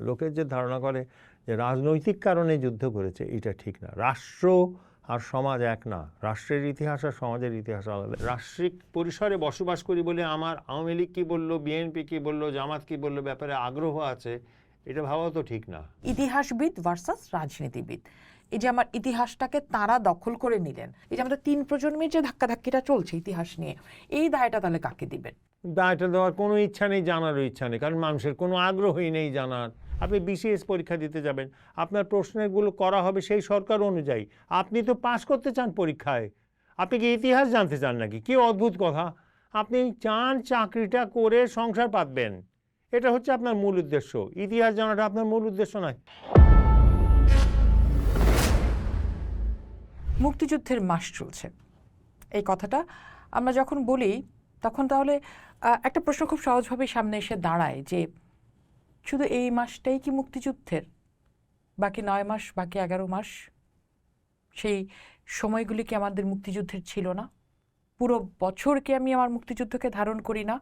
লোকের যে ধারণা করে যে রাজনৈতিক কারণে যুদ্ধ করেছে, এটা ঠিক না। রাষ্ট্র আর সমাজ এক না, রাষ্ট্রের ইতিহাস আর সমাজের ইতিহাস আলাদা। রাষ্ট্রিক পরিসরে বসবাস করি বলে আমার আওয়ামী লীগ কী বললো, বিএনপি কী বললো, জামাত কী বললো ব্যাপারে আগ্রহ আছে, এটা ভাবাও তো ঠিক না। ইতিহাসবিদ ভার্সাস রাজনীতিবিদ, এই যে আমার ইতিহাসটাকে তারা দখল করে নিলেন, এই যে আমাদের 3 প্রজন্মের যে ধাক্কাধাক্কিটা চলছে ইতিহাস নিয়ে, এই দায়টা তাহলে কাকে দিবেন? দায়টা দেওয়ার কোনো ইচ্ছা নেই, জানারও ইচ্ছা নেই, কারণ মানুষের কোনো আগ্রহই নেই জানার। আপনি বিসিএস পরীক্ষা দিতে যাবেন, আপনার প্রশ্নগুলো করা হবে সেই সরকার অনুযায়ী। আপনি তো পাশ করতে চান পরীক্ষায়, আপনি কি ইতিহাস জানতে চান নাকি? কি অদ্ভুত কথা! আপনি চান চাকরিটা করে সংসার পাতবেন, এটা হচ্ছে আপনার মূল উদ্দেশ্য। ইতিহাস জানাটা আপনার মূল উদ্দেশ্য নয়। মুক্তিযুদ্ধের মাস চলছে, এই কথাটা আমরা যখন বলি তখন তাহলে একটা প্রশ্ন খুব সহজভাবে সামনে এসে দাঁড়ায় যে শুধু এই মাসটাই কি মুক্তিযুদ্ধের? বাকি 9 মাস, বাকি 11 মাস, সেই সময়গুলি কি আমাদের মুক্তিযুদ্ধের ছিল না? পুরো বছর কি আমি আমার মুক্তিযুদ্ধকে ধারণ করি না?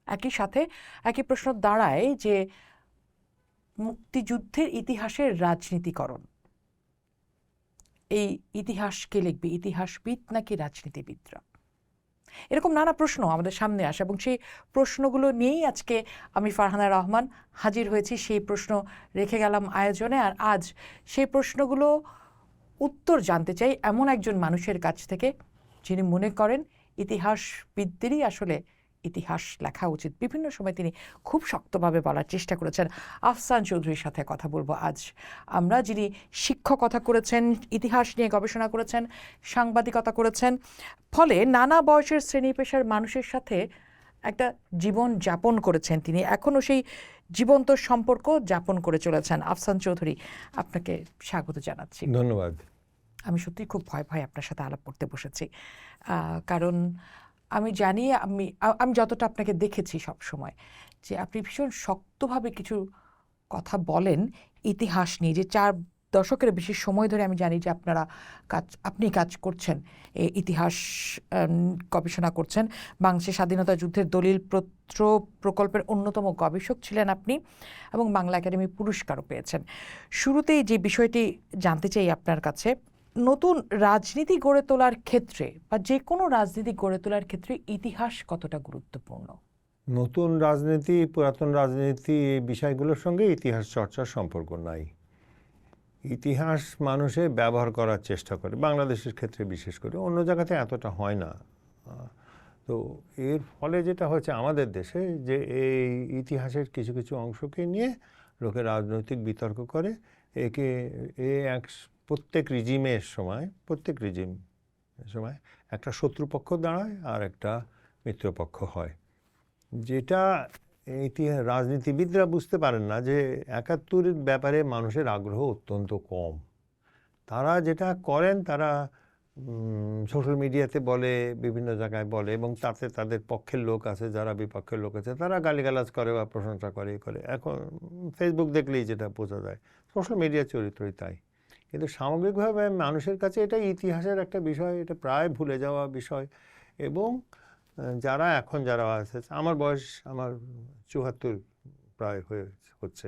একই সাথে একই প্রশ্ন দাঁড়ায় যে মুক্তিযুদ্ধের ইতিহাসের রাজনীতিকরণ, এই ইতিহাস কে লিখবে, ইতিহাসবিদ নাকি রাজনীতিবিদরা? এরকম নানা প্রশ্ন আমাদের সামনে আসে এবং সেই প্রশ্নগুলো নিয়েই আজকে আমি ফারহানা রহমান হাজির হয়েছি। সেই প্রশ্ন রেখে গেলাম আয়োজনে, আর আজ সেই প্রশ্নগুলো উত্তর জানতে চাই এমন একজন মানুষের কাছ থেকে যিনি মনে করেন ইতিহাসবিদদেরই আসলে ইতিহাস লেখা উচিত। বিভিন্ন সময় তিনি খুব শক্তভাবে বলার চেষ্টা করেছেন। আফসান চৌধুরীর সাথে কথা বলবো আজ আমরা, যিনি শিক্ষকতা করেছেন, ইতিহাস নিয়ে গবেষণা করেছেন, সাংবাদিকতা করেছেন, ফলে নানা বয়সের শ্রেণী পেশার মানুষের সাথে একটা জীবন যাপন করেছেন। তিনি এখনও সেই জীবন্ত সম্পর্ক যাপন করে চলেছেন। আফসান চৌধুরী, আপনাকে স্বাগত জানাচ্ছি। ধন্যবাদ। আমি সত্যিই খুব ভয় ভয় আপনার সাথে আলাপ করতে বসেছি, কারণ আমি জানি, আমি যতটা আপনাকে দেখেছি সব সময়, যে আপনি ভীষণ শক্তভাবে কিছু কথা বলেন ইতিহাস নিয়ে, যে 4 দশকের বেশি সময় ধরে আমি জানি যে আপনি কাজ করছেন, ইতিহাস গবেষণা করছেন। বাংলাদেশের স্বাধীনতা যুদ্ধের দলিলপত্র প্রকল্পের অন্যতম গবেষক ছিলেন আপনি, এবং বাংলা একাডেমি পুরস্কারও পেয়েছেন। শুরুতেই যে বিষয়টি জানতে চাই আপনার কাছে, নতুন রাজনীতি গড়ে তোলার ক্ষেত্রে বা যে কোনো রাজনীতি গড়ে তোলার ক্ষেত্রে ইতিহাস কতটা গুরুত্বপূর্ণ? নতুন রাজনীতি, পুরাতন রাজনীতি, এই বিষয়গুলোর সঙ্গে ইতিহাস চর্চার সম্পর্ক নাই। ইতিহাস মানুষে ব্যবহার করার চেষ্টা করে, বাংলাদেশের ক্ষেত্রে বিশেষ করে, অন্য জায়গাতে এতটা হয় না। তো এর ফলে যেটা হচ্ছে আমাদের দেশে, যে এই ইতিহাসের কিছু কিছু অংশকে নিয়ে লোকে রাজনৈতিক বিতর্ক করে। প্রত্যেক রিজিমের সময় একটা শত্রুপক্ষ দাঁড়ায় আর একটা মিত্রপক্ষ হয়, যেটা রাজনীতিবিদরা বুঝতে পারেন না যে 71-এর ব্যাপারে মানুষের আগ্রহ অত্যন্ত কম। তারা যেটা করেন, তারা সোশ্যাল মিডিয়াতে বলে, বিভিন্ন জায়গায় বলে, এবং তাতে তাদের পক্ষের লোক আছে, যারা বিপক্ষের লোক আছে তারা গালিগালাজ করে বা প্রশংসা করে। এখন ফেসবুক দেখলেই যেটা বোঝা যায়, সোশ্যাল মিডিয়ার চরিত্রই তাই। কিন্তু সামগ্রিকভাবে মানুষের কাছে এটা ইতিহাসের একটা বিষয়, এটা প্রায় ভুলে যাওয়া বিষয়। এবং যারা আছে, আমার বয়স 74 প্রায় হচ্ছে,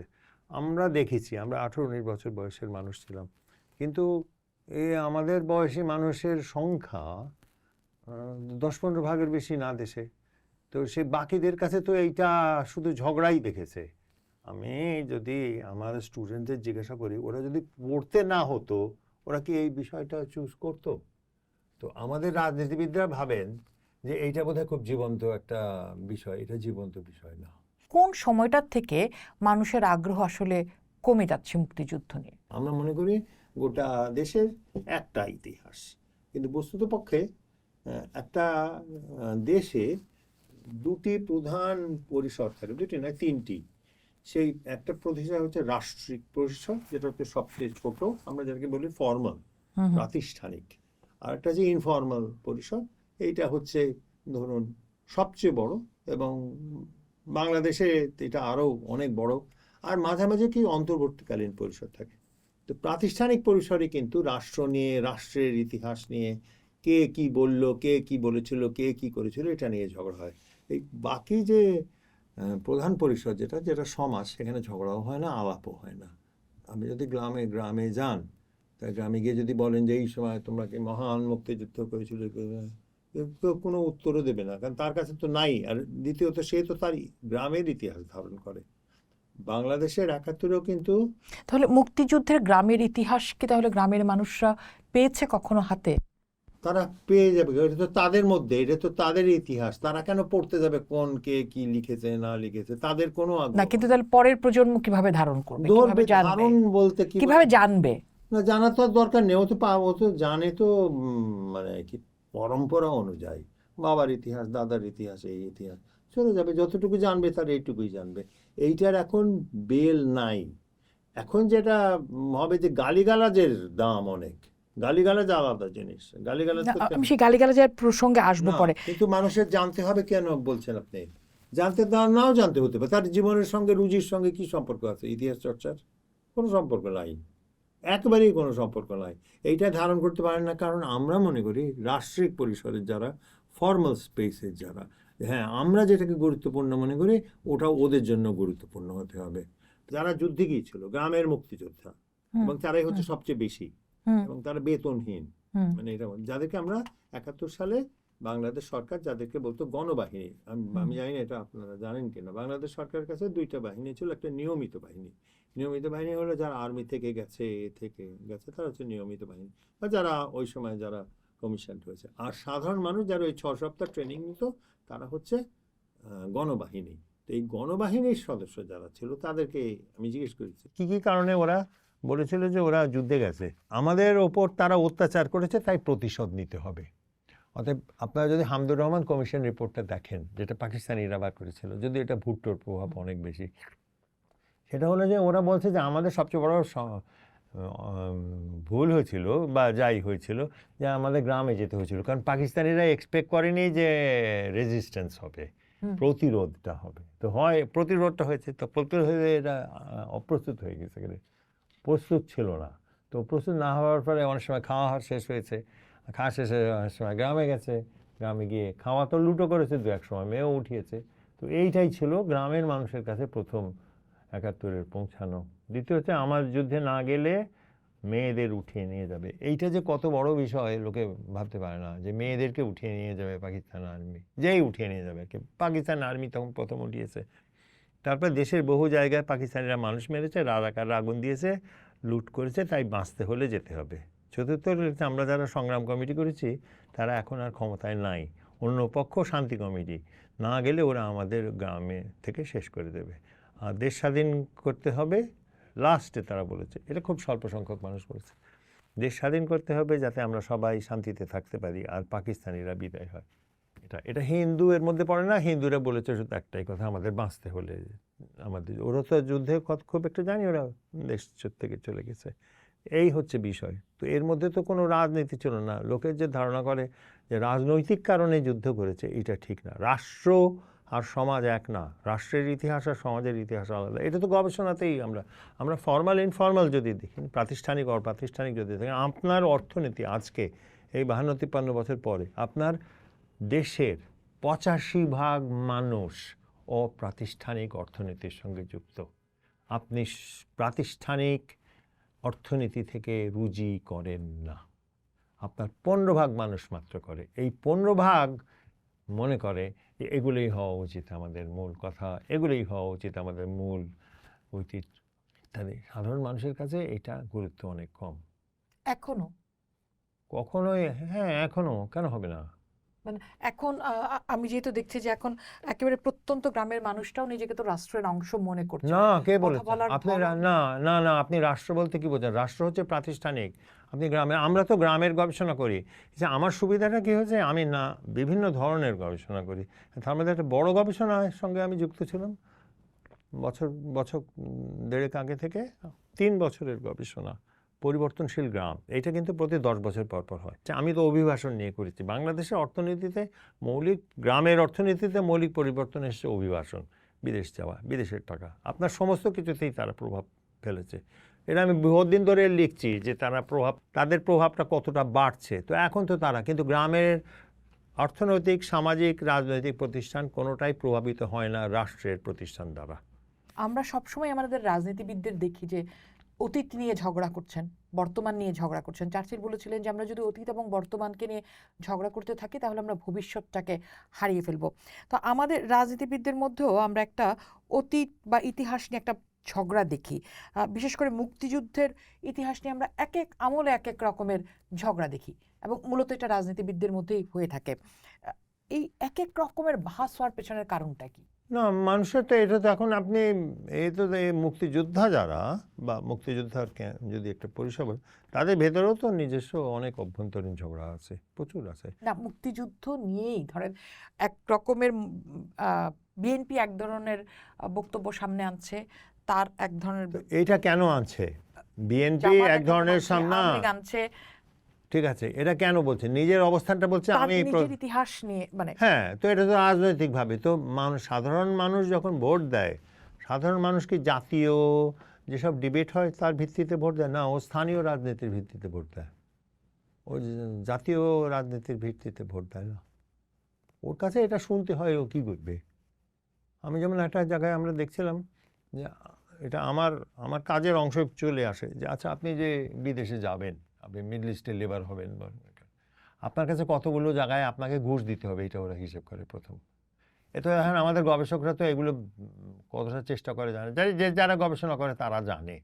আমরা দেখেছি, আমরা 18-19 বছর বয়সের মানুষ ছিলাম, কিন্তু আমাদের বয়সী মানুষের সংখ্যা 10-15 ভাগের বেশি না দেশে। তো সে বাকিদের কাছে তো এইটা শুধু ঝগড়াই দেখেছে। আমি যদি আমার স্টুডেন্টদের জিজ্ঞাসা করি, ওরা যদি পড়তে না হতো, ওরা কি এই বিষয়টা চুজ করতো? তো আমাদের রাজনীতিবিদরা ভাবেন যে এইটা বোধহয় খুব জীবন্ত একটা বিষয়, এটা জীবন্ত বিষয় না। কোন সময়টার থেকে মানুষের আগ্রহ আসলে কমে যাচ্ছে মুক্তিযুদ্ধ নিয়ে? আমরা মনে করি গোটা দেশের একটা ইতিহাস, কিন্তু বস্তুতপক্ষে একটা দেশে 2টি প্রধান পরিসর থাকে, 2টি না 3টি। সেই একটা পরিসর হচ্ছে রাষ্ট্রিক পরিসর, যেটা হচ্ছে সবচেয়ে ছোট, আমরা যেটাকে বলি ফর্মাল, প্রাতিষ্ঠানিক। আর একটা যে ইনফর্মাল পরিসর, এইটা হচ্ছে ধরুন সবচেয়ে বড়, এবং বাংলাদেশে এটা আরও অনেক বড়। আর মাঝামাঝি কি অন্তর্বর্তীকালীন পরিসর থাকে। তো প্রাতিষ্ঠানিক পরিসরে কিন্তু রাষ্ট্র নিয়ে, রাষ্ট্রের ইতিহাস নিয়ে, কে কি বলল, কে কি বলেছিল, কে কি করেছিল, এটা নিয়ে ঝগড়া হয়। এই বাকি যে প্রধান পরিষদ যেটা যেটা সমাজ, সেখানে ঝগড়াও হয় না, আলাপও হয় না। আপনি যদি গ্রামে গ্রামে যান, তাই গ্রামে গিয়ে যদি বলেন যে এই সময় তোমরা কি মহান মুক্তিযুদ্ধ করেছিল, কেউ কোনো উত্তরও দেবে না, কারণ তার কাছে তো নাই। আর দ্বিতীয়ত সে তো তারই গ্রামের ইতিহাস ধারণ করে। বাংলাদেশের ৭১-এও কিন্তু তাহলে মুক্তিযুদ্ধের গ্রামের ইতিহাস কি তাহলে গ্রামের মানুষরা পেয়েছে কখনো হাতে? তারা পেয়ে যাবে, এটা তো তাদের মধ্যে, এটা তো তাদের ইতিহাস। তারা কেন পড়তে যাবে কোন কে কি লিখেছে না লিখেছে? তাদের কোনো না, আগ্রহ কিন্তু নেই। তাহলে পরের প্রজন্ম কিভাবে ধারণ করবে, ধরবে, কিভাবে জানবে? ধারণ বলতে কি কিভাবে জানবে? না, জানা তো আর দরকার নেই। ও তো জানে তো, মানে কি, পরম্পরা অনুযায়ী বাবার ইতিহাস, দাদার ইতিহাস, এই ইতিহাস চলে যাবে। যতটুকু জানবে তার এইটুকুই জানবে। এইটার এখন বেল নাই। এখন যেটা হবে যে গালিগালাজের দাম অনেক। গালিগালাজ আলাদা জিনিস, গালিগালাজ না, তো আমি সেই গালিগালাজের প্রসঙ্গে আসবো না, পরে। কিন্তু মানুষের জানতে হবে কেন বলছেন আপনি? জানতে নাও জানতে হতে পারে। তার জীবনের সঙ্গে, রুজির সঙ্গে কি সম্পর্ক আছে ইতিহাস চর্চার? কোনো সম্পর্ক নাই, একেবারেই কোনো সম্পর্ক নাই। এইটা ধারণ করতে পারেন না, কারণ আমরা মনে করি রাষ্ট্রিক পরিসরের যারা, ফর্মাল স্পেসের যারা, হ্যাঁ আমরা যেটাকে গুরুত্বপূর্ণ মনে করি ওটাও ওদের জন্য গুরুত্বপূর্ণ হতে হবে। যারা যুদ্ধে গিয়েছিল, গ্রামের মুক্তিযোদ্ধা, এবং তারাই হচ্ছে সবচেয়ে বেশি, এবং তারা বেতনহীন, মানে এটা যাদেরকে আমরা ৭১ সালে বাংলাদেশ সরকার যাদেরকে বলতো গণবাহিনী। আমি জানি না এটা আপনারা জানেন কিনা, বাংলাদেশ সরকারের কাছে দুইটা বাহিনী ছিল। একটা নিয়মিত বাহিনী, নিয়মিত বাহিনী হলো যারা আর্মি থেকে গেছে, তারা হচ্ছে নিয়মিত বাহিনী, বা যারা ওই সময় যারা কমিশন হয়েছে। আর সাধারণ মানুষ যারা ওই 6 সপ্তাহ ট্রেনিং নিত, তারা হচ্ছে গণবাহিনী। তো এই গণবাহিনীর সদস্য যারা ছিল তাদেরকে আমি জিজ্ঞেস করেছি কি কি কারণে ওরা বলেছিল যে ওরা যুদ্ধে গেছে, আমাদের ওপর তারা অত্যাচার করেছে, তাই প্রতিশোধ নিতে হবে। অতএব আপনারা যদি হামদুর রহমান কমিশন রিপোর্টটা দেখেন, যেটা পাকিস্তানিরা বার করেছিল, যদি এটা ভুট্টোর প্রভাব অনেক বেশি, সেটা হলো যে ওরা বলছে যে আমাদের সবচেয়ে বড় ভুল হয়েছিল বা যাই হয়েছিল যে আমাদের গ্রামে যেতে হয়েছিল, কারণ পাকিস্তানিরা এক্সপেক্ট করেনি যে রেজিস্ট্যান্স হবে, প্রতিরোধটা হবে। তো হয় প্রতিরোধটা হয়েছে, তো প্রতিরোধে এরা অপ্রস্তুত হয়ে গেছে, প্রস্তুত ছিল না। তো প্রস্তুত না হওয়ার পরে অনেক সময় খাওয়া শেষ হয়েছে, খাওয়া শেষ হওয়ার সময় গ্রামে গেছে, গ্রামে গিয়ে খাওয়া তো লুটো করেছে, দু এক সময় মেয়েও উঠিয়েছে। তো এইটাই ছিল গ্রামের মানুষের কাছে প্রথম ৭১-এর পৌঁছানো। দ্বিতীয় হচ্ছে আমার যুদ্ধে না গেলে মেয়েদের উঠিয়ে নিয়ে যাবে। এইটা যে কত বড় বিষয় লোকে ভাবতে পারে না, যে মেয়েদেরকে উঠিয়ে নিয়ে যাবে পাকিস্তান আর্মি, যেই উঠিয়ে নিয়ে যাবে। পাকিস্তান আর্মি তখন প্রথম উঠিয়েছে, তারপর দেশের বহু জায়গায় পাকিস্তানিরা মানুষ মেরেছে, রাজাকাররা আগুন দিয়েছে, লুট করেছে, তাই বাঁচতে হলে যেতে হবে। চতুর্থ, আমরা যারা সংগ্রাম কমিটি করেছি তারা এখন আর ক্ষমতায় নাই, অন্য পক্ষ শান্তি কমিটি, না গেলে ওরা আমাদের গ্রামে থেকে শেষ করে দেবে। আর দেশ স্বাধীন করতে হবে লাস্টে তারা বলেছে, এটা খুব স্বল্প সংখ্যক মানুষ বলেছে, দেশ স্বাধীন করতে হবে যাতে আমরা সবাই শান্তিতে থাকতে পারি আর পাকিস্তানিরা বিদায় হয়। এটা হিন্দু এর মধ্যে পড়ে না। হিন্দুরা বলেছে শুধু একটাই কথা, আমাদের বাঁচতে হলে আমাদের, ওরা তো যুদ্ধে খুব একটা জানি, ওরা দেশ থেকে চলে গেছে, এই হচ্ছে বিষয়। তো এর মধ্যে তো কোনো রাজনীতি ছিল না। লোকের যে ধারণা করে যে রাজনৈতিক কারণে যুদ্ধ করেছে, এটা ঠিক না। রাষ্ট্র আর সমাজ এক না, রাষ্ট্রের ইতিহাস আর সমাজের ইতিহাস আলাদা। এটা তো গবেষণাতেই আমরা ফর্মাল ইনফর্মাল যদি দেখি, প্রাতিষ্ঠানিক অপ্রাতিষ্ঠানিক যদি দেখেন, আপনার অর্থনীতি আজকে এই 52-53 বছর পরে আপনার দেশের 85% মানুষ অপ্রাতিষ্ঠানিক অর্থনীতির সঙ্গে যুক্ত। আপনি প্রাতিষ্ঠানিক অর্থনীতি থেকে রুজি করেন না, আপনার 15% মানুষ মাত্র করে। এই 15% মনে করে যে এগুলোই হওয়া উচিত আমাদের মূল কথা, এগুলোই হওয়া উচিত আমাদের মূল ঐতিহ্য ইত্যাদি। সাধারণ মানুষের কাছে এটা গুরুত্ব অনেক কম এখনো কখনোই। হ্যাঁ, এখনো কেন হবে না? মানে এখন আমি যেহেতু দেখছি যে এখন একেবারে প্রত্যন্ত গ্রামের মানুষটাও নিজেকে তো রাষ্ট্রের অংশ মনে করছে। না, কে কথা বলেছে বলার আপনি? ধরন- না না না, আপনি রাষ্ট্র বলতে কি বোঝেন? রাষ্ট্র হচ্ছে প্রাতিষ্ঠানিক। আপনি গ্রামে, আমরা তো গ্রামের গবেষণা করি। যে আমার সুবিধাটা কি হয়েছে, আমি না বিভিন্ন ধরনের গবেষণা করি, তার মধ্যে একটা বড় গবেষণার সঙ্গে আমি যুক্ত ছিলাম বছর বছর দেড়েক আগে থেকে। 3 বছরের গবেষণা, পরিবর্তনশীল গ্রাম। এটা কিন্তু প্রতি 10 বছর পর পর হয়। আমি তো অভিবাসন নিয়ে করেছি। বাংলাদেশের অর্থনীতিতে গ্রামের অর্থনীতিতে মৌলিক পরিবর্তন এসেছে অভিবাসন, বিদেশ যাওয়া, বিদেশের টাকা, আপনার সমস্ত কিছুতেই তারা প্রভাব ফেলেছে। এটা আমি বহুত দিন ধরে লিখছি যে তাদের প্রভাবটা কতটা বাড়ছে। তো এখন তো তারা কিন্তু গ্রামের অর্থনৈতিক, সামাজিক, রাজনৈতিক প্রতিষ্ঠান কোনোটাই প্রভাবিত হয় না রাষ্ট্রের প্রতিষ্ঠান দ্বারা। আমরা সবসময় আমাদের রাজনীতিবিদদের দেখি যে অতীত নিয়ে ঝগড়া করছেন, বর্তমান নিয়ে ঝগড়া করছেন। চার্চিল বলেছিলেন যে আমরা যদি অতীত এবং বর্তমানকে নিয়ে ঝগড়া করতে থাকি তাহলে আমরা ভবিষ্যৎটাকে হারিয়ে ফেলবো। তো আমাদের রাজনীতিবিদদের মধ্যেও আমরা একটা অতীত বা ইতিহাস নিয়ে একটা ঝগড়া দেখি। বিশেষ করে মুক্তিযুদ্ধের ইতিহাস নিয়ে আমরা এক এক আমলে এক এক রকমের ঝগড়া দেখি এবং মূলত এটা রাজনীতিবিদদের মধ্যেই হয়ে থাকে। এই এক এক রকমের ভাস হওয়ার পেছনের কারণটা কি? না, মানুষের তো এটা তো এখন আপনি এই তো এই মুক্তিযোদ্ধা যারা বা মুক্তিযোদ্ধার যদি একটা পরিষেবা, তাদের ভেতরেও তো নিজস্ব অনেক অভ্যন্তরীণ ঝগড়া আছে, প্রচুর আছে। না, মুক্তিযুদ্ধ নিয়েই ধরেন এক রকমের বিএনপি এক ধরনের বক্তব্য সামনে আনছে, তার এক ধরনের এইটা কেন আনছে বিএনপি জামাত এক ধরনের সামনা? আওয়ামী লীগ আনছে, ঠিক আছে, এটা কেন বলছে? নিজের অবস্থানটা বলছে তার আমি নিজের ইতিহাস নিয়ে মানে হ্যাঁ, তো এটা তো রাজনৈতিকভাবে তো মানুষ, সাধারণ মানুষ যখন ভোট দেয়, সাধারণ মানুষ কি জাতীয় যেসব ডিবেট হয় তার ভিত্তিতে ভোট দেয় না, ও স্থানীয় রাজনীতির ভিত্তিতে ভোট দেয়, ও জাতীয় রাজনীতির ভিত্তিতে ভোট দেয় না। ওর কাছে এটা শুনতে হয়, ও কী করবে? আমি যেমন একটা জায়গায় আমরা দেখছিলাম যে এটা আমার কাজের অংশ চলে আসে যে আচ্ছা আপনি যে বিদেশে যাবেন, আপনি মিডল ইস্টে লেবার হবেন, আপনার কাছে কতগুলো জায়গায় আপনাকে ঘুষ দিতে হবে, এটা ওরা হিসেব করে প্রথম। এতো এখন আমাদের গবেষকরা তো এগুলো কতটা চেষ্টা করে জানে, যে যারা গবেষণা করে তারা জানে।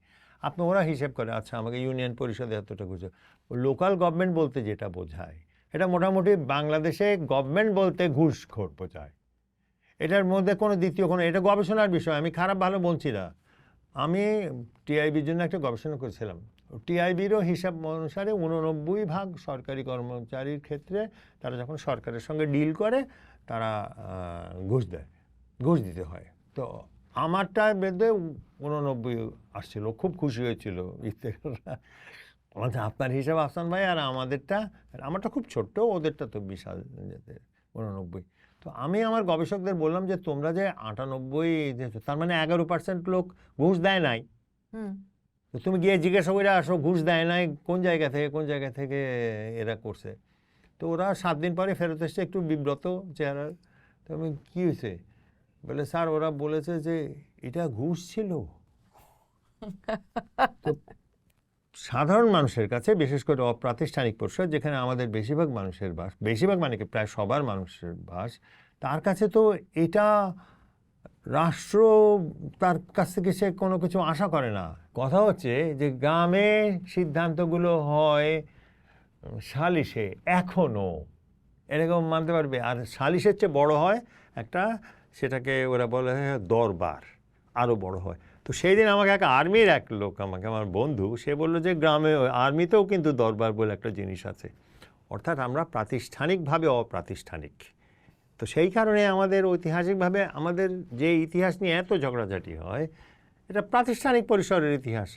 ওরা হিসেব করে আচ্ছা আমাকে ইউনিয়ন পরিষদে এতটা ঘুষ। লোকাল গভর্নমেন্ট বলতে যেটা বোঝায় এটা মোটামুটি বাংলাদেশে গভর্নমেন্ট বলতে ঘুষখোর বোঝায়। এটার মধ্যে কোনো দ্বিতীয় কোনো, এটা গবেষণার বিষয়, আমি খারাপ ভালো বলছি না। আমি টিআইবির জন্য একটা গবেষণা করেছিলাম। টিআইবিরও হিসাব অনুসারে 89% সরকারি কর্মচারীর ক্ষেত্রে তারা যখন সরকারের সঙ্গে ডিল করে তারা ঘুষ দেয়, ঘুষ দিতে হয়। তো আমারটা বেঁধে 89 আসছিল, খুব খুশি হয়েছিল ইফতেখাররা। আচ্ছা আপনার হিসাব আহসান ভাই, আর আমারটা খুব ছোট্ট, ওদেরটা তো বিশাল 89। তো আমি আমার গবেষকদের বললাম যে তোমরা যে 98, তার মানে 11% লোক ঘুষ দেয় নাই। তো তুমি গিয়ে জিজ্ঞাসা করে আসো ঘুষ দেয় নাই কোন জায়গা থেকে এরা করছে। তো ওরা 7 দিন পরে ফেরত এসছে একটু বিব্রত চেহারার। তো আমি কী হয়েছে? বলে স্যার ওরা বলেছে যে এটা ঘুষ ছিল। তো সাধারণ মানুষের কাছে, বিশেষ করে অপ্রাতিষ্ঠানিক পরিসর যেখানে আমাদের বেশিরভাগ মানুষের বাস, বেশিরভাগ মানে কি প্রায় সবার মানুষের বাস, তার কাছে তো এটা রাষ্ট্র তার কাছ থেকে সে কোনো কিছু আশা করে না। কথা হচ্ছে যে গ্রামে সিদ্ধান্তগুলো হয় সালিশে, এখনও এরকম মানতে পারবে। আর সালিশের চেয়ে বড় হয় একটা, সেটাকে ওরা বলে দরবার, আরও বড় হয়। তো সেই দিন আমাকে আর্মির এক লোক, আমার বন্ধু, সে বললো যে গ্রামে আর্মিতেও কিন্তু দরবার বলে একটা জিনিস আছে। অর্থাৎ আমরা প্রাতিষ্ঠানিকভাবে অপ্রাতিষ্ঠানিক। তো সেই কারণে আমাদের ঐতিহাসিকভাবে আমাদের যে ইতিহাস নিয়ে এত ঝগড়াঝাটি হয়, এটা প্রাতিষ্ঠানিক পরিসরের ইতিহাস।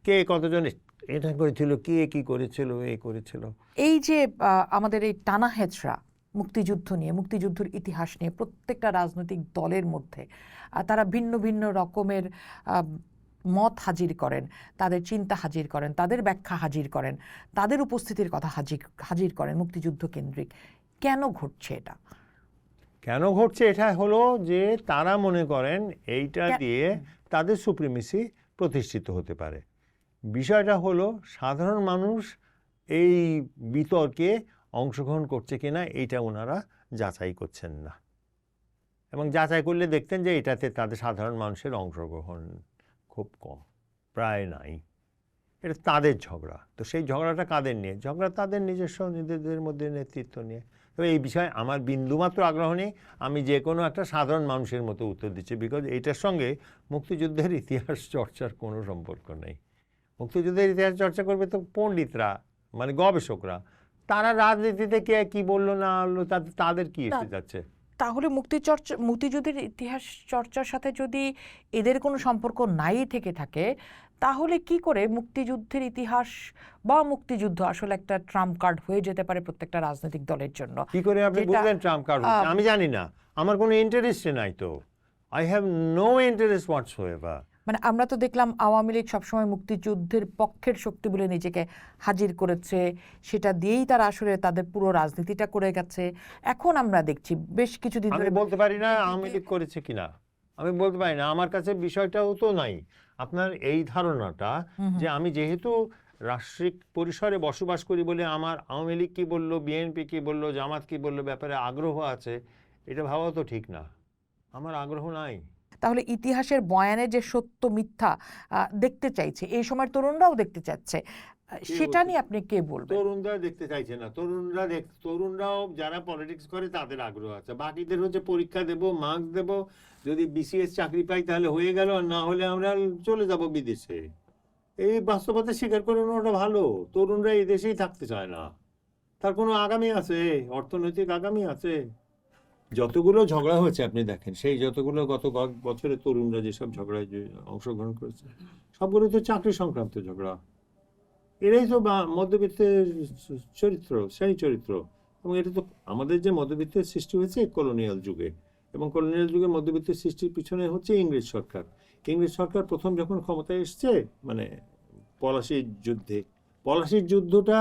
কে কতজন এটা করেছিল, কে কী করেছিল, করেছিল। এই যে আমাদের এই টানা হেচড়া মুক্তিযুদ্ধ নিয়ে, মুক্তিযুদ্ধের ইতিহাস নিয়ে প্রত্যেকটা রাজনৈতিক দলের মধ্যে তারা ভিন্ন ভিন্ন রকমের মত হাজির করেন, তাদের চিন্তা হাজির করেন, তাদের ব্যাখ্যা হাজির করেন, তাদের উপস্থিতির কথা হাজির করেন মুক্তিযুদ্ধ কেন্দ্রিক। কেন ঘটছে এটা? কেন ঘটছে এটা হলো যে তারা মনে করেন এইটা দিয়ে তাদের সুপ্রিমেসি প্রতিষ্ঠিত হতে পারে। বিষয়টা হলো সাধারণ মানুষ এই বিতর্কে অংশগ্রহণ করছে কিনা এইটা ওনারা যাচাই করছেন না, এবং যাচাই করলে দেখতেন যে এটাতে তাদের সাধারণ মানুষের অংশগ্রহণ খুব কম, প্রায় নাই। এটা তাদের ঝগড়া। তো সেই ঝগড়াটা কাদের নিয়ে? ঝগড়া তাদের নিজস্ব নিজেদের মধ্যে নেতৃত্ব নিয়ে। তবে এই বিষয়ে আমার বিন্দুমাত্র আগ্রহ নেই, আমি যে কোনো একটা সাধারণ মানুষের মতো উত্তর দিচ্ছি, বিকজ এইটার সঙ্গে মুক্তিযুদ্ধের ইতিহাস চর্চার কোনো সম্পর্ক নেই। মুক্তিযুদ্ধের ইতিহাস চর্চা করবে তো পণ্ডিতরা, মানে গবেষকরা। তারা রাজনীতিতে কে কী বললো না বললো তাদের কি এসে যাচ্ছে? তাহলে মুক্তিযুদ্ধের ইতিহাস চর্চার সাথে যদি এদের কোনো সম্পর্ক নাই থেকে থাকে, তাহলে কি করে মুক্তিযুদ্ধের ইতিহাস বা মুক্তিযুদ্ধ আসলে একটা ট্রাম্প কার্ড হয়ে যেতে পারে প্রত্যেকটা রাজনৈতিক দলের জন্য? কি করে আপনি বুঝলেন ট্রাম্প কার্ড? আমি জানি না, আমার কোনো ইন্টারেস্ট নাই তো। I have no interest whatsoever. মানে আমরা তো দেখলাম আওয়ামী লীগ সবসময় মুক্তিযুদ্ধের পক্ষের শক্তি বলে নিজেকে হাজির করেছে, সেটা দিয়েই তারা আসলে তাদের পুরো রাজনীতিটা করে গেছে। এখন আমরা দেখছি বেশ কিছুদিন আমি ধরে বলতে পারি না আওয়ামী লীগ করেছে কিনা, আমি বলতে পারি না, আমার কাছে বিষয়টাও তো নাই। আপনার এই ধারণাটা যে আমি যেহেতু রাষ্ট্রিক পরিসরে বসবাস করি বলে আমার আওয়ামী লীগ কি বললো, বিএনপি কি বললো, জামাত কি বললো ব্যাপারে আগ্রহ আছে, এটা ভাবাও তো ঠিক না। আমার আগ্রহ নাই। তাহলে ইতিহাসের বয়ানে যে সত্য মিথ্যা দেখতে চাইছে, এই সময় তরুণরাও দেখতে চাচ্ছে, সেটা নিয়ে আপনি কে বলবেন? তরুণরা দেখতে চাইছে না, তরুণরাও যারা পলিটিক্স করে তাদের আগ্রহ আছে, বাকিদের হচ্ছে পরীক্ষা দেব, মার্কস দেব, যদি বিসিএস চাকরি পাই তাহলে হয়ে গেল, আর না হলে আমরা চলে যাব বিদেশে। এই বাস্তবতা স্বীকার করে নেওয়াটা ভালো। তরুণরা এই দেশেই থাকতে চায় না, তার কোনো আগামী আছে, অর্থনৈতিক আগামী আছে। যতগুলো ঝগড়া হয়েছে আপনি দেখেন, সেই যতগুলো গত বছরে তরুণরা যেসব ঝগড়ায় অংশগ্রহণ করেছে সবগুলো তো চাকরি সংক্রান্ত ঝগড়া। এরাই তো মধ্যবিত্তের চরিত্র, শ্রেণী চরিত্র। এবং এটা তো আমাদের যে মধ্যবিত্তের সৃষ্টি হয়েছে কলোনিয়াল যুগে, এবং কলোনিয়াল যুগে মধ্যবিত্তের সৃষ্টির পিছনে হচ্ছে ইংরেজ সরকার। ইংরেজ সরকার প্রথম যখন ক্ষমতায় এসছে, মানে পলাশির যুদ্ধে, পলাশির যুদ্ধটা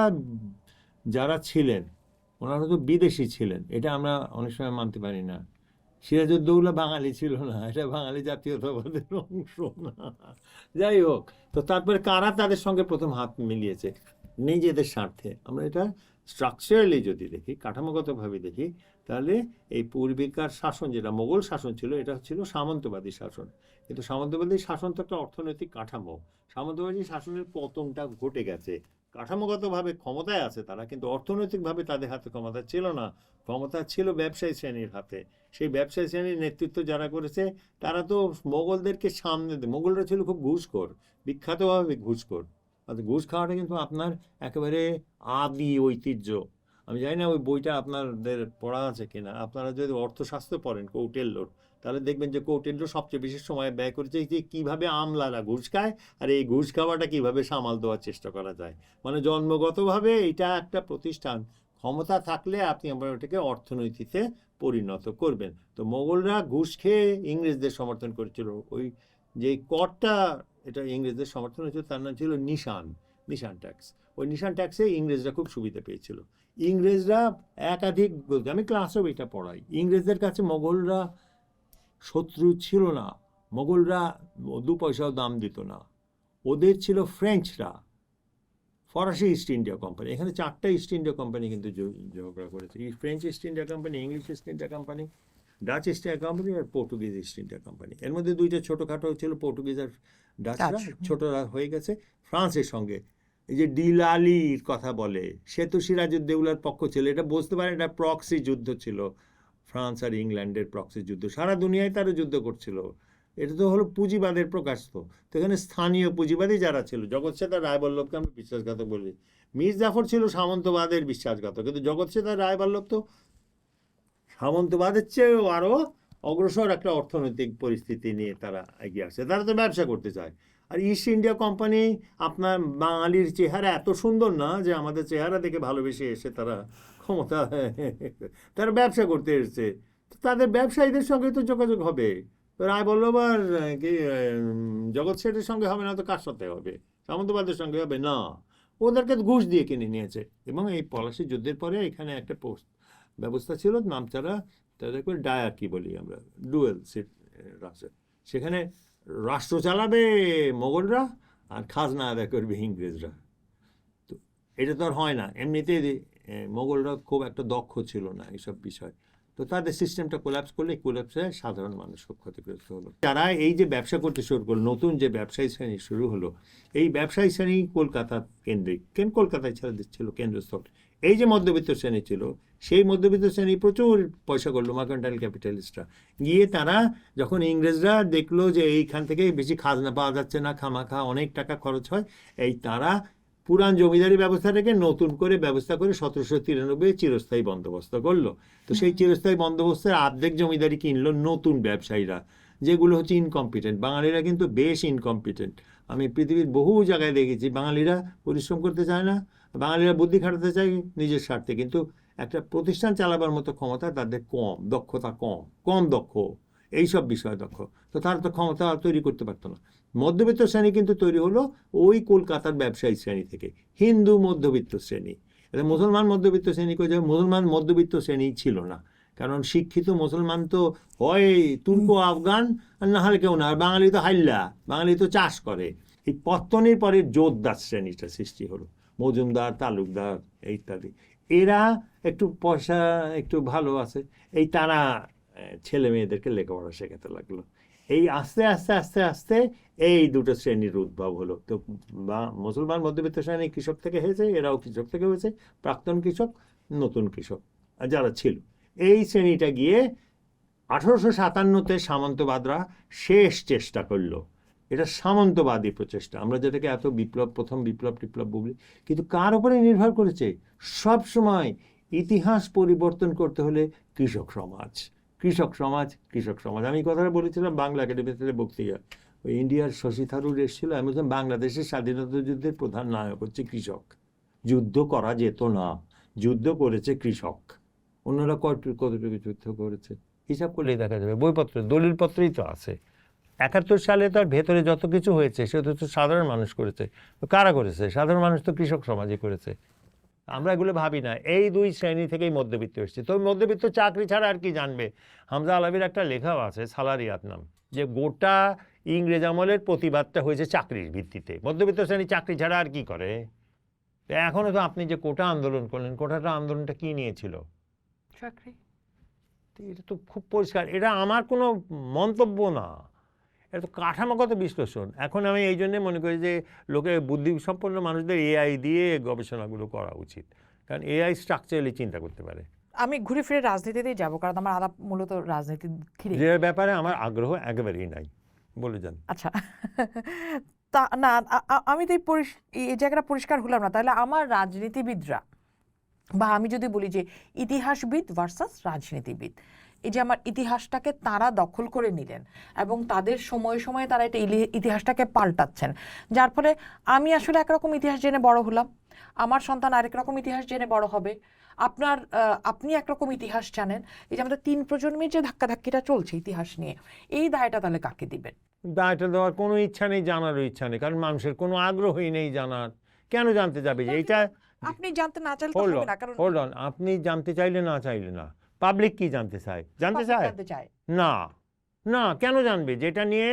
যারা ছিলেন ওনারা তো বিদেশি ছিলেন, এটা আমরা অনেক সময় মানতে পারি না। সিরাজউদ্দৌলা বাঙালি ছিল না, এটা বাঙালি জাতীয়তাবাদের অংশ না। যাই হোক, তো তারপরে কারা তাদের সঙ্গে প্রথম হাত মিলিয়েছে নিজেদের স্বার্থে। আমরা এটা স্ট্রাকচারালি যদি দেখি, কাঠামোগতভাবে দেখি, তাহলে এই পূর্বিকার শাসন যেটা মোগল শাসন ছিল, এটা ছিল সামন্তবাদী শাসন। কিন্তু সামন্তবাদী শাসন তো একটা অর্থনৈতিক কাঠামো। সামন্তবাদী শাসনের পতনটা ঘটে গেছে। কাঠামোগতভাবে ক্ষমতায় আছে তারা, কিন্তু অর্থনৈতিকভাবে তাদের হাতে ক্ষমতা ছিল না, ক্ষমতা ছিল ব্যবসায়ী শ্রেণীর হাতে। সেই ব্যবসায়ী শ্রেণীর নেতৃত্ব যারা করেছে তারা তো মোগলদেরকে সামনে মোগলরা ছিল খুব ঘুষখোর, বিখ্যাতভাবে ঘুষখোর। অর্থাৎ ঘুষ খাওয়াটা কিন্তু আপনার একেবারে আদি ঐতিহ্য। আমি জানি না ওই বইটা আপনাদের পড়া আছে কিনা, আপনারা যদি অর্থশাস্ত্র পড়েন কৌটিল্যর, তাহলে দেখবেন যে কৌটিল্য সবচেয়ে বেশি সময় ব্যয় করেছে যে কীভাবে আমলারা ঘুষ খায় আর এই ঘুষ খাওয়াটা কীভাবে সামাল দেওয়ার চেষ্টা করা যায়। মানে জন্মগতভাবে এটা একটা প্রতিষ্ঠান, ক্ষমতা থাকলে আপনি আমরা ওটাকে অর্থনীতিতে পরিণত করবেন। তো মোগলরা ঘুষ খেয়ে ইংরেজদের সমর্থন করেছিল। ওই যে করটা এটা ইংরেজদের সমর্থন হয়েছিল, তার নাম ছিল নিশান ট্যাক্স। ওই নিশান ট্যাক্সে ইংরেজরা খুব সুবিধা পেয়েছিল। ইংরেজরা একাধিক, আমি ক্লাসেও এটা পড়াই, ইংরেজদের কাছে মোগলরা শত্রু ছিল না, মোগলরা 2 পয়সাও দাম দিত না। ওদের ছিল ফ্রেঞ্চরা, ফরাসি ইস্ট ইন্ডিয়া কোম্পানি। এখানে 4টা ইস্ট ইন্ডিয়া কোম্পানি কিন্তু ঝগড়া করেছে। French East India Company, English East India Company, Dutch East India Company আর পর্তুগিজ ইস্ট ইন্ডিয়া কোম্পানি। এর মধ্যে 2টা ছোটোখাটো ছিল, পর্তুগিজ আর ডাচরা ছোটরা হয়ে গেছে ফ্রান্সের সঙ্গে। এই যে ডিলালির কথা বলে, সে তো সিরাজউদ্দৌলার পক্ষ ছিল। এটা বুঝতে পারেন এটা প্রক্সি যুদ্ধ ছিল, ফ্রান্স আর ইংল্যান্ডের প্রক্সি যুদ্ধ। সারা দুনিয়ায় তারা যুদ্ধ করছিল। এটা তো হলো পুঁজিবাদের প্রকাশ। তো এখানে স্থানীয় পুঁজিবাদী যারা ছিল, জগৎ সেতার রায়বল্লভকে আমরা বিশ্বাসঘাতক বলি। মীর জাফর ছিল সামন্তবাদের বিশ্বাসঘাতক, কিন্তু জগৎ সেতার রায়বল্লভ তো সামন্তবাদের চেয়েও আরও অগ্রসর একটা অর্থনৈতিক পরিস্থিতি নিয়ে তারা এগিয়ে আসছে। তারা তো ব্যবসা করতে চায়। আর ইস্ট ইন্ডিয়া কোম্পানি আপনার বাঙালির চেহারা এত সুন্দর না যে আমাদের চেহারা দেখে ভালোবেসে এসে তারা ক্ষমতা, তারা ব্যবসা করতে এসেছে। তাদের ব্যবসায়ীদের সঙ্গে তো যোগাযোগ হবে। রায়বল্লভ আর কি জগৎ শেঠের সঙ্গে হবে না, তো কার সাথে হবে? সামন্তবাদের সঙ্গে হবে না। ওদেরকে ঘুষ দিয়ে কিনে নিয়েছে। এবং এই পলাশি যুদ্ধের পরে এখানে একটা ব্যবস্থা ছিল, নামচারা তাদেরকে ডায়ার্কি বলি আমরা, ডুয়েল সিট রাষ্ট্র। সেখানে রাষ্ট্র চালাবে মোগলরা আর খাজনা আদায় করবে ইংরেজরা। তো এটা তো আর হয় না। এমনিতেই মোগলরা খুব একটা দক্ষ ছিল না এইসব বিষয়। তো তাদের সিস্টেমটা কোল্যাপস করলে কোল্যাপসে সাধারণ মানুষ খুব ক্ষতিগ্রস্ত হলো। যারা এই যে ব্যবসা করতে শুরু করলো, নতুন যে ব্যবসায়ী শ্রেণী শুরু হলো, এই ব্যবসায়ী শ্রেণী কলকাতা কেন্দ্রিক, কলকাতায় ছিল কেন্দ্রস্থল। এই যে মধ্যবিত্ত শ্রেণী ছিল, সেই মধ্যবিত্ত শ্রেণী প্রচুর পয়সা করলো, মার্কেন্টাইল ক্যাপিটালিস্টরা গিয়ে। তারা যখন ইংরেজরা দেখলো যে এইখান থেকে বেশি খাজনা পাওয়া যাচ্ছে না, খামাখা অনেক টাকা খরচ হয়, এই তারা পুরান জমিদারি ব্যবস্থাটাকে নতুন করে ব্যবস্থা করে 1793 চিরস্থায়ী বন্দোবস্ত করলো। তো সেই চিরস্থায়ী বন্দোবস্তের অর্ধেক জমিদারি কিনলো নতুন ব্যবসায়ীরা, যেগুলো হচ্ছে ইনকম্পিটেন্ট। বাঙালিরা কিন্তু বেশ ইনকম্পিটেন্ট। আমি পৃথিবীর বহু জায়গায় দেখেছি বাঙালিরা পরিশ্রম করতে চায় না, বাঙালিরা বুদ্ধি খাটাতে চায় নিজের স্বার্থে, কিন্তু একটা প্রতিষ্ঠান চালাবার মতো ক্ষমতা তাদের কম, দক্ষতা কম দক্ষ, এইসব বিষয়ে দক্ষ। তো তারা তো ক্ষমতা তৈরি করতে পারতো না। মধ্যবিত্ত শ্রেণী কিন্তু তৈরি হলো ওই কলকাতার ব্যবসায়ী শ্রেণী থেকে, হিন্দু মধ্যবিত্ত শ্রেণী। এটা মুসলমান মধ্যবিত্ত শ্রেণী করে যাবে, মুসলমান মধ্যবিত্ত শ্রেণী ছিল না, কারণ শিক্ষিত মুসলমান তো হয় তুর্ক আফগান আর না হলে কেউ না, আর বাঙালি তো হাইল্লা, বাঙালি তো চাষ করে। এই পত্তনের পরে জোরদার শ্রেণীটা সৃষ্টি হলো, মজুমদার, তালুকদার ইত্যাদি। এরা একটু পয়সা একটু ভালো আছে, এই তারা ছেলে মেয়েদেরকে লেখাপড়া শেখাতে লাগলো। এই আস্তে আস্তে আস্তে আস্তে এই দুটো শ্রেণীর উদ্ভব হলো। তো মুসলমান মধ্যবিত্ত শ্রেণী কৃষক থেকে হয়েছে, এরাও কৃষক থেকে হয়েছে, প্রাক্তন কৃষক, নতুন কৃষক যারা ছিল। এই শ্রেণীটা গিয়ে 1857-তে সামন্তবাদরা শেষ চেষ্টা করলো, এটা সামন্তবাদী প্রচেষ্টা, আমরা যেটাকে এত বিপ্লব, প্রথম বিপ্লব টিপ্লব বলি, কিন্তু কার উপরে নির্ভর করেছে? সব সময় ইতিহাস পরিবর্তন করতে হলে কৃষক সমাজ, কৃষক সমাজ, কৃষক সমাজ। আমি কথাটা বলেছিলাম বাংলা একাডেমিতে বক্তৃতা, ওই ইন্ডিয়ার শশী থারুর এসেছিল, আমি বলছিলাম বাংলাদেশের স্বাধীনতা যুদ্ধের প্রধান নায়ক হচ্ছে কৃষক। যুদ্ধ করা যেত না, যুদ্ধ করেছে কৃষক, অন্যরা কতটুকু যুদ্ধ করেছে হিসাব করলেই দেখা যাবে, বইপত্র দলিলপত্রই তো আছে। 71 সালে তার ভেতরে যত কিছু হয়েছে সেটা তো সাধারণ মানুষ করেছে। তো কারা করেছে? সাধারণ মানুষ তো কৃষক সমাজই করেছে। আমরা এগুলো ভাবি না, এই দুই শ্রেণী থেকেই মধ্যবিত্ত এসেছে। তো মধ্যবিত্ত চাকরি ছাড়া আর কি জানবে? হামজা আলাবির একটা লেখাও আছে, সালারিয়াত নাম, যে গোটা ইংরেজ আমলের প্রতিবাদটা হয়েছে চাকরির ভিত্তিতে। মধ্যবিত্ত শ্রেণী চাকরি ছাড়া আর কি করে? এখনো তো আপনি যে কোটা আন্দোলন করলেন, কোটাটা আন্দোলনটা কি নিয়েছিল? চাকরি। এটা তো খুব পরিষ্কার, এটা আমার কোনো মন্তব্য না, এটা তো কাঠামোগত বিশ্লেষণ। এখন আমি এই জন্যে মনে করি যে লোকে বুদ্ধিসম্পন্ন মানুষদের এআই দিয়ে গবেষণাগুলো করা উচিত, কারণ এআই স্ট্রাকচারালি চিন্তা করতে পারে। আমি ঘুরে ফিরে রাজনীতিতেই যাব, কারণ আমার আলাপ মূলত রাজনীতি ঘিরে। যে ব্যাপারে আমার আগ্রহ একেবারেই নাই, বলে যান। আচ্ছা, তা না, আমি তো এই জায়গাটা পরিষ্কার হলাম না। তাহলে আমার রাজনীতিবিদরা, বা আমি যদি বলি যে ইতিহাসবিদ ভার্সাস রাজনীতিবিদ, এই যে আমার ইতিহাসটাকে তারা দখল করে নিলেন এবং তাদের সময়ে সময়ে তারা এটা ইতিহাসটাকে পাল্টাচ্ছেন, যার ফলে আমি আসলে একরকম ইতিহাস জেনে বড় হলাম, আমার সন্তান আরেক রকম ইতিহাস জেনে বড় হবে, আপনি একরকম ইতিহাস জানেন। এই যে আমাদের 3 প্রজন্মের যে ধাক্কাধাক্কিটা চলছে ইতিহাস নিয়ে, এই দায়টা তাহলে কাকে দিবেন? দায়টা দেওয়ার কোনো ইচ্ছা নেই, জানারও ইচ্ছা নেই, কারণ মানুষের কোনো আগ্রহই নেই জানার। কেন জানতে যাবে যে এইটা? আপনি জানতে না চাইলে তো হবে না, কারণ হোল্ড অন, আপনি জানতে চাইলে না চাইলে না, পাবলিক কি জানতে চায়? জানতে চায় না, না কেন জানবে? যেটা নিয়ে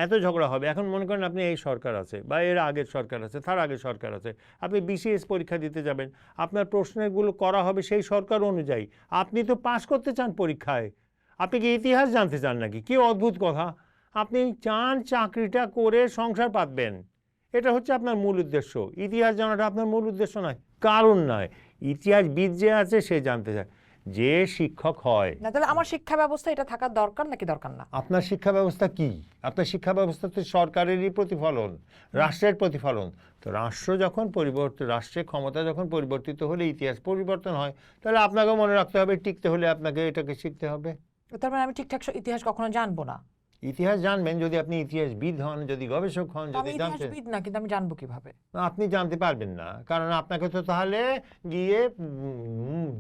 এত ঝগড়া হবে। এখন মনে করেন আপনি এই সরকার আছে, বা এর আগের সরকার আছে, তার আগের সরকার আছে, আপনি বিসিএস পরীক্ষা দিতে যাবেন, আপনার প্রশ্নগুলো করা হবে সেই সরকার অনুযায়ী। আপনি তো পাস করতে চান পরীক্ষায়, আপনি কি ইতিহাস জানতে চান নাকি? কি অদ্ভুত কথা! আপনি চান চাকরিটা করে সংসার পাতবেন, এটা হচ্ছে আপনার মূল উদ্দেশ্য। ইতিহাস জানাটা আপনার মূল উদ্দেশ্য নয়, কারণ নয়। ইতিহাসবিদ যে আছে সে জানতে চায়, যে শিক্ষক হয় না। তাহলে আমার শিক্ষা ব্যবস্থা এটা থাকার দরকার নাকি দরকার না? আপনার শিক্ষা ব্যবস্থা কি? আপনার শিক্ষা ব্যবস্থা তো সরকারেরই প্রতিফলন, রাষ্ট্রের প্রতিফলন। তো রাষ্ট্র যখন রাষ্ট্রের ক্ষমতা যখন পরিবর্তিত হলে ইতিহাস পরিবর্তন হয়, তাহলে আপনাকেও মনে রাখতে হবে, টিকতে হলে আপনাকে এটাকে শিখতে হবে। তার মানে আমি ঠিকঠাক ইতিহাস কখনো জানবো না? ইতিহাস জানবেন যদি আপনি ইতিহাসবিদ হন, যদি গবেষক হন, যদি জানতে। ইতিহাসবিদ না, কিন্তু আমি জানবো কিভাবে? আপনি জানতে পারবেন না, কারণ আপনাকে তো তাহলে গিয়ে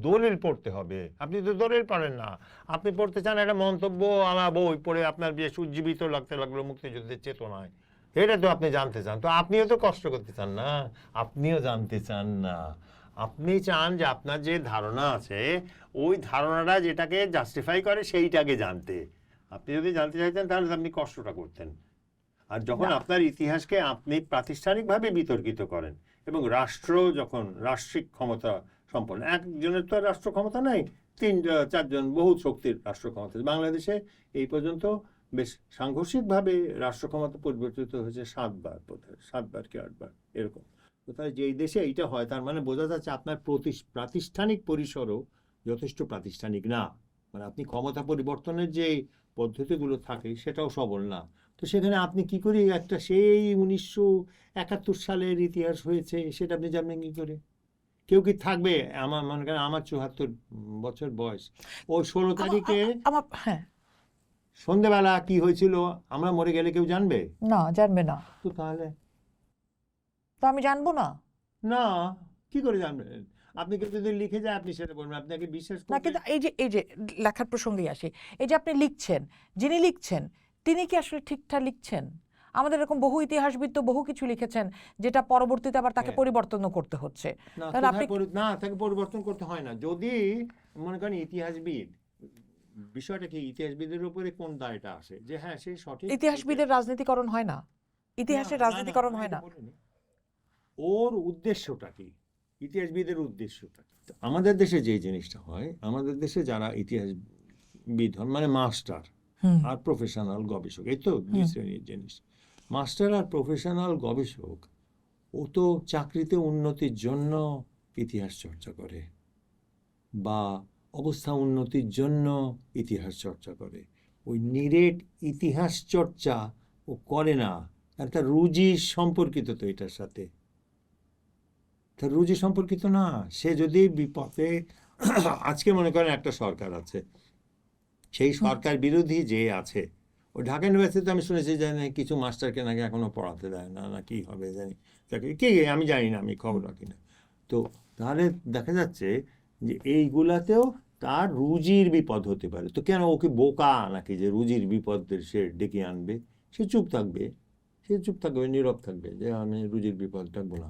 দলিল পড়তে হবে। আপনি তো দলিল পড়েন না, আপনি পড়তে চান একটা মন্তব্য আমার বই পড়ে আপনার বেশ উজ্জীবিত লাগতে লাগলো মুক্তিযুদ্ধের চেতনায়, এটা তো আপনি জানতে চান। তো আপনিও তো কষ্ট করতে চান না, আপনিও জানতে চান না। আপনি চান যে আপনার যে ধারণা আছে ওই ধারণাটা যেটাকে জাস্টিফাই করে সেইটাকে জানতে। আপনি যদি জানতে চাইতেন তাহলে আপনি কষ্টটা করতেন। আর যখন আপনার ইতিহাসকে আপনি প্রাতিষ্ঠানিকভাবে বিতর্কিত করেন, এবং রাষ্ট্র যখন রাষ্ট্রিক ক্ষমতা সম্পন্ন, একজনের তো রাষ্ট্র ক্ষমতা নাই, 3-4 জন বহু শক্তির রাষ্ট্র ক্ষমতা। বাংলাদেশে এই পর্যন্ত বেশ সাংঘর্ষিকভাবে রাষ্ট্র ক্ষমতা পরিবর্তিত হয়েছে 7 বার, বোধহয় 7 বার কি 8 বার এরকম। তো তাই যেই দেশে এইটা হয়, তার মানে বোঝা যাচ্ছে আপনার প্রাতিষ্ঠানিক পরিসরও যথেষ্ট প্রাতিষ্ঠানিক না, মানে আপনি ক্ষমতা পরিবর্তনের যে পদ্ধতিগুলো থাকে সেটাও সবল না। তো সেখানে আপনি কি করে একটা সেই 1971 সালের ইতিহাস হয়েছে সেটা আপনি জানবেন কি করে? কেউ কি থাকবে? আমার মনে করেন আমার 74 বছর বয়স, ওই 16 তারিখে সন্ধ্যেবেলা কি হয়েছিল আমরা মরে গেলে কেউ জানবে? না, জানবে না। তো তাহলে তো আমি জানবো না, না, কি করে জানবেন? আপনি কেউ যদি লিখে যায় আপনি সেটা বলবেন, আপনাকে বিশ্বাস না। করবেন? কিন্তু এই যে লেখার প্রসঙ্গে আসি, এই যে আপনি লিখছেন, যিনি লিখছেন তিনি কি আসলে ঠিকঠাক লিখছেন? আমাদের এরকম বহু ইতিহাসবিদ তো বহু কিছু লিখেছেন যেটা পরবর্তীতে আবার তাকে পরিবর্তনও করতে হচ্ছে। তাহলে আপনি না, তাকে পরিবর্তন করতে হয় না। যদি মনে করেন ইতিহাসবিদ, বিষয়টা কি ইতিহাসবিদের উপরে কোন দায়টা আসে যে হ্যাঁ সে সঠিক, ইতিহাসবিদের রাজনীতিকরণ হয় না, ইতিহাসের রাজনীতিকরণ হয় না। ওর উদ্দেশ্যটা কি, ইতিহাসবিদের উদ্দেশ্যটা কি? আমাদের দেশে যে জিনিসটা হয়, আমাদের দেশে যারা ইতিহাসবিদ হন মানে মাস্টার আর প্রফেশনাল গবেষক, এই তো দুই শ্রেণীর জিনিস। মাস্টার আর প্রফেশনাল গবেষক ও তো চাকরিতে উন্নতির জন্য ইতিহাস চর্চা করে বা অবস্থা উন্নতির জন্য ইতিহাস চর্চা করে। ওই নিরেট ইতিহাস চর্চা ও করে না, আর তার রুজি সম্পর্কিত তো এটার সাথে, তার রুজি সম্পর্কিত না। সে যদি বিপথে, আজকে মনে করেন একটা সরকার আছে, সেই সরকার বিরোধী যে আছে, ও ঢাকা ইউনিভার্সিটিতে আমি শুনেছি যে কিছু মাস্টারকে নাকি এখনো পড়াতে দেয় না, না কি হবে জানি, কি আমি জানি না, আমি খবর রাখি না। তো তাহলে দেখা যাচ্ছে যে এইগুলাতেও তার রুজির বিপদ হতে পারে। তো কেন ওকে বোকা নাকি যে রুজির বিপদের সে ডেকে আনবে? সে চুপ থাকবে, নীরব থাকবে যে আমি রুজির বিপদ ডাকবো না।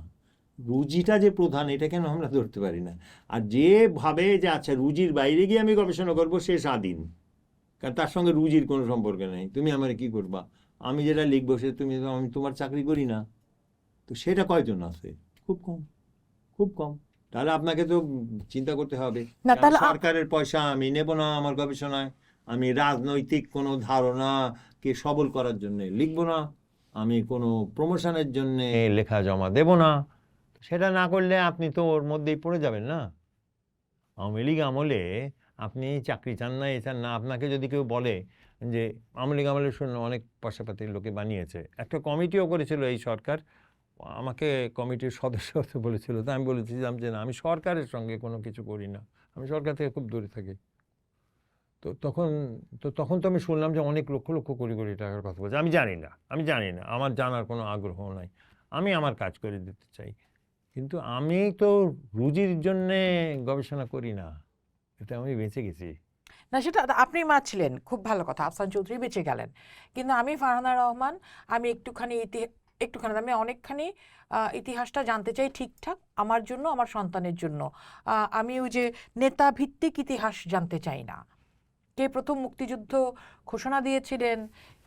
রুজিটা যে প্রধান, এটা কেন আমরা ধরতে পারি না? আর যে ভাবে যে আচ্ছা রুজির বাইরে গিয়ে আমি গবেষণা করবো, সে স্বাধীন, কারণ তার সঙ্গে রুজির কোনো সম্পর্ক নেই। তুমি আমার কি করবা, আমি যেটা লিখবো সে আমি তোমার চাকরি করি না। তো সেটা কয়জন আছে? খুব কম, খুব কম। তাহলে আপনাকে তো চিন্তা করতে হবে, সরকারের পয়সা আমি নেব না আমার গবেষণায়, আমি রাজনৈতিক কোনো ধারণাকে সবল করার জন্য লিখবো না, আমি কোনো প্রমোশনের জন্য লেখা জমা দেব না। সেটা না করলে আপনি তো ওর মধ্যেই পড়ে যাবেন না। আওয়ামী লীগ আমলে আপনি চাকরি চান না, এ চান না, আপনাকে যদি কেউ বলে যে আওয়ামী লীগ আমলে শুনে অনেক পয়সাপাতির লোকে বানিয়েছে, একটা কমিটিও করেছিল এই সরকার, আমাকে কমিটির সদস্য হতে বলেছিল, তো আমি বলেছিলাম যে না, আমি সরকারের সঙ্গে কোনো কিছু করি না, আমি সরকার থেকে খুব দূরে থাকি। তো তখন তো আমি শুনলাম যে অনেক লক্ষ লক্ষ কোটি কোটি টাকার কথা বলছে। আমি জানি না, আমার জানার কোনো আগ্রহ নাই, আমি আমার কাজ করে দিতে চাই। কিন্তু আমি তো রুজির জন্যে গবেষণা করি না, এটা আমি বেঁচে গেছি না। সেটা আপনি মানছিলেন, খুব ভালো কথা, আফসান চৌধুরী বেঁচে গেলেন। কিন্তু আমি ফারহানা রহমান, আমি আমি অনেকখানি ইতিহাসটা জানতে চাই ঠিকঠাক, আমার জন্য, আমার সন্তানের জন্য। আমি ওই যে নেতা ভিত্তিক ইতিহাস জানতে চাই না। কে প্রথম মুক্তিযুদ্ধ ঘোষণা দিয়েছিলেন,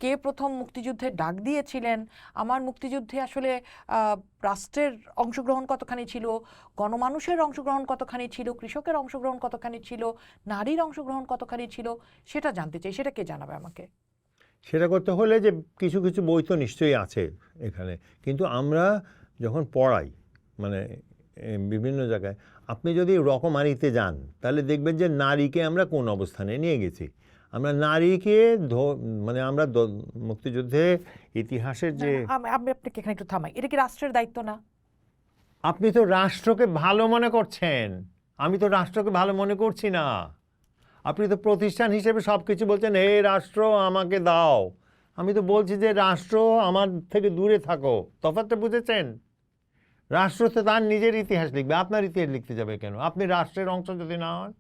কে প্রথম মুক্তিযুদ্ধের ডাক দিয়েছিলেন, আমার মুক্তিযুদ্ধে আসলে রাষ্ট্রের অংশগ্রহণ কতখানি ছিল, গণমানুষের অংশগ্রহণ কতখানি ছিল, কৃষকের অংশগ্রহণ কতখানি ছিল, নারীর অংশগ্রহণ কতখানি ছিল, সেটা জানতে চাই। সেটা কে জানাবে আমাকে? সেটা করতে হলে যে কিছু কিছু বই তো নিশ্চয়ই আছে এখানে, কিন্তু আমরা যখন পড়াই মানে বিভিন্ন জায়গায়, আপনি যদি রকমারিতে যান তাহলে দেখবেন যে নারীকে আমরা কোন অবস্থানে নিয়ে গেছি। আমরা নারীকে মানে আমরা মুক্তিযুদ্ধে ইতিহাসের যে, আমি আপনাকে এখানে একটু থামাই, এটা কি রাষ্ট্রের দায়িত্ব না? আপনি তো রাষ্ট্রকে ভালো মনে করছেন, আমি তো রাষ্ট্রকে ভালো মনে করছি না। আপনি তো প্রতিষ্ঠান হিসেবে সব কিছু বলছেন, হে রাষ্ট্র আমাকে দাও। আমি তো বলছি যে রাষ্ট্র আমার থেকে দূরে থাকো। তফাৎটা বুঝেছেন? রাষ্ট্র তো তার নিজের ইতিহাস লিখবে, আপনার ইতিহাস লিখতে যাবে কেন? আপনি রাষ্ট্রের অংশ যদি না হন,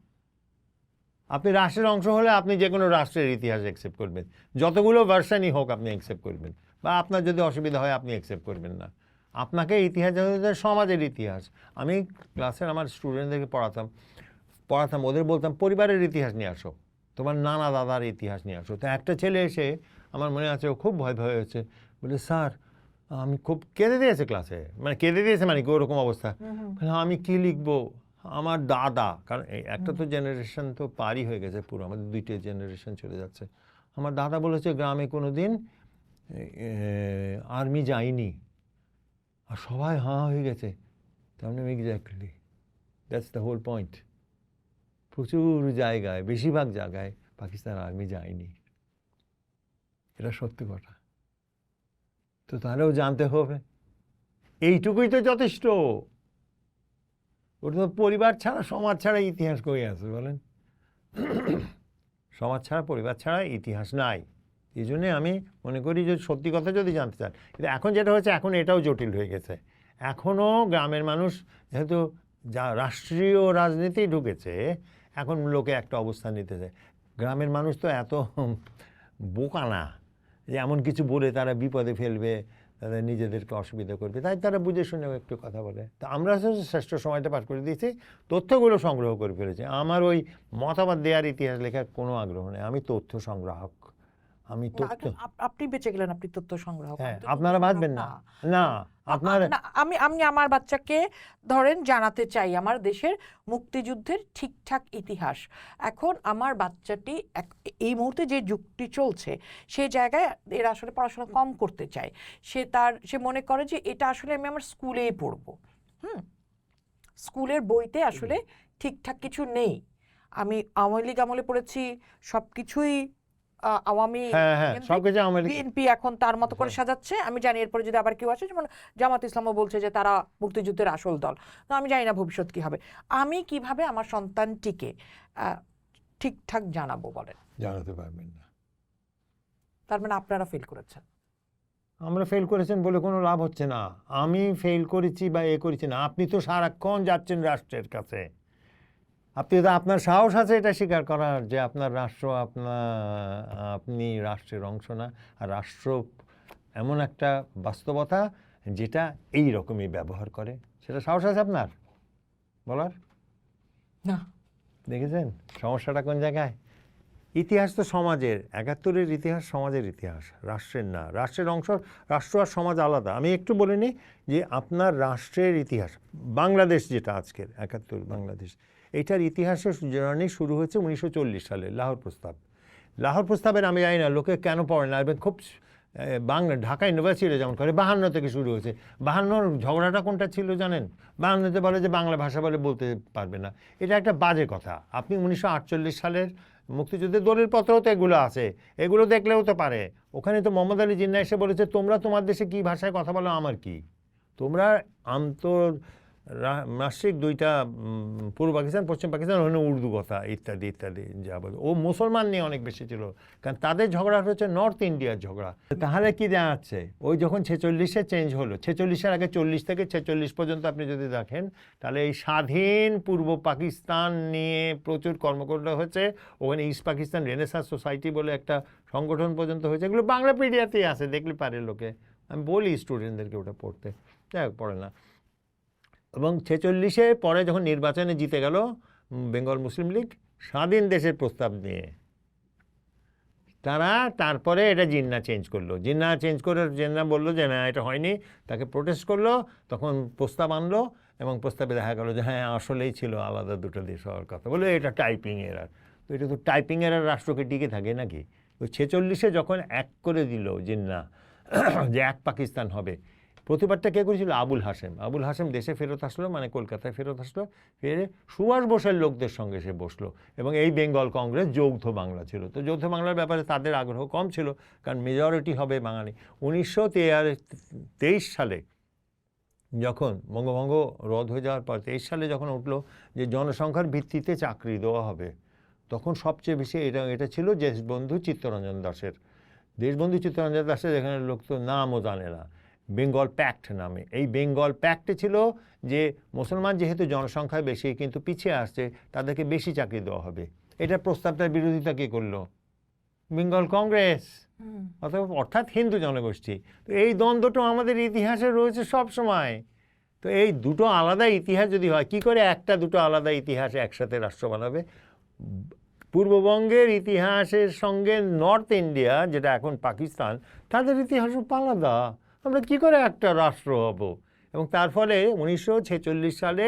আপনি রাষ্ট্রের অংশ হলে আপনি যে কোনো রাষ্ট্রের ইতিহাস অ্যাকসেপ্ট করবেন, যতগুলো ভার্সানই হোক আপনি অ্যাকসেপ্ট করবেন, বা আপনার যদি অসুবিধা হয় আপনি অ্যাকসেপ্ট করবেন না। আপনাকে ইতিহাস হচ্ছে সমাজের ইতিহাস। আমি ক্লাসের আমার স্টুডেন্টদেরকে পড়াতাম, ওদের বলতাম পরিবারের ইতিহাস নিয়ে আসো, তোমার নানা দাদার ইতিহাস নিয়ে আসো। তো একটা ছেলে এসে, আমার মনে আছে ও খুব ভয় হয়েছে, বলে স্যার আমি খুব কেঁদে দিয়েছে ক্লাসে, মানে কেঁদে দিয়েছে মানে কি ওরকম অবস্থা, আমি কি লিখবো, আমার দাদা, কারণ একটা তো জেনারেশন তো পারই হয়ে গেছে, পুরো আমাদের দুইটা জেনারেশন চলে যাচ্ছে। আমার দাদা বলেছে গ্রামে কোনো দিন আর্মি যায়নি, আর সবাই হাঁ হয়ে গেছে। তার মানে exactly that's the whole point. প্রচুর জায়গায়, বেশিরভাগ জায়গায় পাকিস্তান আর্মি যায়নি, এটা সত্যি কথা। তো তাহলেও জানতে হবে, এইটুকুই তো যথেষ্ট। ওটা তো পরিবার ছাড়া, সমাজ ছাড়া ইতিহাস কই আছে বলেন? সমাজ ছাড়া, পরিবার ছাড়া ইতিহাস নাই। এই জন্যে আমি মনে করি যে সত্যি কথা যদি জানতে চান, কিন্তু এখন যেটা হচ্ছে, এখন এটাও জটিল হয়ে গেছে। এখনও গ্রামের মানুষ যেহেতু যা রাষ্ট্রীয় রাজনীতি ঢুকেছে, এখন লোকে একটা অবস্থান নিতে চায়। গ্রামের মানুষ তো এত বোকা না যে এমন কিছু বলে তারা বিপদে ফেলবে, তাদের নিজেদেরকে অসুবিধা করবে, তাই তারা বুঝে শুনেও একটু কথা বলে। তো আমরা শ্রেষ্ঠ সময়টা পার করে দিয়েছি, তথ্যগুলো সংগ্রহ করে ফেলেছি। আমার ওই মতামত দেওয়ার ইতিহাস লেখার কোনো আগ্রহ নেই, আমি তথ্য সংগ্রাহক, আমি তথ্য। আপনি বেঁচে গেলেন, আপনি তথ্য সংগ্রাহক, হ্যাঁ, আমি তো তথ্য আপনারা সংগ্রাহক বাঁচবেন না। না। না, আপনার না, আমি আমি আমার বাচ্চাকে ধরেন জানাতে চাই আমার দেশের মুক্তিযুদ্ধের ঠিকঠাক ইতিহাস। এখন আমার বাচ্চাটি এই মুহূর্তে যে যুগটি চলছে সেই জায়গায় এরা আসলে পড়াশোনা কম করতে চায়। সে মনে করে যে এটা আসলে আমি আমার স্কুলেই পড়বো। স্কুলের বইতে আসলে ঠিকঠাক কিছু নেই। আমি আওয়ামী লীগ আমলে পড়েছি, সবকিছুই আওয়ামী, হ্যাঁ সবকিছু আওয়ামী লীগ। বিএনপি এখন তার মতো করে সাজাচ্ছে। আমি জানি এরপরে যদি আবার কেউ আসে, যেমন জামাত ইসলামও বলছে যে তারা মুক্তিযুদ্ধের আসল দল, তো আমি জানি না ভবিষ্যৎ কি হবে। আমি কিভাবে আমার সন্তানটিকে ঠিকঠাক জানাবো বলেন? জানাতে পারবেন না। তার মানে আপনারা ফেল করেছেন। আমরা ফেল করেছেন বলে কোনো লাভ হচ্ছে না। আমি ফেল করেছি বা করেছি না, আপনি তো সারাক্ষণ যাচ্ছেন রাষ্ট্রের কাছে। আপনি তো, আপনার সাহস আছে এটা স্বীকার করার যে আপনার রাষ্ট্র, আপনি রাষ্ট্রের অংশ না। আর রাষ্ট্র এমন একটা বাস্তবতা যেটা এই রকমই ব্যবহার করে, সেটা সাহস আছে আপনার বলার? না। দেখেছেন সমস্যাটা কোন জায়গায়? ইতিহাস তো সমাজের, ৭১-এর ইতিহাস সমাজের ইতিহাস, রাষ্ট্রের না। রাষ্ট্রের অংশ, রাষ্ট্র আর সমাজ আলাদা। আমি একটু বলে নিই যে আপনার রাষ্ট্রের ইতিহাস, বাংলাদেশ যেটা আজকের ৭১ বাংলাদেশ, এইটার ইতিহাসের জার্নি শুরু হয়েছে ১৯৪০ সালে লাহোর প্রস্তাব। লাহোর প্রস্তাবের আমি জানি না লোকে কেন পড়ে না, খুব ঢাকা ইউনিভার্সিটি যেমন করে ৫২ থেকে শুরু হয়েছে। ৫২-র ঝগড়াটা কোনটা ছিল জানেন? ৫২-তে বলে যে বাংলা ভাষা বলে বলতে পারবে না, এটা একটা বাজে কথা। আপনি ১৯৪৮ সালের মুক্তিযুদ্ধের দলিল পত্রও তো এগুলো আছে, এগুলো দেখলেও তো পারে। ওখানে তো মোহাম্মদ আলী জিন্নাহ এসে বলেছে তোমরা তোমার দেশে কী ভাষায় কথা বলো আমার কি, তোমরা রাষ্ট্রিক দুইটা পূর্ব পাকিস্তান পশ্চিম পাকিস্তান, ওখানে উর্দু কথা ইত্যাদি ইত্যাদি যা বলে। ও মুসলমান নিয়ে অনেক বেশি ছিল, কারণ তাদের ঝগড়া হচ্ছে নর্থ ইন্ডিয়ার ঝগড়া। তাহলে কি জানাচ্ছে, ওই যখন ৪৬-এ চেঞ্জ হলো, ৪৬-এর আগে ৪০ থেকে ৪৬ পর্যন্ত আপনি যদি দেখেন, তাহলে এই স্বাধীন পূর্ব পাকিস্তান নিয়ে প্রচুর কর্মকাণ্ড হয়েছে। ওখানে ইস্ট পাকিস্তান রেনেসাঁ সোসাইটি বলে একটা সংগঠন পর্যন্ত হয়েছে, এগুলো বাংলা মিডিয়াতেই আছে, দেখলে পারে লোকে। আমি বলি স্টুডেন্টদেরকে ওটা পড়তে, যাই হোক পড়ে না। এবং ৪৬-এ পরে যখন নির্বাচনে জিতে গেল বেঙ্গল মুসলিম লীগ স্বাধীন দেশের প্রস্তাব নিয়ে, তারা তারপরে এটা জিন্নাহ চেঞ্জ করলো। জিন্নাহ চেঞ্জ করে জিন্নাহ বললো যে না এটা হয়নি, তাকে প্রোটেস্ট করলো, তখন প্রস্তাব আনলো এবং প্রস্তাবে দেখা গেল যে হ্যাঁ আসলেই ছিল আলাদা দুটো দেশ হওয়ার কথা, বলে এটা টাইপিং এরার। তো এটা তো টাইপিং এরার রাষ্ট্রকে টিকে থাকে নাকি? ওই ৪৬-এ যখন এক করে দিল জিন্নাহ যে এক পাকিস্তান হবে, প্রতিবাদটা কে করেছিল? আবুল হাশেম। আবুল হাশেম দেশে ফেরত আসলো, মানে কলকাতায় ফেরত আসলো, ফিরে সুভাষ বোসের লোকদের সঙ্গে সে বসলো, এবং এই বেঙ্গল কংগ্রেস যৌথ বাংলা ছিল। তো যৌথ বাংলার ব্যাপারে তাদের আগ্রহ কম ছিল, কারণ মেজরিটি হবে বাঙালি। ১৯২৩ সালে যখন বঙ্গভঙ্গ রদ হয়ে যাওয়ার পর ২৩ সালে যখন উঠলো যে জনসংখ্যার ভিত্তিতে চাকরি দেওয়া হবে, তখন সবচেয়ে বেশি এটা ছিল দেশবন্ধু চিত্তরঞ্জন দাসের। দেশবন্ধু চিত্তরঞ্জন দাসের এখানে লোক তো নামও জানে না, বেঙ্গল প্যাক্ট নামে। এই বেঙ্গল প্যাক্টে ছিল যে মুসলমান যেহেতু জনসংখ্যায় বেশি কিন্তু পিছিয়ে আসছে, তাদেরকে বেশি চাকরি দেওয়া হবে। এটা প্রস্তাবটার বিরোধিতা কে করলো? বেঙ্গল কংগ্রেস, অর্থাৎ হিন্দু জনগোষ্ঠী। তো এই দ্বন্দ্বটা আমাদের ইতিহাসে রয়েছে সব সময়। তো এই দুটো আলাদা ইতিহাস যদি হয়, কি করে একটা দুটো আলাদা ইতিহাস একসাথে রাষ্ট্র বানাবে? পূর্ববঙ্গের ইতিহাসের সঙ্গে নর্থ ইন্ডিয়া যেটা এখন পাকিস্তান, তাদের ইতিহাস আলাদা। আমরা কি করে একটা রাষ্ট্র হব? এবং তার ফলে ১৯৪৬ সালে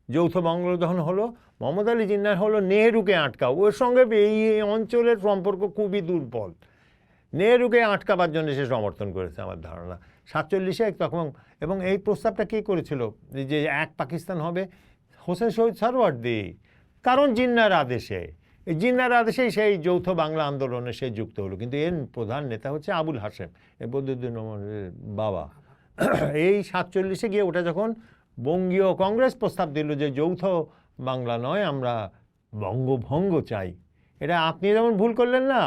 যৌথ বাংলা যখন হলো, মোহাম্মদ আলী জিন্নাহ হলো নেহেরুকে আটকাও, ওর সঙ্গে এই অঞ্চলের সম্পর্ক খুবই দুর্বল। নেহেরুকে আটকাবার জন্য সে সমর্থন করেছে আমার ধারণা ৪৭-এ তখন। এবং এই প্রস্তাবটা কে করেছিল যে এক পাকিস্তান হবে? হোসেন শহীদ সরওয়ার্দী, কারণ জিন্নাহর আদেশে। এই জিন্নাহর আদেশেই সেই যৌথ বাংলা আন্দোলনে সে যুক্ত হলো, কিন্তু এর প্রধান নেতা হচ্ছে আবুল হাশেম, এ বদরুদ্দীন ওমরের বাবা। এই ৪৭-এ গিয়ে ওটা যখন বঙ্গীয় কংগ্রেস প্রস্তাব দিল যে যৌথ বাংলা নয়, আমরা বঙ্গভঙ্গ চাই, এটা আপনি যেমন ভুল করলেন না,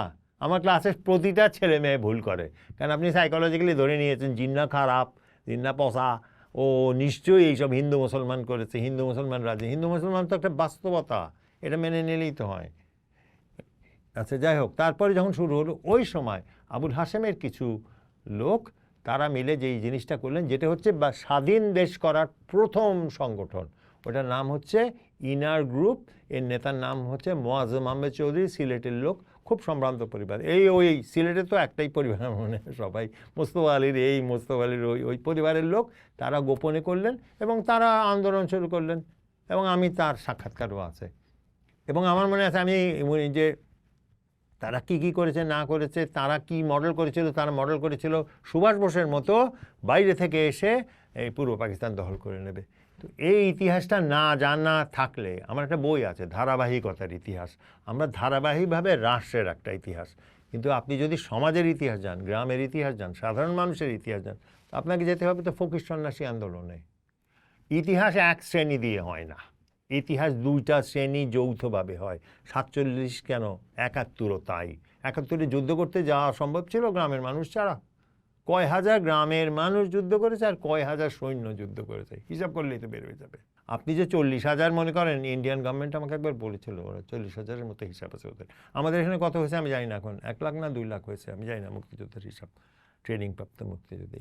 আমার ক্লাসের প্রতিটা ছেলে মেয়ে ভুল করে। কারণ আপনি সাইকোলজিক্যালি ধরে নিয়েছেন জিন্নাহ খারাপ, জিন্নাহ পচা, ও নিশ্চয়ই এইসব হিন্দু মুসলমান করেছে, হিন্দু মুসলমান রাজি। হিন্দু মুসলমান তো একটা বাস্তবতা, এটা মেনে নিলেই তো হয়। আচ্ছা যাই হোক, তারপরে যখন শুরু হলো ওই সময় আবুল হাশেমের কিছু লোক তারা মিলে যে এই জিনিসটা করলেন, যেটা হচ্ছে বা স্বাধীন দেশ করার প্রথম সংগঠন, ওটার নাম হচ্ছে ইনার গ্রুপ। এর নেতার নাম হচ্ছে মোয়াজ্জেম আহমেদ চৌধুরী, সিলেটের লোক, খুব সম্ভ্রান্ত পরিবার। ওই সিলেটে তো একটাই পরিবার, মনে সবাই মোস্তফা আলীর মোস্তফা আলীর ওই পরিবারের লোক। তারা গোপনে করলেন এবং তারা আন্দোলন শুরু করলেন, এবং আমি তার সাক্ষাৎকারও আছে। এবং আমার মনে আছে আমি যে তারা কি করেছে না করেছে, তারা কি মডেল করেছিল, তারা মডেল করেছিল সুভাষ বোসের মতো বাইরে থেকে এসে এই পূর্ব পাকিস্তান দখল করে নেবে। তো এই ইতিহাসটা না জানা থাকলে, আমার একটা বই আছে ধারাবাহিকতার ইতিহাস, আমরা ধারাবাহিকভাবে রাষ্ট্রের একটা ইতিহাস, কিন্তু আপনি যদি সমাজের ইতিহাস যান, গ্রামের ইতিহাস যান, সাধারণ মানুষের ইতিহাস যান, আপনাকে যেতে হবে তো ফকির সন্ন্যাসী আন্দোলনে। ইতিহাস এক শ্রেণী দিয়ে হয় না, ইতিহাস দুইটা শ্রেণী যৌথভাবে হয়। 47 কেন, 71ও তাই। 71-এ যুদ্ধ করতে যাওয়া সম্ভব ছিল গ্রামের মানুষ ছাড়া? কয় হাজার গ্রামের মানুষ যুদ্ধ করেছে আর কয় হাজার সৈন্য যুদ্ধ করেছে, হিসাব করলেই তো বের হয়ে যাবে। আপনি যে 40,000 মনে করেন, ইন্ডিয়ান গভর্নমেন্ট আমাকে একবার বলেছিল ওরা 40,000-এর মতো হিসাব আছে ওদের। আমাদের এখানে কত হয়েছে আমি জানি না, এখন 1 লাখ না 2 লাখ হয়েছে আমি জানি না, মুক্তিযুদ্ধের হিসাব, ট্রেনিং প্রাপ্ত মুক্তিযুদ্ধ।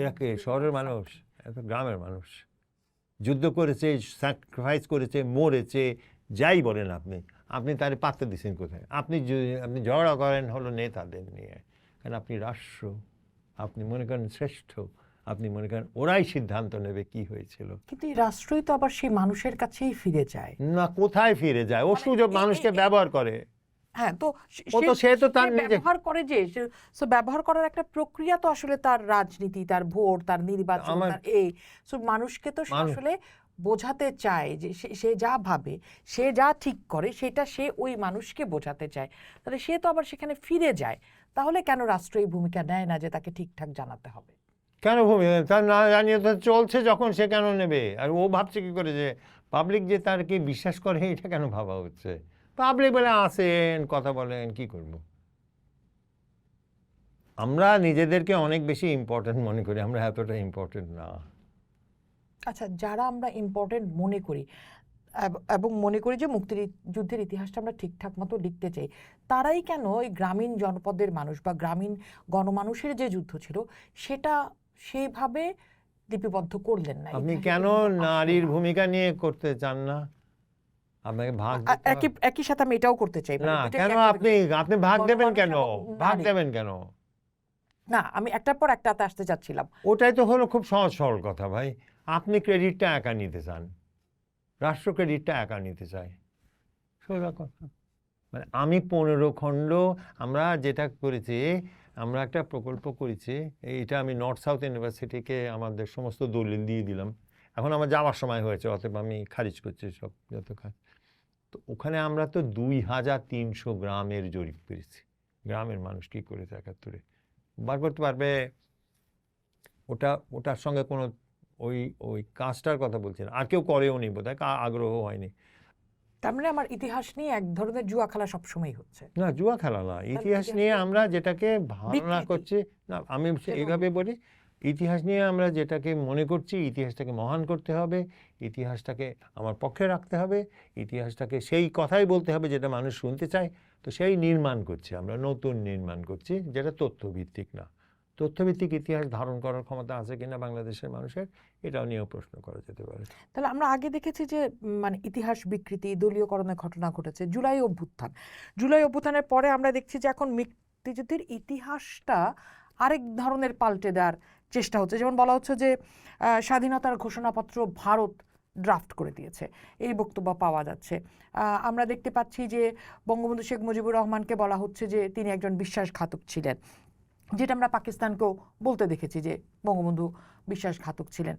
এরা কে শহরের মানুষ, এত গ্রামের মানুষ যুদ্ধ করেছে, স্যাক্রিফাইস করেছে, মরেছে, যাই বলেন আপনি, আপনি তারে পাত্তা দিচ্ছেন কোথায়? আপনি ঝগড়া করেন হলো নেতাদের নিয়ে, কারণ আপনি রাষ্ট্র, আপনি মনে করেন শ্রেষ্ঠ, আপনি মনে করেন ওরাই সিদ্ধান্ত নেবে কি হয়েছিল। কিন্তু এই রাষ্ট্রই তো আবার সেই মানুষের কাছেই ফিরে যায় না, কোথায় ফিরে যায়? ও সুযোগ মানুষকে ব্যবহার করে। হ্যাঁ, তো সে তো তার নিজে ব্যবহার করে, যে ব্যবহার করার একটা প্রক্রিয়া তো আসলে তার রাজনীতি, তার ভোট, তার নির্বাচন, তার মানুষকে তো আসলে বোঝাতে চায় যে সে যা ভাবে, সে যা ঠিক করে, সেটা সে ওই মানুষকে বোঝাতে চায়। তাহলে সে তো আবার সেখানে ফিরে যায়। তাহলে কেন রাষ্ট্র এই ভূমিকা নেয় না যে তাকে ঠিকঠাক জানাতে হবে? কেন ভূমিকা তার না জানিয়ে তো চলছে যখন, সে কেন নেবে? আর ও ভাবছে কি করে যে পাবলিক যে তার কি বিশ্বাস করে, এটা কেন ভাবা হচ্ছে? পাবলিক বলে আসেন, কথা বলেন, কি করব? আমরা নিজেদেরকে অনেক বেশি ইম্পর্টেন্ট মনে করি, আমরা এতটা ইম্পর্টেন্ট না। আচ্ছা, যারা আমরা ইম্পর্টেন্ট মনে করি এবং মনে করি যে মুক্তিযুদ্ধের ইতিহাসটা আমরা ঠিকঠাক মতো লিখতে চাই, তারাই কেন এই গ্রামীণ জনপদের মানুষ বা গ্রামীণ গণমানুষের যে যুদ্ধ ছিল সেটা সেইভাবে লিপিবদ্ধ করলেন না? আপনি কেন নারীর ভূমিকা নিয়ে করতে চান না? আপনাকে ভাগ একই সাথে আমি এটাও করতে চাই না, কেন আপনি ভাগ দেবেন কেন? ভাগ দেবেন কেন? না, আমি একটার পর একটাতে আসতে চাচ্ছিলাম। ওটাই তো হলো খুব সহজ সরল কথা ভাই। আপনি ক্রেডিটটা একা নিতে চান, রাষ্ট্র ক্রেডিটটা একা নিতে চায়, সোজা কথা। মানে আমি 15 খণ্ড আমরা যেটা করেছি, আমরা একটা প্রকল্প করেছি, এইটা আমি নর্থ সাউথ ইউনিভার্সিটিকে আমাদের সমস্ত দলিল দিয়ে দিলাম। এখন আমার যাওয়ার সময় হয়েছে, অতএব আমি খারিজ করছি সব যত কাজ। তো ওখানে আমরা তো 2300 গ্রামের জরিপ করেছি, গ্রামের মানুষ কী করেছে 71-এ। বার করতে পারবে ওটার সঙ্গে কোনো ওই কাজটার কথা বলছেন, আর কেউ করেও নি বোধহয়, আগ্রহ হয়নি। তার মানে আমার ইতিহাস নিয়ে এক ধরনের জুয়া খেলা সবসময় হচ্ছে। না, জুয়া খেলা না, ইতিহাস নিয়ে আমরা যেটাকে ধারণা করছি, না আমি এইভাবে বলি, ইতিহাস নিয়ে আমরা যেটাকে মনে করছি, ইতিহাসটাকে মহান করতে হবে, ইতিহাসটাকে আমার পক্ষে রাখতে হবে, ইতিহাসটাকে সেই কথাই বলতে হবে যেটা মানুষ শুনতে চায়। তো সেই নির্মাণ করছি আমরা, নতুন নির্মাণ করছি, যেটা তথ্যভিত্তিক না। তথ্যভিত্তিক ইতিহাস ধারণ করার ক্ষমতা আছে কিনা বাংলাদেশের মানুষের, এটাও নিয়েও প্রশ্ন করা যেতে পারে। তাহলে আমরা আগে দেখেছি যে মানে ইতিহাস বিকৃতি, দলীয়করণের ঘটনা ঘটেছে, জুলাই অভ্যুত্থানের পরে আমরা দেখছি যে এখন মুক্তিযুদ্ধের ইতিহাসটা আরেক ধরনের পাল্টে দেওয়ার চেষ্টা হচ্ছে। যেমন বলা হচ্ছে যে স্বাধীনতার ঘোষণাপত্র ভারত ড্রাফট করে দিয়েছে, এই বক্তব্য পাওয়া যাচ্ছে। আমরা দেখতে পাচ্ছি যে বঙ্গবন্ধু শেখ মুজিবুর রহমানকে বলা হচ্ছে যে তিনি একজন বিশ্বাসঘাতক ছিলেন, যেটা আমরা পাকিস্তানকেও বলতে দেখেছি যে বঙ্গবন্ধু বিশ্বাসঘাতক ছিলেন।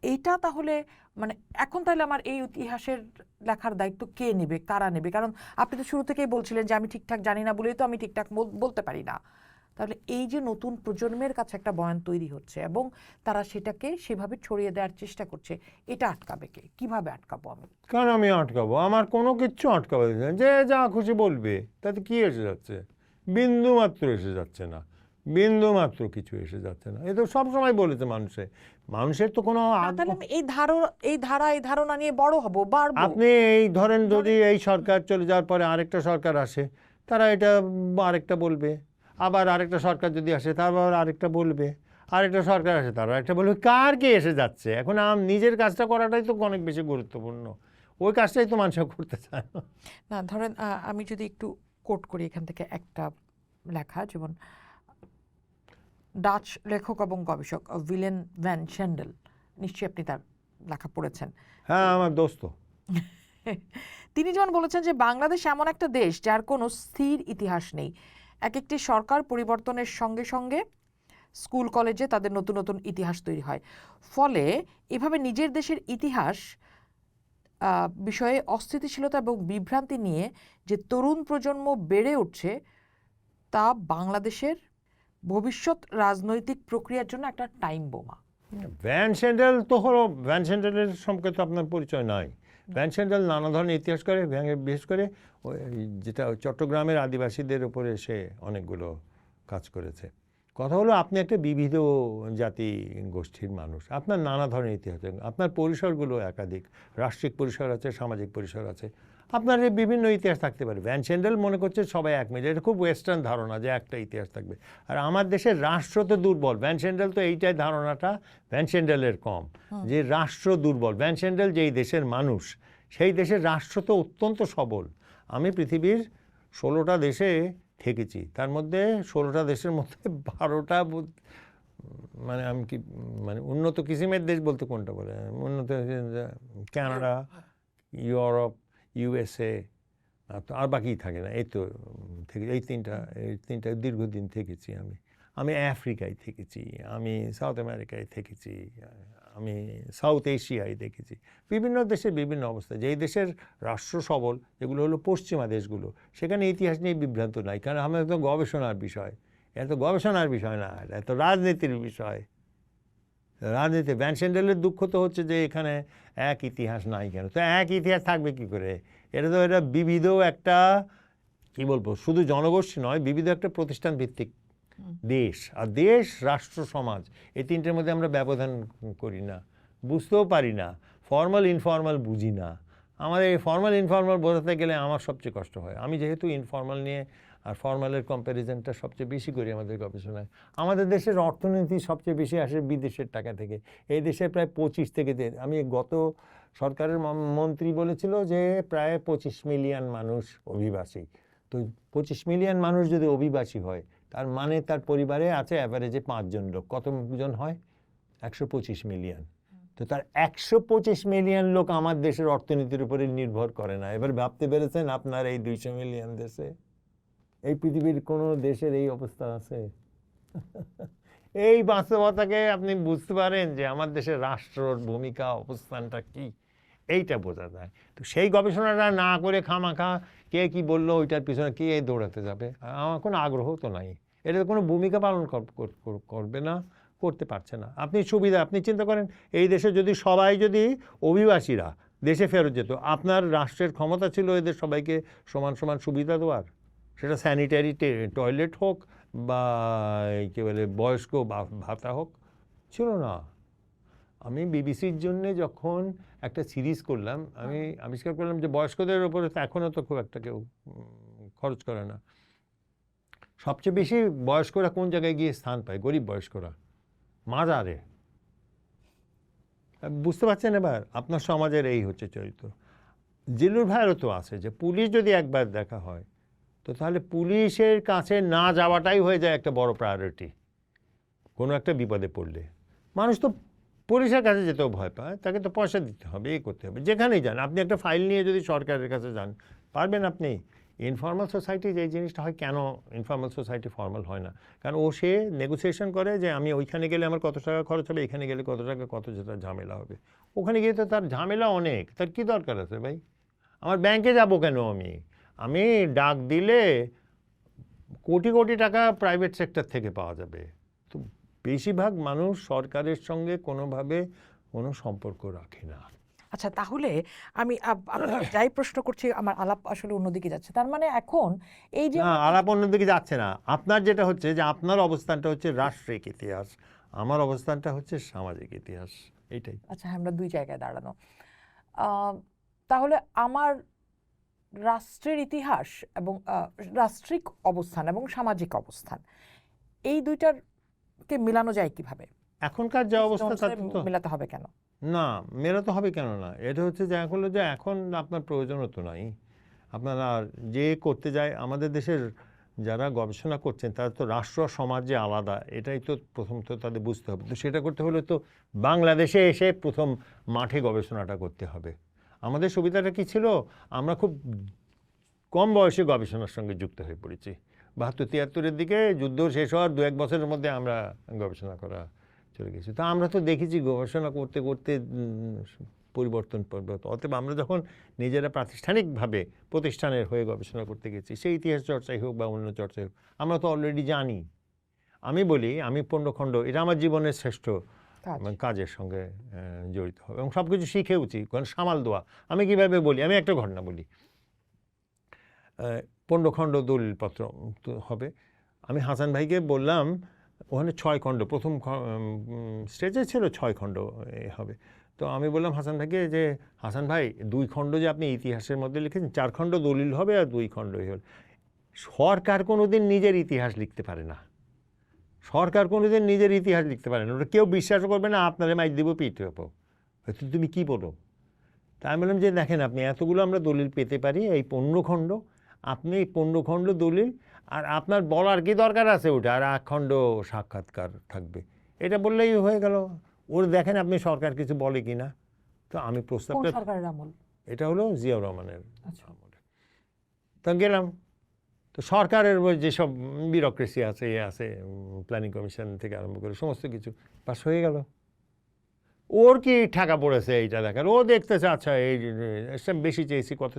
এইটা তাহলে মানে এখন তাহলে আমার এই ইতিহাসের লেখার দায়িত্ব কে নেবে, কারা নেবে? কারণ আপনি তো শুরু থেকেই বলছিলেন যে আমি ঠিকঠাক জানি না বলেই তো আমি ঠিকঠাক বলতে পারি না। তাহলে এই যে নতুন প্রজন্মের কাছে একটা বয়ান তৈরি হচ্ছে এবং তারা সেটাকে সেভাবে ছড়িয়ে দেওয়ার চেষ্টা করছে, এটা আটকাবে কে? কিভাবে আটকাবো আমি? কারণ আমি আটকাবো, আমার কোনো কিচ্ছু আটকাবো না, যে যা খুশি বলবে, তাতে কি এসে যাচ্ছে? বিন্দু মাত্র এসে যাচ্ছে না। বিন্দু মাত্র কিছু এসে যাচ্ছে না। এ তো সবসময় বলেছে মানুষের তো কোনো তাহলে আমি এই ধারণা নিয়ে বড় হব, বাড়বো। আপনি এই ধরেন যদি এই সরকার চলে যাওয়ার পরে আরেকটা সরকার আসে, তারা এটা আরেকটা বলবে, আবার আরেকটা সরকার যদি আসে তারপর আরেকটা বলবে, আরেকটা সরকার আসে তারা একটা বলবে। কার কে এসে যাচ্ছে? এখন নিজের কাজটা করাটাই তো অনেক বেশি গুরুত্বপূর্ণ, ওই কাজটাই তো মানুষ করতে চায় না। না ধরেন আমি যদি একটু কোট করি এখান থেকে একটা লেখা, যেমন ডাচ লেখক এবং গবেষক উইলেন ভ্যান শ্যান্ডেল, নিশ্চয়ই আপনি তার লেখা পড়েছেন। হ্যাঁ, আমার দোস্ত। তিনি যেমন বলেছেন যে বাংলাদেশ এমন একটা দেশ যার কোনো স্থির ইতিহাস নেই। এক একটি সরকার পরিবর্তনের সঙ্গে সঙ্গে স্কুল কলেজে তাদের নতুন নতুন ইতিহাস তৈরি হয়। ফলে এভাবে নিজের দেশের ইতিহাস বিষয়ে অস্থিতিশীলতা এবং বিভ্রান্তি নিয়ে যে তরুণ প্রজন্ম বেড়ে উঠছে, তা বাংলাদেশের ভবিষ্যৎ রাজনৈতিক প্রক্রিয়ার জন্য একটা টাইম বোমা। ভ্যান স্যান্ডেল তো হলো, ভ্যান স্যান্ডেলের সম্পর্কে তো আপনার পরিচয় নাই। ভ্যান স্যান্ডেল নানা ধরনের ইতিহাস করে, বিশেষ করে ওই যেটা চট্টগ্রামের আদিবাসীদের উপরে সে অনেকগুলো কাজ করেছে। কথা হলো আপনি একটা বিবিধ জাতি গোষ্ঠীর মানুষ, আপনার নানা ধরনের ইতিহাস, আপনার পরিসরগুলো একাধিক, রাষ্ট্রিক পরিসর আছে, সামাজিক পরিসর আছে, আপনার এই বিভিন্ন ইতিহাস থাকতে পারে। ভ্যান স্যান্ডেল মনে করছে সবাই এক মিলে, এটা খুব ওয়েস্টার্ন ধারণা যে একটা ইতিহাস থাকবে। আর আমার দেশের রাষ্ট্র তো দুর্বল, ভ্যান স্যান্ডেল তো এইটাই ধারণাটা ভ্যান স্যান্ডেলের কম, যে রাষ্ট্র দুর্বল। ভ্যান স্যান্ডেল যেই দেশের মানুষ, সেই দেশের রাষ্ট্র তো অত্যন্ত সবল। আমি পৃথিবীর 16টা দেশে থেকেছি, তার মধ্যে 16টা দেশের মধ্যে 12টা মানে আমি কি মানে উন্নত কিসিমের দেশ বলতে কোনটা বলে, উন্নত কানাডা, ইউরোপ, ইউএসএ, আর বাকি থাকে না। এই তো থেকে এই তিনটা দীর্ঘদিন থেকেছি আমি আফ্রিকায় থেকেছি, আমি সাউথ আমেরিকায় থেকেছি, আমি সাউথ এশিয়ায় দেখেছি, বিভিন্ন দেশের বিভিন্ন অবস্থা। যেই দেশের রাষ্ট্র সবল, যেগুলো হলো পশ্চিমা দেশগুলো, সেখানে ইতিহাস নিয়ে বিভ্রান্ত নাই, কারণ আমাদের তো গবেষণার বিষয়। এত গবেষণার বিষয় না, এত রাজনীতির বিষয়। রাজনীতি ভ্যান স্যান্ডেলের দুঃখ তো হচ্ছে যে এখানে এক ইতিহাস নাই কেন। তো এক ইতিহাস থাকবে কি করে? এটা বিবিধ একটা, কি বলবো, শুধু জনগোষ্ঠী নয়, বিবিধ একটা প্রতিষ্ঠান ভিত্তিক দেশ। আর দেশ, রাষ্ট্র, সমাজ, এই তিনটের মধ্যে আমরা ব্যবধান করি না, বুঝতেও পারি না। ফর্মাল ইনফর্মাল বুঝি না। আমাদের এই ফর্মাল ইনফর্মাল বোঝাতে গেলে আমার সবচেয়ে কষ্ট হয়। আমি যেহেতু ইনফর্মাল নিয়ে আর ফর্মালের কম্প্যারিজনটা সবচেয়ে বেশি করি আমাদের গবেষণায়। আমাদের দেশের অর্থনীতি সবচেয়ে বেশি আসে বিদেশের টাকা থেকে। এই দেশে প্রায় 25 থেকে, আমি গত সরকারের মন্ত্রী বলেছিল যে প্রায় 25 মিলিয়ন মানুষ অভিবাসী। তো 25 মিলিয়ন মানুষ যদি অভিবাসী হয়, তার মানে তার পরিবারে আছে অ্যাভারেজে 5 জন লোক। কতজন হয়? 125 মিলিয়ন। তো তার 125 মিলিয়ন লোক আমার দেশের অর্থনীতির উপরে নির্ভর করে না। এবার ভাবতে পেরেছেন আপনার এই 200 মিলিয়ন দেশে, এই পৃথিবীর কোনো দেশের এই অবস্থা আছে? এই বাস্তবতাকে আপনি বুঝতে পারেন যে আমার দেশের রাষ্ট্রর ভূমিকা, অবস্থানটা কি, এইটা বোঝা যায়। তো সেই গবেষণাটা না করে খামাখা কে কি বললো ওইটার পিছনে কে দৌড়াতে যাবে? আমার কোনো আগ্রহ তো নাই। এটা কোনো ভূমিকা পালন করবে না, করতে পারছে না। আপনি চিন্তা করেন, এই দেশে যদি সবাই, যদি অভিবাসীরা দেশে ফেরত যেত, আপনার রাষ্ট্রের ক্ষমতা ছিল এদের সবাইকে সমান সমান সুবিধা দেওয়ার, সেটা স্যানিটারি টয়লেট হোক বা কী বলে বয়স্ক ভাতা হোক, ছিল না। আমি বিবিসির জন্য যখন একটা সিরিজ করলাম, আমি আবিষ্কার করলাম যে বয়স্কদের ওপরে তো এখনও তো খুব একটা কেউ খরচ করে না। সবচেয়ে বেশি বয়স্করা কোন জায়গায় গিয়ে স্থান পায়? গরিব বয়স্করা, মাজারে। বুঝতে পারছেন? এবার আপনার সমাজের এই হচ্ছে চরিত্র। জিল্লুর ভাইয়েরও তো আছে যে পুলিশ যদি একবার দেখা হয়, তো তাহলে পুলিশের কাছে না যাওয়াটাই হয়ে যায় একটা বড় প্রায়োরিটি। কোনো একটা বিপদে পড়লে মানুষ তো পুলিশের কাছে যেতেও ভয় পায়, তাকে তো পয়সা দিতে হবে, এই করতে হবে। যেখানেই যান আপনি, একটা ফাইল নিয়ে যদি সরকারের কাছে যান, পারবেন আপনি? ইনফর্মাল সোসাইটি যে জিনিসটা হয়, কেন ইনফর্মাল সোসাইটি ফর্মাল হয় না? কারণ সে নেগোসিয়েশন করে যে আমি ওইখানে গেলে আমার কত টাকা খরচ হবে, এখানে গেলে কত টাকা, কত যেটা ঝামেলা হবে। ওখানে গিয়ে তো তার ঝামেলা অনেক, তার কী দরকার আছে ভাই? আমার ব্যাংকে যাব কেন? আমি ডাক দিলে কোটি কোটি টাকা প্রাইভেট সেক্টর থেকে পাওয়া যাবে। তো বেশিরভাগ মানুষ সরকারের সঙ্গে কোনোভাবে কোনো সম্পর্ক রাখে না। আচ্ছা, তাহলে আমি যাই প্রশ্ন করছি আমার আলাপ আসলে অন্যদিকে যাচ্ছে। তার মানে এখন এই যে না, আলাপ অন্যদিকে যাচ্ছে না। আপনার যেটা হচ্ছে যে আপনার অবস্থানটা হচ্ছে রাষ্ট্রিক ইতিহাস, আমার অবস্থানটা হচ্ছে সামাজিক ইতিহাস, এইটাই। আচ্ছা, আমরা দুই জায়গায় দাঁড়ানো। আহ, তাহলে আমার রাষ্ট্রের ইতিহাস এবং রাষ্ট্রিক অবস্থান এবং সামাজিক অবস্থান, এই দুইটারকে মেলানো যায় কিভাবে? এখনকার যে অবস্থা তাতে তো মেলাতে হবে কেন? না, মেলাতে হবে কেন না, এটা হচ্ছে যে এখন হলো যে এখন আপনার প্রয়োজনও তো নাই। আপনারা যে করতে যায়, আমাদের দেশের যারা গবেষণা করছেন তারা তো রাষ্ট্র সমাজ যে আলাদা, এটাই তো প্রথম তো তাদের বুঝতে হবে। তো সেটা করতে হলে তো বাংলাদেশে এসে প্রথম মাঠে গবেষণাটা করতে হবে। আমাদের সুবিধাটা কি ছিল, আমরা খুব কম বয়সে গবেষণার সঙ্গে যুক্ত হয়ে পড়েছি। ৭২-৭৩-এর দিকে যুদ্ধ শেষ হওয়ার ২-১ বছরের মধ্যে আমরা গবেষণা করা চলে গেছি। তো আমরা তো দেখেছি গবেষণা করতে করতে পরিবর্তন। অতএব আমরা যখন নিজেরা প্রাতিষ্ঠানিকভাবে প্রতিষ্ঠানের হয়ে গবেষণা করতে গেছি, সেই ইতিহাস চর্চাই হোক বা অন্য চর্চাই হোক, আমরা তো অলরেডি জানি। আমি বলি, আমি পণ্যখণ্ড, এটা আমার জীবনের শ্রেষ্ঠ কাজের সঙ্গে জড়িত হবে এবং সব কিছু শিখেওছি, কারণ সামাল দেওয়া। আমি কীভাবে বলি, আমি একটা ঘটনা বলি। পণ্যখণ্ড দলিলপত্র হবে, আমি হাসান ভাইকে বললাম, ওখানে ৬ খণ্ড প্রথম স্টেজে ছিল, ৬ খণ্ড হবে। তো আমি বললাম হাসান ভাইকে যে, হাসান ভাই ২ খণ্ড যে আপনি ইতিহাসের মধ্যে লিখেছেন, ৪ খণ্ড দলিল হবে আর 2 খণ্ডই হল। সরকার কোনোদিন নিজের ইতিহাস লিখতে পারে না, সরকার কোনোদিন নিজের ইতিহাস লিখতে পারে না, ওটা কেউ বিশ্বাসও করবে না, আপনারে মাইক দিব, পিঠ দেবো, হয়তো তুমি কী বলো। তাই আমি বললাম যে দেখেন, আপনি এতগুলো আমরা দলিল পেতে পারি, এই 15 খণ্ড, আপনি এই 15 খণ্ড দলিল, আর আপনার বলার কি দরকার আছে ওটা, আর 1 খণ্ড সাক্ষাৎকার থাকবে, এটা বললেই হয়ে গেল। ওর দেখেন আপনি সরকার কিছু বলে কি না। তো আমি প্রস্তাবটা, সরকারের আমল এটা হলো জিয়াউর রহমানের আমলে। তো গেলাম, তো সরকারের যেসব বিউরোক্রেসি আছে, আছে প্ল্যানিং কমিশন থেকে আরম্ভ করে সমস্ত কিছু পাস হয়ে গেল। ওর কি ঠাকা পড়েছে এইটা দেখার, ও দেখতেছে আচ্ছা এই বেশি চেয়েছি, কত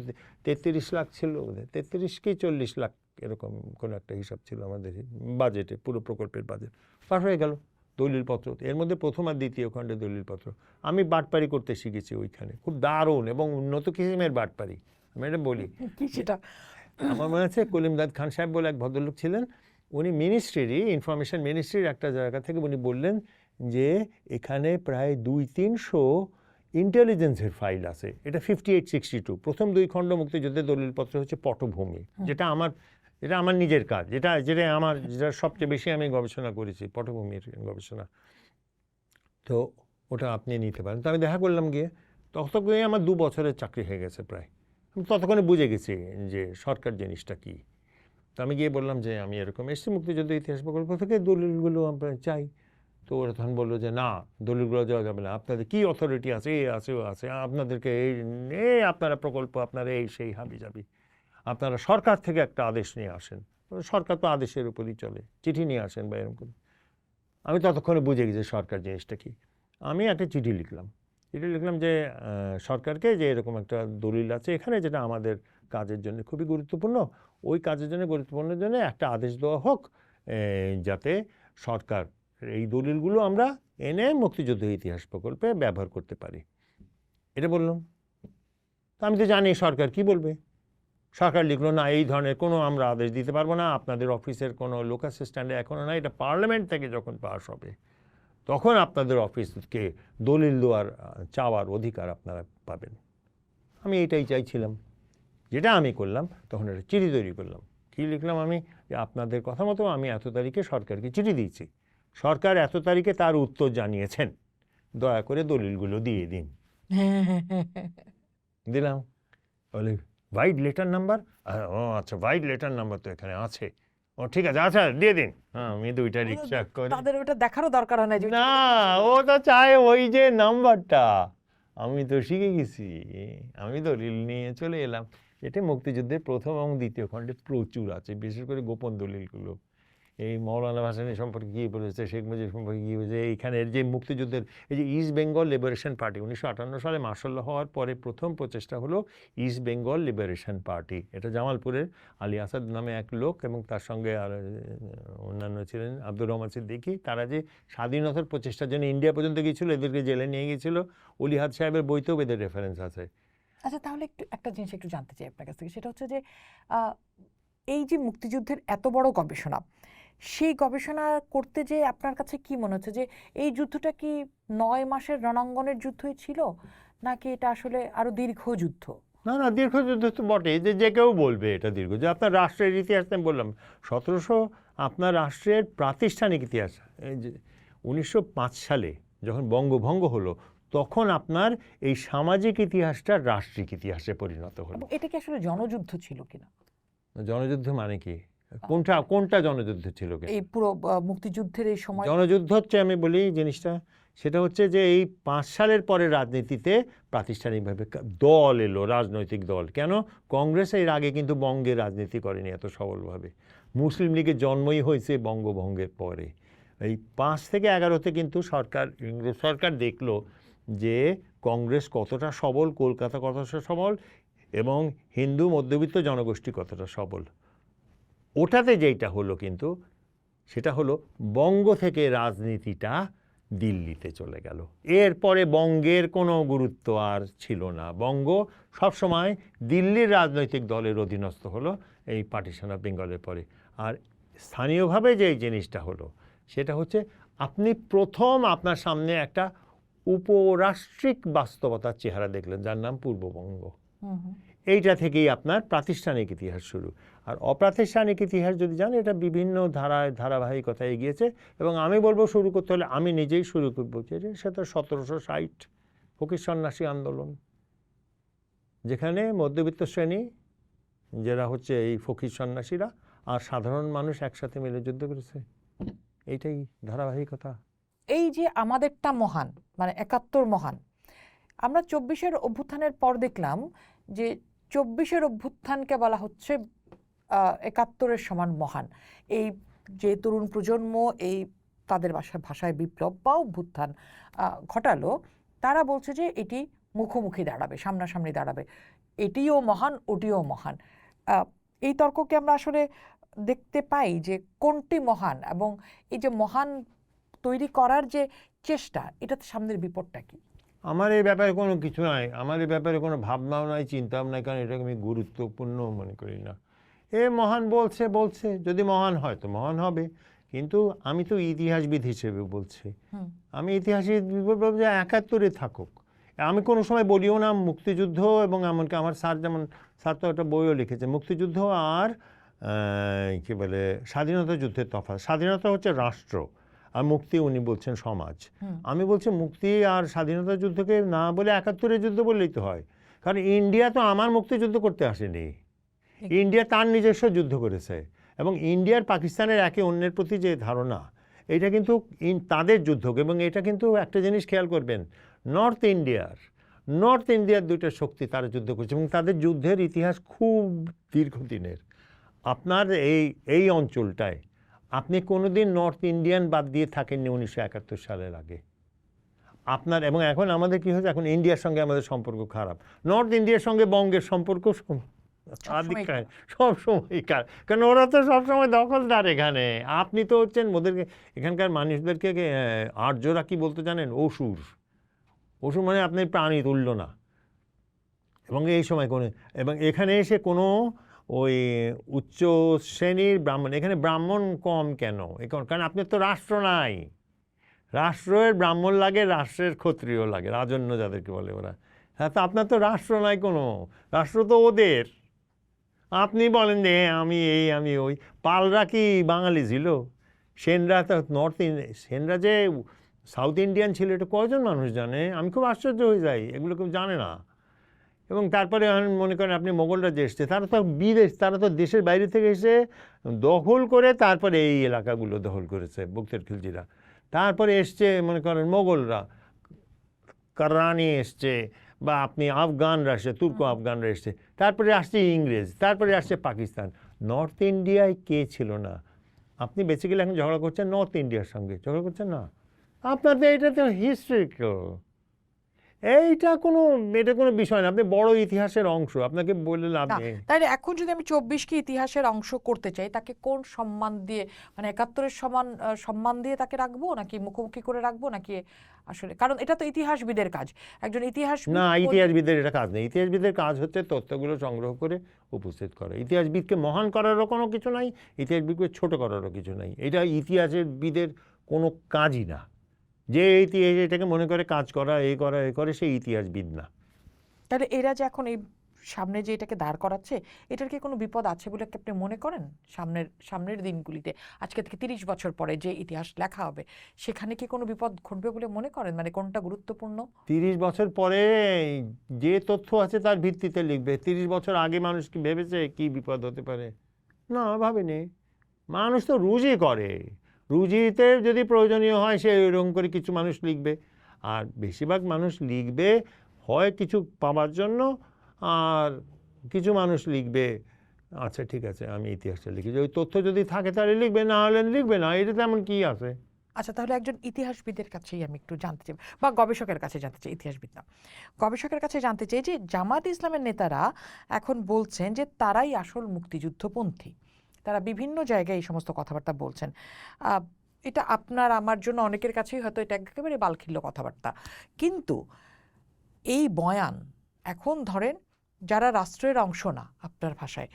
33 লাখ ছিল, 33 কি 40 লাখ এরকম কোনো একটা হিসাব ছিল আমাদের বাজেটে, পুরো প্রকল্পের বাজেট। পার হয়ে গেল দলিলপত্র, এর মধ্যে প্রথম আর দ্বিতীয় খণ্ডে দলিলপত্র। আমি বাটপারি করতে শিখেছি ওইখানে, খুব দারুণ এবং উন্নত কিসিমের বাটপারি। আমি এটা বলি, সেটা আমার মনে আছে কলিমদাদ খান সাহেব বলে এক ভদ্রলোক ছিলেন, উনি মিনিস্ট্রিরই ইনফরমেশন মিনিস্ট্রির একটা জায়গা থেকে উনি বললেন যে এখানে প্রায় 200-300 ইন্টেলিজেন্সের ফাইল আছে। এটা 58-62 প্রথম 2 খণ্ড মুক্তিযুদ্ধের দলিলপত্র হচ্ছে পটভূমি, যেটা আমার নিজের কাজ, যেটা সবচেয়ে বেশি আমি গবেষণা করেছি, পটভূমির গবেষণা। তো ওটা আপনি নিতে পারেন। তো আমি দেখা করলাম গিয়ে, ততক্ষণে আমার 2 বছরের চাকরি হয়ে গেছে প্রায়। আমি ততক্ষণে বুঝে গেছি যে সরকার জিনিসটা কী। তো আমি গিয়ে বললাম যে আমি এরকম এসেছি মুক্তিযুদ্ধ ইতিহাস প্রকল্প থেকে, দলিলগুলো আমরা চাই। তো ওরা তখন বললো যে না, দলিলগুলো দেওয়া যাবে না, আপনাদের কী অথরিটি আছে, এ আছে ও আছে, আপনাদেরকে এই আপনারা প্রকল্প, আপনারা এই সেই হাবি যাবি, আপনারা সরকার থেকে একটা আদেশ নিয়ে আসেন। সরকার তো আদেশের উপরই চলে, চিঠি নিয়ে আসেন বা এরকম। আমি ততক্ষণে বুঝে গেছি সরকার জিনিসটা কী। আমি একটা চিঠি লিখলাম যে সরকারকে, যে এরকম একটা দলিল আছে এখানে, যেটা আমাদের কাজের জন্য খুবই গুরুত্বপূর্ণ, ওই কাজের জন্য গুরুত্বপূর্ণের জন্য একটা আদেশ দেওয়া হোক, যাতে সরকার এই দলিলগুলো আমরা এনে মুক্তিযুদ্ধ ইতিহাস প্রকল্পে ব্যবহার করতে পারি। এটা বললাম। তো আমি তো জানি সরকার কি বলবে। সরকার লিখলো না, এই ধরনের কোনো আমরা আদেশ দিতে পারবো না, আপনাদের অফিসের কোনো লোক অ্যাসিস্ট্যান্টে এখনও না, এটা পার্লামেন্ট থেকে যখন পাস হবে তখন আপনাদের অফিসকে দলিল দেওয়ার চাওয়ার অধিকার আপনারা পাবেন। আমি এটাই চাইছিলাম, যেটা আমি করলাম। তখন একটা চিঠি তৈরি করলাম। কী লিখলাম আমি, যে আপনাদের কথা মতো আমি এত তারিখে সরকারকে চিঠি দিয়েছি, সরকার এত তারিখে তার উত্তর জানিয়েছেন, দয়া করে দলিলগুলো দিয়ে দিন। দিলাম। বলে ভাইড লেটার নাম্বার, ও আচ্ছা ভাইড লেটার নাম্বার তো এখানে আছে, ও ঠিক আছে, আচ্ছা দিয়ে দিন। হ্যাঁ, আমি 2টা রিক্সা করে, তাদের ওটা দেখারও দরকার হয় না, না ও তো চায় ওই যে নাম্বারটা। আমি তো শিখে গেছি, আমি দলিল নিয়ে চলে এলাম। এটা মুক্তিযুদ্ধের প্রথম এবং দ্বিতীয় খণ্ডে প্রচুর আছে, বিশেষ করে গোপন দলিলগুলো। এই মৌলানা ভাসানী সম্পর্কে কী বলেছে, শেখ মুজিব সম্পর্কে কী বলেছে, এইখানের যে মুক্তিযুদ্ধের এই যে ইস্ট বেঙ্গল লিবারেশন পার্টি 1958 সালে মার্শাল ল হওয়ার পরে প্রথম প্রচেষ্টা হলো ইস্ট বেঙ্গল লিবারেশন পার্টি। এটা জামালপুরের আলী আসাদ নামে এক লোক এবং তার সঙ্গে আর অন্যান্য ছিলেন আব্দুর রহমান সিদ্দিকী, তারা যে স্বাধীনতার প্রচেষ্টার জন্য ইন্ডিয়া পর্যন্ত গিয়েছিল, এদেরকে জেলে নিয়ে গিয়েছিল। অলিহাদ সাহেবের বইতেও এদের রেফারেন্স আছে। আচ্ছা, তাহলে একটা জিনিস একটু জানতে চাই আপনার কাছ থেকে, সেটা হচ্ছে যে এই যে মুক্তিযুদ্ধের এত বড় গবেষণা, সেই গবেষণা করতে যে আপনার কাছে কি মনে হচ্ছে যে এই যুদ্ধটা কি 9 মাসের রণাঙ্গনের যুদ্ধই ছিল, নাকি এটা আসলে আরো দীর্ঘ যুদ্ধ? না না, দীর্ঘ যুদ্ধ তো বটে, যে কেউ বলবে এটা দীর্ঘ। যে আপনার রাষ্ট্রের ইতিহাস আমি বললাম 1700, আপনার রাষ্ট্রের প্রাতিষ্ঠানিক ইতিহাস এই যে 1905 সালে যখন বঙ্গভঙ্গ হলো, তখন আপনার এই সামাজিক ইতিহাসটা রাষ্ট্রিক ইতিহাসে পরিণত হলো। এটা কি আসলে জনযুদ্ধ ছিল কিনা? জনযুদ্ধ মানে কি? কোনটা জনযুদ্ধ ছিল কিনা? এই পুরো মুক্তিযুদ্ধের এই সময় জনযুদ্ধ হচ্ছে, আমি বলি জিনিসটা, সেটা হচ্ছে যে এই 5 সালের পরে রাজনীতিতে প্রাতিষ্ঠানিকভাবে দল এলো, রাজনৈতিক দল। কেন? কংগ্রেস এর আগে কিন্তু বঙ্গে রাজনীতি করেনি এত সবলভাবে। মুসলিম লীগের জন্মই হয়েছে বঙ্গভঙ্গের পরে। এই 5 থেকে 11-তে কিন্তু ইংরেজ সরকার দেখলো যে কংগ্রেস কতটা সবল, কলকাতা কতটা সবল এবং হিন্দু মধ্যবিত্ত জনগোষ্ঠী কতটা সবল। ওটাতে যেইটা হলো কিন্তু সেটা হলো বঙ্গ থেকে রাজনীতিটা দিল্লিতে চলে গেল। এরপরে বঙ্গের কোনো গুরুত্ব আর ছিল না। বঙ্গ সবসময় দিল্লির রাজনৈতিক দলের অধীনস্থ হলো এই পার্টিশন অফ বেঙ্গলের পরে। আর স্থানীয়ভাবে যে জিনিসটা হলো সেটা হচ্ছে আপনি প্রথম আপনার সামনে একটা উপরাষ্ট্রিক বাস্তবতার চেহারা দেখলেন, যার নাম পূর্ববঙ্গ। এইটা থেকেই আপনার প্রাতিষ্ঠানিক ইতিহাস শুরু। আর অপ্রাতিষ্ঠানিক ইতিহাস যদি জান, এটা বিভিন্ন ধারাবাহিকতায় এগিয়েছে। এবং আমি বলবো শুরু করতে হলে আমি নিজেই শুরু করবো, সেটা 1760 ফকির সন্ন্যাসী আন্দোলন, যেখানে মধ্যবিত্ত শ্রেণী যারা হচ্ছে এই ফকির সন্ন্যাসীরা আর সাধারণ মানুষ একসাথে মিলে যুদ্ধ করেছে। এইটাই ধারাবাহিকতা। এই যে আমাদেরটা মহান, মানে 71 মহান, আমরা 24-এর অভ্যুত্থানের পর দেখলাম যে 24-এর অভ্যুত্থানকে বলা হচ্ছে 71-এর সমান মহান। এই যে তরুণ প্রজন্ম এই তাদের ভাষায় বিপ্লব বা অভ্যুত্থান ঘটালো, তারা বলছে যে এটি মুখোমুখি দাঁড়াবে, সামনাসামনি দাঁড়াবে, এটিও মহান ওটিও মহান। এই তর্ককে আমরা আসলে দেখতে পাই যে কোনটি মহান, এবং এই যে মহান তৈরি করার যে চেষ্টা, এটাতে সামনের বিপদটা কি? আমার এই ব্যাপারে কোনো কিছু নাই, আমার এই ব্যাপারে কোনো ভাবনাও নাই, চিন্তাও নাই, কারণ এটাকে আমি গুরুত্বপূর্ণ মনে করি না। মহান বলছে, যদি মহান হয় তো মহান হবে। কিন্তু আমি তো ইতিহাসবিদ হিসেবে বলছি, আমি ইতিহাসবিদ বলবো যে 71-এ থাকুক। আমি কোনো সময় বলিও না মুক্তিযুদ্ধ, এবং এমনকি আমার স্যার তো একটা বইও লিখেছে, মুক্তিযুদ্ধ আর কী বলে স্বাধীনতা যুদ্ধের তফাৎ। স্বাধীনতা হচ্ছে রাষ্ট্র, আর মুক্তি উনি বলছেন সমাজ। আমি বলছি মুক্তি আর স্বাধীনতা যুদ্ধকে না বলে 71-এর যুদ্ধ বললেই তো হয়। কারণ ইন্ডিয়া তো আমার মুক্তিযুদ্ধ করতে আসেনি, ইন্ডিয়া তার নিজস্ব যুদ্ধ করেছে। এবং ইন্ডিয়ার পাকিস্তানের একে অন্যের প্রতি যে ধারণা, এটা কিন্তু তাদের যুদ্ধ। এবং এটা কিন্তু একটা জিনিস খেয়াল করবেন, নর্থ ইন্ডিয়ার দুইটা শক্তি তারা যুদ্ধ করছে, এবং তাদের যুদ্ধের ইতিহাস খুব দীর্ঘদিনের। আপনার এই অঞ্চলটায় আপনি কোনোদিন নর্থ ইন্ডিয়ান বাদ দিয়ে থাকেননি 1971 সালের আগে আপনার। এবং এখন আমাদের কি হয়েছে, এখন ইন্ডিয়ার সঙ্গে আমাদের সম্পর্ক খারাপ। নর্থ ইন্ডিয়ার সঙ্গে বঙ্গের সম্পর্ক সব সময়, কারণ ওরা তো সবসময় দখলদার এখানে। আপনি তো হচ্ছেন ওদেরকে, এখানকার মানুষদেরকে আর্যরা কি বলতে জানেন? অসুর মানে আপনি প্রাণী তুল্য না। এবং এই সময় এবং এখানে এসে কোনো ওই উচ্চ শ্রেণীর ব্রাহ্মণ, এখানে ব্রাহ্মণ কম কেন? কারণ আপনার তো রাষ্ট্র নাই। রাষ্ট্রের ব্রাহ্মণ লাগে, রাষ্ট্রের ক্ষত্রিয় লাগে, রাজন্য যাদেরকে বলে ওরা। হ্যাঁ, তো আপনার তো রাষ্ট্র নাই কোনো, রাষ্ট্র তো ওদের। আপনি বলেন যে আমি ওই। পালরা কি বাঙালি ছিল? সেনরা তো সেনরা যে সাউথ ইন্ডিয়ান ছিল, এটা কয়জন মানুষ জানে? আমি খুব আশ্চর্য হয়ে যাই, এগুলো কেউ জানে না। এবং তারপরে মনে করেন আপনি মোগলরা যে এসছে, তারা তো তারা তো দেশের বাইরে থেকে এসে দখল করে তারপরে এই এলাকাগুলো দখল করেছে, বক্তের খিলজিরা। তারপরে এসছে মনে করেন মোগলরা, কারানি এসছে, বা আপনি আফগানরা এসছে, তুর্ক আফগানরা এসছে, তারপরে আসছে ইংরেজ, তারপরে আসছে পাকিস্তান। নর্থ ইন্ডিয়ায় কে ছিল না? আপনি বেসিক্যালি এখন ঝগড়া করছেন নর্থ ইন্ডিয়ার সঙ্গে, ঝগড়া করছেন না, আপনার তো এটা তো হিস্ট্রিক্যাল, এটা কোনো বিষয় না, আপনি বড় ইতিহাসের অংশ, আপনাকে বলে লাভ না নেই। তাইলে এখন যদি আমি 24কে ইতিহাসের অংশ করতে চাই, তাকে কোন সম্মান দিয়ে, মানে 71-এর সমান সম্মান দিয়ে তাকে রাখবো, নাকি মুখোমুখি করে রাখবো, নাকি আসলে, কারণ এটা তো ইতিহাসবিদের কাজ, একজন ইতিহাসবিদ না, ইতিহাসবিদের এটা কাজ নেই। ইতিহাসবিদের কাজ হচ্ছে তথ্যগুলো সংগ্রহ করে উপস্থিত করা। ইতিহাসবিদকে মহান করারও কোনো কিছু নাই, ইতিহাসবিদকে ছোট করারও কিছু নাই। এটা ইতিহাসবিদের কোনো কাজই না। যে এটাকে মনে করে কাজ করা, এ করে, সেই ইতিহাসবিদ না। তাহলে এরা যে এখন এই সামনে যে এটাকে দাঁড় করাচ্ছে, এটার কি কোনো বিপদ আছে বলে কি আপনি মনে করেন? সামনের দিনগুলিতে, আজকে থেকে 30 বছর পরে যে ইতিহাস লেখা হবে, সেখানে কি কোনো বিপদ ঘটবে বলে মনে করেন? মানে কোনটা গুরুত্বপূর্ণ? 30 বছর পরে যে তথ্য আছে তার ভিত্তিতে লিখবে। 30 বছর আগে মানুষ কি ভেবেছে কি বিপদ হতে পারে? না, ভাবেনি। মানুষ তো রুজি করে, রুজিতে যদি প্রয়োজনীয় হয় সে এরকম করে কিছু মানুষ লিখবে। আর বেশিরভাগ মানুষ লিখবে হয় কিছু পাওয়ার জন্য, আর কিছু মানুষ লিখবে আচ্ছা ঠিক আছে আমি ইতিহাসটা লিখি, ওই তথ্য যদি থাকে তাহলে লিখবে, না হলে লিখবে না। এটা তেমন কি আছে? আচ্ছা, তাহলে একজন ইতিহাসবিদের কাছেই আমি একটু জানতে চাই, বা গবেষকের কাছে জানতে চাই, ইতিহাসবিদ না, গবেষকের কাছে জানতে চাই যে জামাত ইসলামের নেতারা এখন বলছেন যে তারাই আসল মুক্তিযুদ্ধপন্থী। তারা বিভিন্ন জায়গায় এই সমস্ত কথাবার্তা বলছেন। এটা আপনার আমার জন্য অনেকের কাছেই হয়তো এটা একেবারে বালখিল্য কথাবার্তা, কিন্তু এই বয়ান এখন ধরেন যারা রাষ্ট্রের অংশ না, আপনার ভাষায়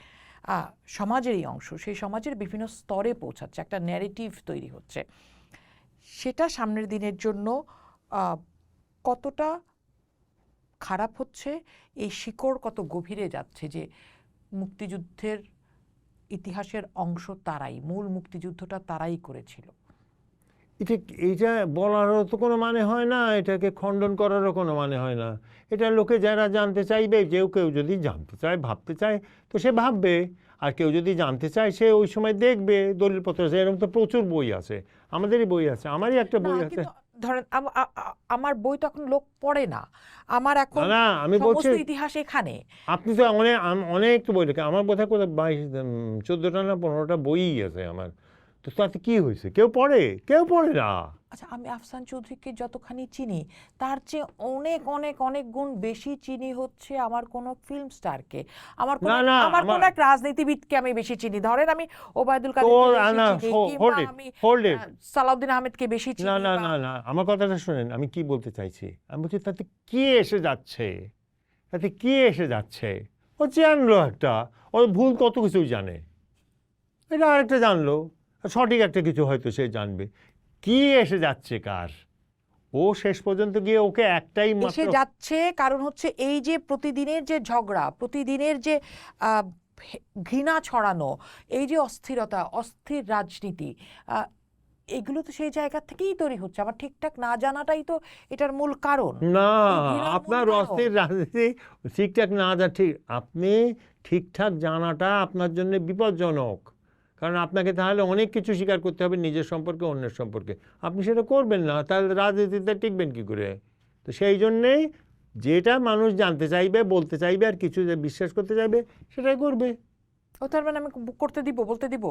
সমাজেরই অংশ, সেই সমাজের বিভিন্ন স্তরে পৌঁছাচ্ছে, একটা ন্যারেটিভ তৈরি হচ্ছে, সেটা সামনের দিনের জন্য কতটা খারাপ হচ্ছে, এই শিকড় কত গভীরে যাচ্ছে যে মুক্তিযুদ্ধের ইতিহাসের অংশ তারাই, মূল মুক্তিযুদ্ধটা তারাই করেছিল। এইটা বলারও তো কোনো মানে হয় না, এটাকে খণ্ডন করারও কোনো মানে হয় না। এটা লোকে যারা জানতে চাইবে, কেউ যদি জানতে চায়, ভাবতে চায় তো সে ভাববে, আর কেউ যদি জানতে চায় সে ওই সময় দেখবে দলিলপত্র আছে। এরকম তো প্রচুর বই আছে, আমাদেরই বই আছে, আমারই একটা বই আছে। ধরেন আমার বই তো এখন লোক পড়ে না, আমার এখন না আমি বলছি ইতিহাস এখানে। আপনি তো অনেক তো বই লেখা, আমার বোধহয় কোথাও 14টা না 15টা বই আছে আমার, তো তাতে কি হয়েছে? কেউ পড়ে না। আচ্ছা, আমি আফসান চৌধুরীকে যতখানি চিনি তার চেয়ে অনেক অনেক অনেক গুণ বেশি চিনি হচ্ছে আমার কোনো ফিল্ম স্টারকে, আমার কোনো এক রাজনীতিবিদকে আমি বেশি চিনি। ধরেন আমি ওবায়দুল কাদেরকে, সালাউদ্দিন আহমেদকে বেশি চিনি। না, আমার কথাটা শুনেন, আমি কি বলতে চাইছি। আমি বলছি তাতে কি এসে যাচ্ছে, ও জানলো একটা, ও ভুল কত কিছু জানে, এটা আরেকটা জানলো, সঠিক একটা কিছু হয়তো সে জানবে। কি এসে যাচ্ছে কার? ও শেষ পর্যন্ত গিয়ে ওকে একটাই এসে যাচ্ছে, কারণ হচ্ছে এই যে প্রতিদিনের যে ঝগড়া, প্রতিদিনের যে ঘৃণা ছড়ানো, এই যে অস্থিরতা, অস্থির রাজনীতি, এগুলো তো সেই জায়গা থেকেই তৈরি হচ্ছে। আমার ঠিকঠাক না জানাটাই তো এটার মূল কারণ। না, আপনার অস্থির রাজনীতি ঠিকঠাক না ঠিক, আপনি ঠিকঠাক জানাটা আপনার জন্য বিপজ্জনক, কারণ আপনাকে তাহলে অনেক কিছু স্বীকার করতে হবে নিজের সম্পর্কে, অন্যের সম্পর্কে। আপনি সেটা করবেন না, তাহলে রাজনীতিতে টিকবেন কি করে? তো সেই জন্যেই যেটা মানুষ জানতে চাইবে, বলতে চাইবে, আর কিছু যে বিশ্বাস করতে চাইবে সেটাই করবে। ও তার মানে আমি বলতে দিব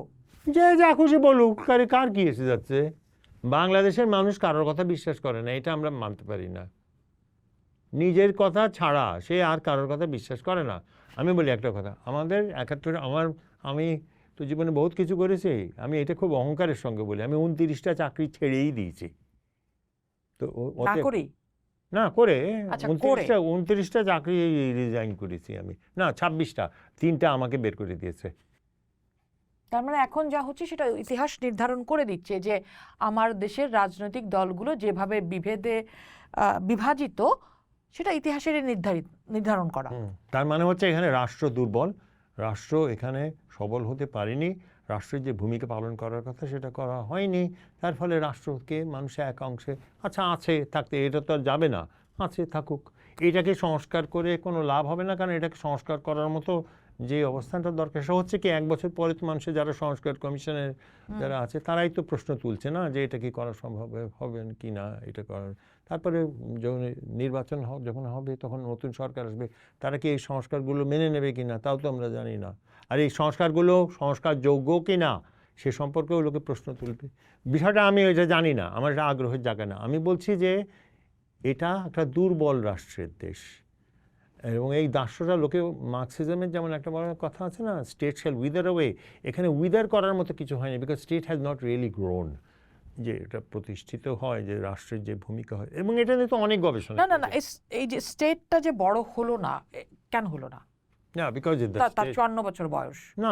যে যা খুশি বলুক, কার কি এসে যাচ্ছে? বাংলাদেশের মানুষ কারোর কথা বিশ্বাস করে না, এটা আমরা মানতে পারি না। নিজের কথা ছাড়া সে আর কারোর কথা বিশ্বাস করে না। আমি বলি একটা কথা, আমাদের 71 আমি তো জীবনে বহুত কিছু করেছি, আমি এটা খুব অহংকারের সঙ্গে বলি, আমি 29টা চাকরি ছেড়েই দিয়েছি। তো না করে 29টা চাকরি রিজাইন করেছি আমি, না 26টা, 3টা আমাকে বের করে দিয়েছে। তার মানে এখন যা হচ্ছে সেটা ইতিহাস নির্ধারণ করে দিচ্ছে যে আমার দেশের রাজনৈতিক দলগুলো যেভাবে বিভাজিত, সেটা ইতিহাসের নির্ধারণ করা। তার মানে হচ্ছে এখানে রাষ্ট্র দুর্বল, রাষ্ট্র এখানে সবল হতে পারেনি, রাষ্ট্রের যে ভূমিকা পালন করার কথা সেটা করা হয়নি। তার ফলে রাষ্ট্রকে মানুষে এক অংশে আছে থাকতে, এটা তো আর যাবে না, আছে থাকুক। এটাকে সংস্কার করে কোনো লাভ হবে না, কারণ এটাকে সংস্কার করার মতো যে অবস্থানটা দরকার সেটা হচ্ছে কি 1 বছর পরে তো মানুষের যারা সংস্কার কমিশনের যারা আছে তারাই তো প্রশ্ন তুলছে না যে এটা কি করা সম্ভব হবে কি না এটা করার। তারপরে যখন নির্বাচন যখন হবে তখন নতুন সরকার আসবে, তারা কি এই সংস্কারগুলো মেনে নেবে কি না তাও তো আমরা জানি না। আর এই সংস্কারগুলো সংস্কারযোগ্য কি না সে সম্পর্কেও লোকে প্রশ্ন তুলবে। বিষয়টা আমি ওইটা জানি না, আমার এটা আগ্রহের জায়গা না। আমি বলছি যে এটা একটা দুর্বল রাষ্ট্রের দেশ, এবং এই রাষ্ট্রটা লোকে, মার্কসিজমের যেমন একটা বড় কথা আছে না, স্টেট শ্যাল উইদার অ্যাওয়ে, এখানে উইদার করার মতো কিছু হয়নি, because state has not really grown, যে এটা প্রতিষ্ঠিত হয়, যে রাষ্ট্রের যে ভূমিকা হয়, এবং এটা নিয়ে তো অনেক গবেষণা। না না না, এই যে স্টেটটা যে বড় হলো না, কেন হলো না? না, বিকজ তার 54 বছর বয়স। না,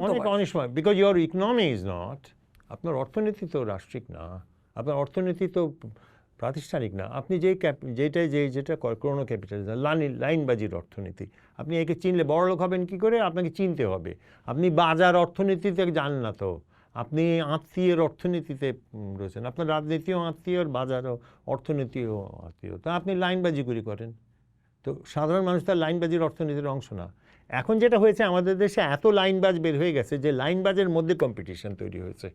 অনেক অনেক সময় because your economy is not, আপনার অর্থনীতি তো রাষ্ট্রিক না, আপনার অর্থনীতি তো প্রাতিষ্ঠানিক না। আপনি যেটা ক্রোনো ক্যাপিটালিজম, লাইনবাজির অর্থনীতি, আপনি একে চিনলে বড়লোক হবেন কি করে? আপনাকে চিনতে হবে। আপনি বাজার অর্থনীতিতে যান না তো, আপনি আত্মীয়ের অর্থনীতিতে রয়েছেন, আপনার রাজনীতিও আত্মীয়, বাজারও অর্থনীতিও আত্মীয়, তা আপনি লাইনবাজি করেন। তো সাধারণ মানুষ তার লাইনবাজির অর্থনীতির অংশ না। এখন যেটা হয়েছে, আমাদের দেশে এত লাইনবাজ বের হয়ে গেছে যে লাইনবাজের মধ্যে কম্পিটিশন তৈরি হয়েছে।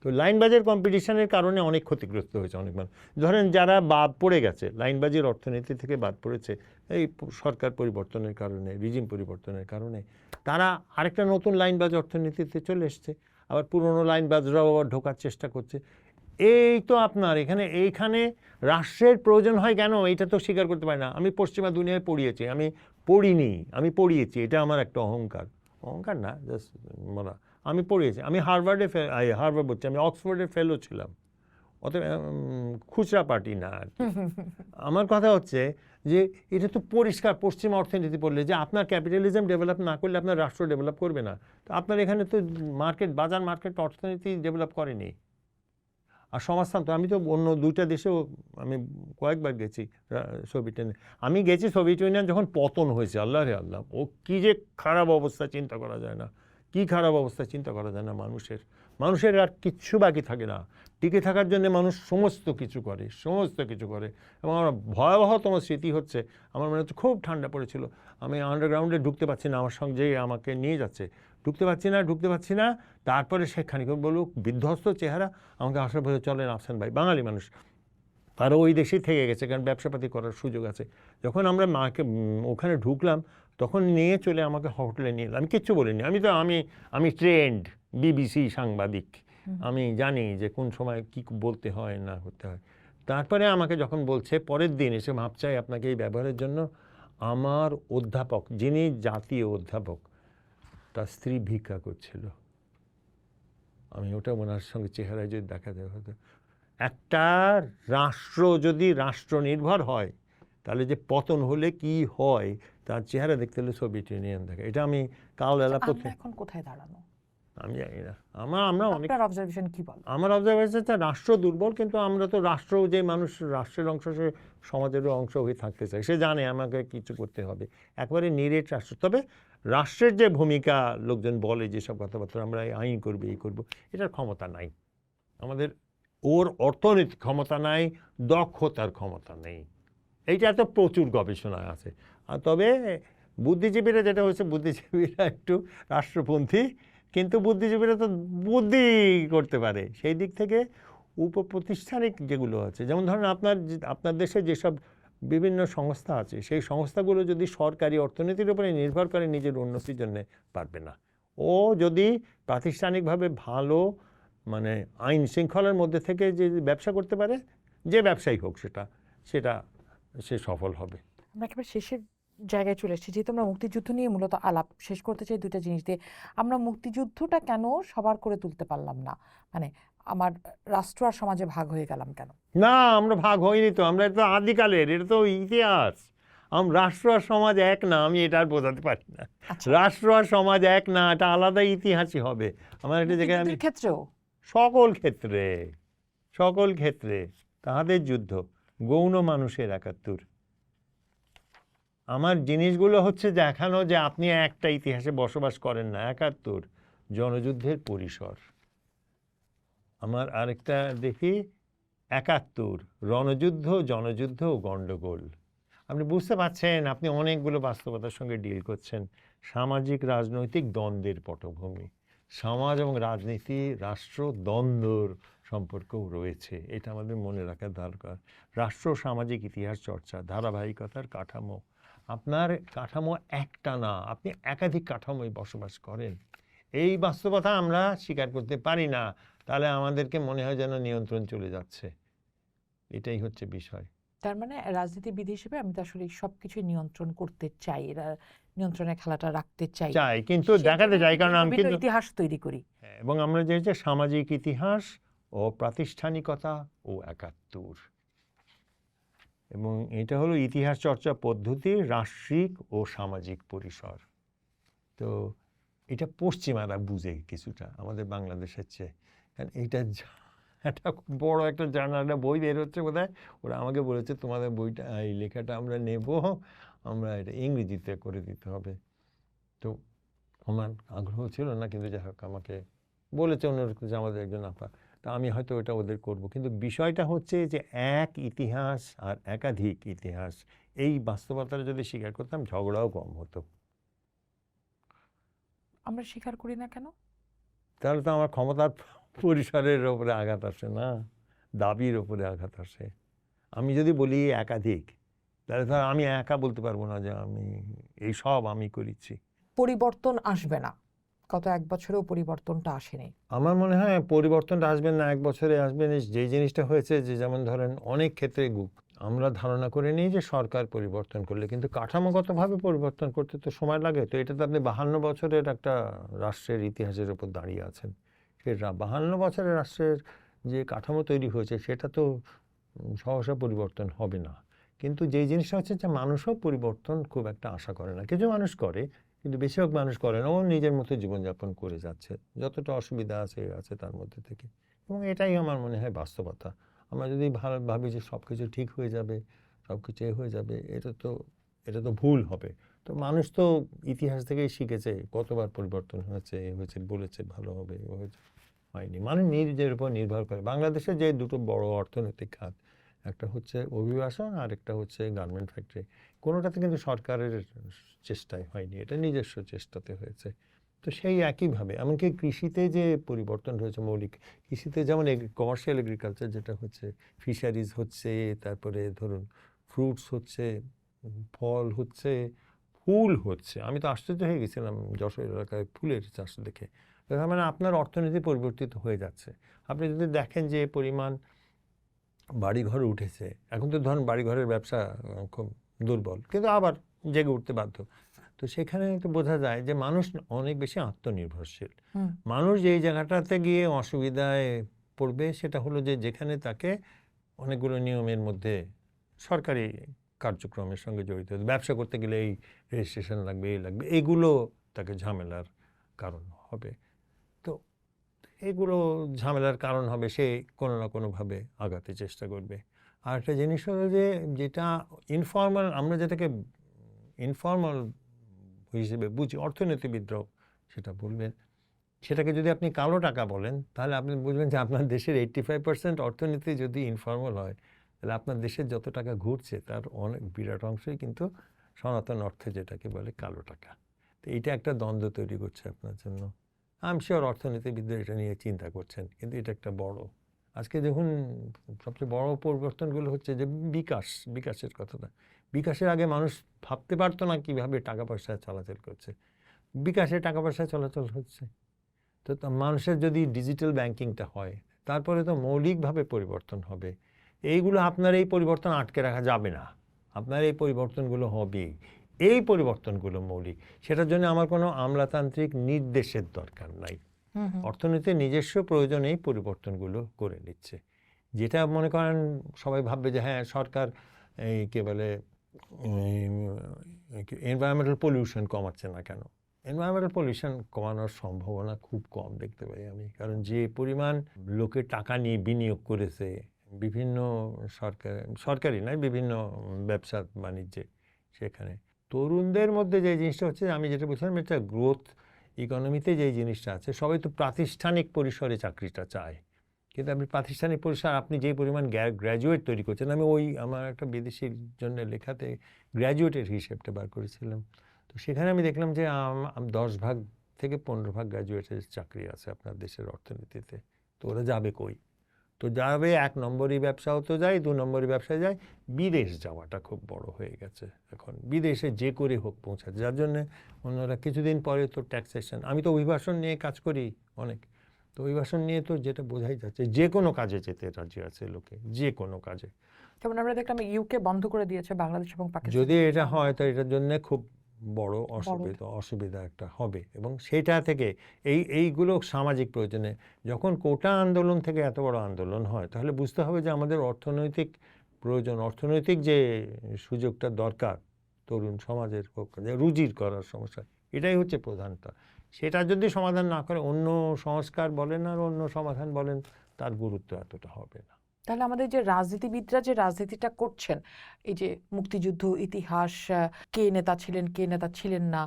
তো লাইনবাজের কম্পিটিশনের কারণে অনেক ক্ষতিগ্রস্ত হয়েছে অনেক মানুষ। ধরেন যারা বাদ পড়ে গেছে, লাইনবাজির অর্থনীতি থেকে বাদ পড়েছে এই সরকার পরিবর্তনের কারণে, রিজিম পরিবর্তনের কারণে, তারা আরেকটা নতুন লাইনবাজ অর্থনীতিতে চলে এসছে। আবার পুরনো লাইনবাজরাও আবার ঢোকার চেষ্টা করছে। এই তো আপনার এইখানে রাষ্ট্রের প্রয়োজন হয় কেন, এটা তো স্বীকার করতে পারি না। আমি পশ্চিমা দুনিয়ায় পড়িয়েছি, আমি পড়িনি, আমি পড়িয়েছি, এটা আমার একটা অহংকার না, জাস্ট বলা। আমি পড়িয়েছি, আমি হার্ভার্ড বলছি, আমি অক্সফোর্ডের ফেলো ছিলাম, অতএব খুচরা পার্টি না আর কি। আমার কথা হচ্ছে যে এটা তো পরিষ্কার পশ্চিমা অর্থনীতি পড়লে যে আপনার ক্যাপিটালিজম ডেভেলপ না করলে আপনার রাষ্ট্র ডেভেলপ করবে না। তো আপনার এখানে তো বাজার মার্কেট অর্থনীতি ডেভেলপ করেনি। আর সমাজতন্ত্র, আমি তো অন্য দুইটা দেশেও আমি কয়েকবার গেছি সোভিয়েত ইউনিয়ন। আমি গেছি সোভিয়েত ইউনিয়ন যখন পতন হয়েছে, আল্লাহ রে আল্লাহ, ও কী যে খারাপ অবস্থা চিন্তা করা যায় না, কী খারাপ অবস্থা চিন্তা করা যায় না। মানুষের আর কিচ্ছু বাকি থাকে না, টিকে থাকার জন্য মানুষ সমস্ত কিছু করে। এবং আমার ভয়াবহতম স্মৃতি হচ্ছে, আমার মনে হচ্ছে খুব ঠান্ডা পড়েছিল, আমি আন্ডারগ্রাউন্ডে ঢুকতে পারছি না, আমার সঙ্গে আমাকে নিয়ে যাচ্ছে, ঢুকতে পারছি না। তারপরে সে খানিকক্ষণ বলল, বিধ্বস্ত চেহারা, আমাকে আসার পরে, চলেন আফসান ভাই, বাঙালি মানুষ, তারা ওই দেশেই থেকে গেছে, কারণ ব্যবসাপাতি করার সুযোগ আছে। যখন আমরা ওখানে ঢুকলাম, তখন নিয়ে চলে আমাকে হোটেলে নিয়ে এলাম। আমি কিচ্ছু বলিনি, আমি ট্রেন্ড বিবিসি সাংবাদিক, আমি জানি যে কোন সময় কি বলতে হয় না করতে হয়। তারপরে আমাকে যখন বলছে, পরের দিন এসে মাপ চাই আপনাকে এই ব্যবহারের জন্য, আমার অধ্যাপক, যিনি জাতীয় অধ্যাপক, তার স্ত্রী ভিক্ষা করছিল। আমি ওটা ওনার সঙ্গে চেহারায় যদি দেখা যায়, হয়তো একটা রাষ্ট্র যদি রাষ্ট্র নির্ভর হয়, তাহলে যে পতন হলে কি হয় তার চেহারা দেখতে হলে সোভিয়েত ইউনিয়ন দেখে। এটা আমি কালবেলা এখন কোথায় দাঁড়ানো আমি জানি না। আমরা অনেক, আপনার অবজারভেশন কি বলে? আমার অবজারভেশন রাষ্ট্র দুর্বল, কিন্তু আমরা তো রাষ্ট্র, যে মানুষ রাষ্ট্রের অংশ, সে সমাজেরও অংশ হয়ে থাকতে চায়, সে জানে আমাকে কিছু করতে হবে। একবারে নিরেট রাষ্ট্র। তবে রাষ্ট্রের যে ভূমিকা, লোকজন বলে যেসব কথাবার্তা, আমরা আইন করবো, এই করবো, এটার ক্ষমতা নাই আমাদের। ওর অর্থনৈতিক ক্ষমতা নাই, দক্ষতার ক্ষমতা নেই। এইটা তো প্রচুর গবেষণা আছে। আর তবে বুদ্ধিজীবীরা যেটা হচ্ছে, বুদ্ধিজীবীরা একটু রাষ্ট্রপন্থী, কিন্তু বুদ্ধিজীবীরা তো বুদ্ধি করতে পারে। সেই দিক থেকে উপপ্রতিষ্ঠানিক যেগুলো আছে, যেমন ধরুন আপনার দেশে যেসব বিভিন্ন সংস্থা আছে, সেই সংস্থাগুলো যদি সরকারি অর্থনীতির উপরে নির্ভর করে নিজের উন্নতির জন্য, পারবে না। ও যদি প্রাতিষ্ঠানিকভাবে ভালো, মানে আইন শৃঙ্খলার মধ্যে থেকে যে ব্যবসা করতে পারে, যে ব্যবসায়ী হোক, সে সফল হবে। আমরা একেবারে শেষের জায়গায় চলে এসেছি, যেহেতু আমরা মুক্তিযুদ্ধ নিয়ে মূলত আলাপ শেষ করতে চাই দুটা জিনিস দিয়ে। আমরা মুক্তিযুদ্ধটা কেন সবার করে তুলতে পারলাম না? মানে আমার রাষ্ট্র আর সমাজে ভাগ হয়ে গেলাম কেন? না, আমরা ভাগ হইনি তো, আমরা তো আদিকালের, এটা তো ইতিহাস। রাষ্ট্র আর সমাজ এক না, আমি এটা আর বোঝাতে পারি না। রাষ্ট্র আর সমাজ এক না, এটা আলাদা ইতিহাসই হবে। আমার একটা জায়গায় ক্ষেত্রেও, সকল ক্ষেত্রে তাহাদের যুদ্ধ, গৌণ মানুষের ৭১। আমার জিনিসগুলো হচ্ছে দেখানো যে আপনি একটা ইতিহাসে বসবাস করেন না। ৭১ জনযুদ্ধের পরিসর। আমার আরেকটা দেখি ৭১ রণযুদ্ধ, জনযুদ্ধ ও গণ্ডগোল। আপনি বুঝতে পারছেন, আপনি অনেকগুলো বাস্তবতার সঙ্গে ডিল করছেন। সামাজিক রাজনৈতিক দ্বন্দ্বের পটভূমি, সমাজ এবং রাজনীতি, রাষ্ট্র দ্বন্দ্বর সম্পর্কও রয়েছে। এটা আমাদের মনে রাখার দরকার। রাষ্ট্র সামাজিক ইতিহাস চর্চা, ধারাবাহিকতার কাঠামো। আপনার কাঠামো একটা না, আপনি একাধিক কাঠামোয় বসবাস করেন। এই বাস্তবতা আমরা স্বীকার করতে পারি না, তাহলে আমাদেরকে মনে হয় যেন নিয়ন্ত্রণ চলে যাচ্ছে। এটাই হচ্ছে বিষয়। তার মানে রাজনীতিবিদ হিসেবে আমি তো আসলে সবকিছু নিয়ন্ত্রণ করতে চাই, এরা নিয়ন্ত্রণের খেলাটা রাখতে চাই, চাই, কিন্তু সেই দেখাতে জন্য চাই, কারণ আমি বিভিন্ন কিন্তু ইতিহাস তৈরি করি। এবং আমরা যে যে সামাজিক ইতিহাস ও প্রাতিষ্ঠানিকতা ও একাত্তর, এবং এটা হলো ইতিহাস চর্চা পদ্ধতির রাষ্ট্রিক ও সামাজিক পরিসর। তো এটা পশ্চিমারা বুঝে কিছুটা আমাদের বাংলাদেশের চেয়ে, কারণ এইটা একটা খুব বড় একটা জার্নালটা বই বের হচ্ছে বোধহয়, ওরা আমাকে বলেছে তোমাদের বইটা এই লেখাটা আমরা নেব, আমরা এটা ইংরেজিতে করে দিতে হবে। তো আমার আগ্রহ ছিল না, কিন্তু যাই হোক আমাকে বলেছে অন্যরকম যে আমাদের একজন আপা, তা আমি হয়তো ওটা ওদের করব। কিন্তু বিষয়টা হচ্ছে যে এক ইতিহাস আর একাধিক ইতিহাস, এই বাস্তবতাটা যদি স্বীকার করতাম ঝগড়াও কম হতো। আমরা স্বীকার করি না কেন? তাহলে তো আমার ক্ষমতার পরিসরের ওপরে আঘাত আসে না, দাবির ওপরে আঘাত আসে। আমি যদি বলি একাধিক, তাহলে তো আর আমি একা বলতে পারবো না যে আমি এই সব আমি করেছি। পরিবর্তন আসবে না, গত 1 বছরেও পরিবর্তনটা আসেনি। আমার মনে হয় পরিবর্তনটা আসবেন না 1 বছরে, আসবেন যে জিনিসটা হয়েছে যে, যেমন ধরেন অনেক ক্ষেত্রে আমরা ধারণা করে নিই যে সরকার পরিবর্তন করলে, কিন্তু কাঠামোগতভাবে পরিবর্তন করতে তো সময় লাগে। তো এটা তো আপনি 52 বছরের একটা রাষ্ট্রের ইতিহাসের উপর দাঁড়িয়ে আছেন। সে 52 বছরের রাষ্ট্রের যে কাঠামো তৈরি হয়েছে সেটা তো সহসা পরিবর্তন হবে না। কিন্তু যেই জিনিসটা হচ্ছে যে মানুষও পরিবর্তন খুব একটা আশা করে না। কিছু মানুষ করে, কিন্তু বেশিরভাগ মানুষ করে না। ও নিজের মতো জীবনযাপন করে যাচ্ছে, যতটা অসুবিধা আছে তার মধ্যে থেকে। এবং এটাই আমার মনে হয় বাস্তবতা। আমরা যদি ভাবি যে সব কিছু ঠিক হয়ে যাবে, সব কিছু হয়ে যাবে, এটা তো ভুল হবে। তো মানুষ তো ইতিহাস থেকেই শিখেছে, কতবার পরিবর্তন হয়েছে, বলেছে ভালো হবে, হয়নি। মানুষ নিজের উপর নির্ভর করে। বাংলাদেশে যে দুটো বড় অর্থনৈতিক খাত, একটা হচ্ছে অভিবাসন আর একটা হচ্ছে গার্মেন্ট ফ্যাক্টরি, কোনোটাতে কিন্তু সরকারের চেষ্টায় হয়নি, এটা নিজস্ব চেষ্টাতে হয়েছে। তো সেই একইভাবে এমনকি কৃষিতে যে পরিবর্তন হয়েছে মৌলিক, কৃষিতে যেমন কমার্শিয়াল এগ্রিকালচার যেটা হচ্ছে, ফিশারিজ হচ্ছে, তারপরে ধরুন ফ্রুটস হচ্ছে, ফল হচ্ছে, ফুল হচ্ছে। আমি তো আশ্চর্য হয়ে গেছিলাম যশোর এলাকায় ফুলের চাষ দেখে। তার মানে আপনার অর্থনীতি পরিবর্তিত হয়ে যাচ্ছে। আপনি যদি দেখেন যে পরিমাণ বাড়িঘর উঠেছে, এখন তো ধরুন বাড়িঘরের ব্যবসা খুব দুর্বল, কিন্তু আবার জেগে উঠতে বাধ্য। তো সেখানে তো বোঝা যায় যে মানুষ অনেক বেশি আত্মনির্ভরশীল। মানুষ যেই জায়গাটাতে গিয়ে অসুবিধায় পড়বে সেটা হলো যে যেখানে তাকে অনেকগুলো নিয়মের মধ্যে সরকারি কার্যক্রমের সঙ্গে জড়িত, ব্যবসা করতে গেলে এই রেজিস্ট্রেশন লাগবে, এই লাগবে, এগুলো তাকে ঝামেলার কারণ হবে। তো এগুলো ঝামেলার কারণ হবে, সে কোনো না কোনোভাবে আগাতে চেষ্টা করবে। আর একটা জিনিস হলো যে যেটা ইনফর্মাল, আমরা যেটাকে ইনফর্মাল হিসেবে বুঝি, অর্থনীতিবিদরাও সেটা বলবেন, সেটাকে যদি আপনি কালো টাকা বলেন, তাহলে আপনি বুঝবেন যে আপনার দেশের 85% অর্থনীতি যদি ইনফর্মাল হয়, তাহলে আপনার দেশের যত টাকা ঘুরছে তার অনেক বিরাট অংশই কিন্তু সনাতন অর্থে যেটাকে বলে কালো টাকা। তো এইটা একটা দ্বন্দ্ব তৈরি করছে আপনার জন্য। আমি শিওর অর্থনীতিবিদরা এটা নিয়ে চিন্তা করছেন, কিন্তু এটা একটা বড়, আজকে দেখুন সবচেয়ে বড় পরিবর্তনগুলো হচ্ছে যে বিকাশের কথাটা। বিকাশের আগে মানুষ ভাবতে পারতো না কীভাবে টাকা পয়সা চলাচল করছে, বিকাশে টাকা পয়সা চলাচল হচ্ছে। তো মানুষের যদি ডিজিটাল ব্যাংকিংটা হয়, তারপরে তো মৌলিকভাবে পরিবর্তন হবে। এইগুলো আপনার এই পরিবর্তন আটকে রাখা যাবে না, আপনার এই পরিবর্তনগুলো হবেই। এই পরিবর্তনগুলো মৌলিক, সেটার জন্য আমার কোনো আমলাতান্ত্রিক নির্দেশের দরকার নাই। অর্থনীতির নিজস্ব প্রয়োজনে এই পরিবর্তনগুলো করে নিচ্ছে। যেটা মনে করেন সবাই ভাববে যে হ্যাঁ সরকার এই কে বলে এনভায়রনমেন্টাল পলিউশন কমাচ্ছে না কেন। এনভায়রনমেন্টাল পলিউশন কমানোর সম্ভাবনা খুব কম দেখতে পাই আমি, কারণ যে পরিমাণ লোকে টাকা নিয়ে বিনিয়োগ করেছে বিভিন্ন সরকারি নয়, বিভিন্ন ব্যবসা বাণিজ্যে, সেখানে তরুণদের মধ্যে যে জিনিসটা হচ্ছে, আমি যেটা বলছিলাম, এটা গ্রোথ ইকোনমিতে যে জিনিসটা আছে, সবাই তো প্রাতিষ্ঠানিক পরিসরে চাকরিটা চায়, কিন্তু আপনি প্রাতিষ্ঠানিক পরিসর আপনি যে পরিমাণ গ্র্যাজুয়েট তৈরি করছেন, আমি আমার একটা বিদেশির জন্য লেখাতে গ্র্যাজুয়েটের হিসেবটা বার করেছিলাম। তো সেখানে আমি দেখলাম যে 10 ভাগ থেকে 15 ভাগ গ্র্যাজুয়েটের চাকরি আছে আপনার দেশের অর্থনীতিতে। তো ওরা যাবে কই? তো যাবে 1 নম্বরই ব্যবসাও তো যায়, 2 নম্বরই ব্যবসায় যায়, বিদেশ যাওয়াটা খুব বড় হয়ে গেছে এখন, বিদেশে যে করে হোক পৌঁছাতে, যার জন্য অন্যরা কিছুদিন পরে তো ট্যাক্সেশন, আমি তো অভিবাসন নিয়ে কাজ করি অনেক, তো অভিবাসন নিয়ে তো যেটা বোঝাই যাচ্ছে যে কোনো কাজে যেতে রাজি আছে লোকে, যে কোনো কাজে। যেমন আমরা দেখলাম ইউকে বন্ধ করে দিয়েছে বাংলাদেশ এবং পাকিস্তান। যদি এটা হয় তো এটার জন্য খুব বড় অসুবিধা একটা হবে, এবং সেটা থেকে এইগুলো সামাজিক প্রয়োজনে, যখন কোটা আন্দোলন থেকে এত বড় আন্দোলন হয়, তাহলে বুঝতে হবে যে আমাদের অর্থনৈতিক প্রয়োজন, অর্থনৈতিক যে সুযোগটা দরকার তরুণ সমাজের যে রুজির করার সমস্যা, এটাই হচ্ছে প্রধানটা। সেটা যদি সমাধান না করে, অন্য সংস্কার বলেন আর অন্য সমাধান বলেন, তার গুরুত্ব এতটা হবে না। তাহলে আমাদের যে রাজনীতিবিদরা যে রাজনীতিটা করছেন, এই যে মুক্তিযুদ্ধ ইতিহাস, কে নেতা ছিলেন কে নেতা ছিলেন না,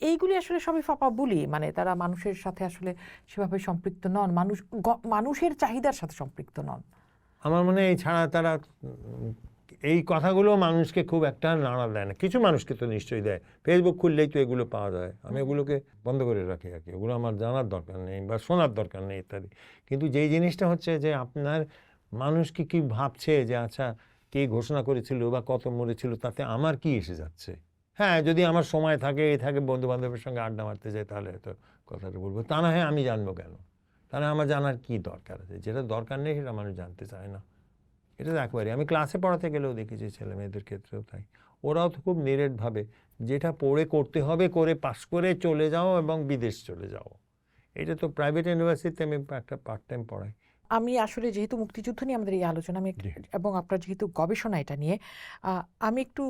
এইগুলি আসলে সবই ফাঁপা বুলি, মানে তারা মানুষের সাথে আসলে সেভাবে সম্পৃক্ত নন, মানুষের চাহিদার সাথে সম্পৃক্ত নন। আমার মনে হয় এই ছাড়া তারা এই কথাগুলো মানুষকে খুব একটা নাড়া দেয় না। কিছু মানুষকে তো নিশ্চয়ই দেয়, ফেসবুক খুললেই তো এগুলো পাওয়া যায়, আমি এগুলোকে বন্ধ করে রাখি আর কি, ওগুলো আমার জানার দরকার নেই বা শোনার দরকার নেই ইত্যাদি। কিন্তু যেই জিনিসটা হচ্ছে যে আপনার মানুষকে কি ভাবছে যে আচ্ছা কে ঘোষণা করেছিল বা কত মরেছিল তাতে আমার কি এসে যাচ্ছে। হ্যাঁ, যদি আমার সময় থাকে বন্ধু বান্ধবের সঙ্গে আড্ডা মারতে যাই, তাহলে হয়তো কথাটা বলবো, তা না হয় আমি জানবো কেন, তাহলে আমার জানার কি দরকার আছে, যেটা দরকার নেই সেটা মানুষ জানতে চায় না। এটা তো একবারে আমি ক্লাসে পড়াতে গেলেও দেখেছি ছেলে মেয়েদের ক্ষেত্রেও তাই, ওরাও তো খুব নিরেটভাবে যেটা পড়ে করতে হবে করে পাশ করে চলে যাও এবং বিদেশ চলে যাও। এটা তো প্রাইভেট ইউনিভার্সিটিতে আমি একটা পার্ট টাইম পড়াই। আমি আসলে যেহেতু মুক্তিযুদ্ধ নিয়ে আমাদের এই আলোচনা, এবং আপনার যেহেতু গবেষণা এটা নিয়ে, আমি একটু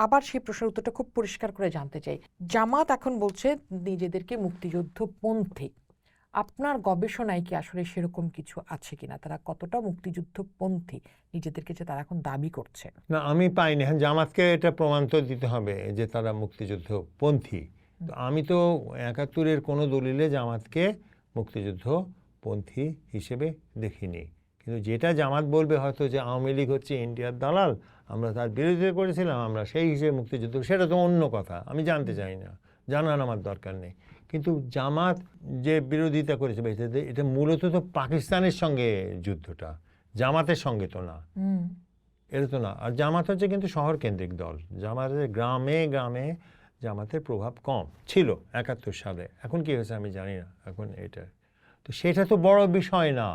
আবার সেই প্রশ্নের উত্তরটা খুব পরিষ্কার করে জানতে চাই। জামাত এখন বলছে নিজেদেরকে মুক্তিযুদ্ধপন্থী, আপনার গবেষণায় কি আসলে সেরকম কিছু আছে কিনা? তারা কতটা মুক্তিযুদ্ধপন্থী নিজেদেরকে যে তারা এখন দাবি করছে? না, আমি পাইনি। হ্যাঁ, জামাতকে এটা প্রমাণ তো দিতে হবে যে তারা মুক্তিযুদ্ধপন্থী। তো আমি তো ৭১-এর কোনো দলিলে জামাতকে মুক্তিযুদ্ধপন্থী হিসেবে দেখিনি। কিন্তু যেটা জামাত বলবে হয়তো যে আওয়ামী লীগ হচ্ছে ইন্ডিয়ার দালাল, আমরা তার বিরোধিতা করেছিলাম, আমরা সেই হিসেবে মুক্তিযুদ্ধ, সেটা তো অন্য কথা, আমি জানতে চাই না, জানার আমার দরকার নেই। কিন্তু জামাত যে বিরোধিতা করেছে এটা মূলত তো পাকিস্তানের সঙ্গে যুদ্ধটা, জামাতের সঙ্গে তো না, এটা তো না। আর জামাত হচ্ছে কিন্তু শহর কেন্দ্রিক দল, জামাতের গ্রামে গ্রামে জামাতের প্রভাব কম ছিল ৭১ সালে, এখন কি হয়েছে আমি জানি না এখন এটা। তো সেটা তো বড় বিষয় না,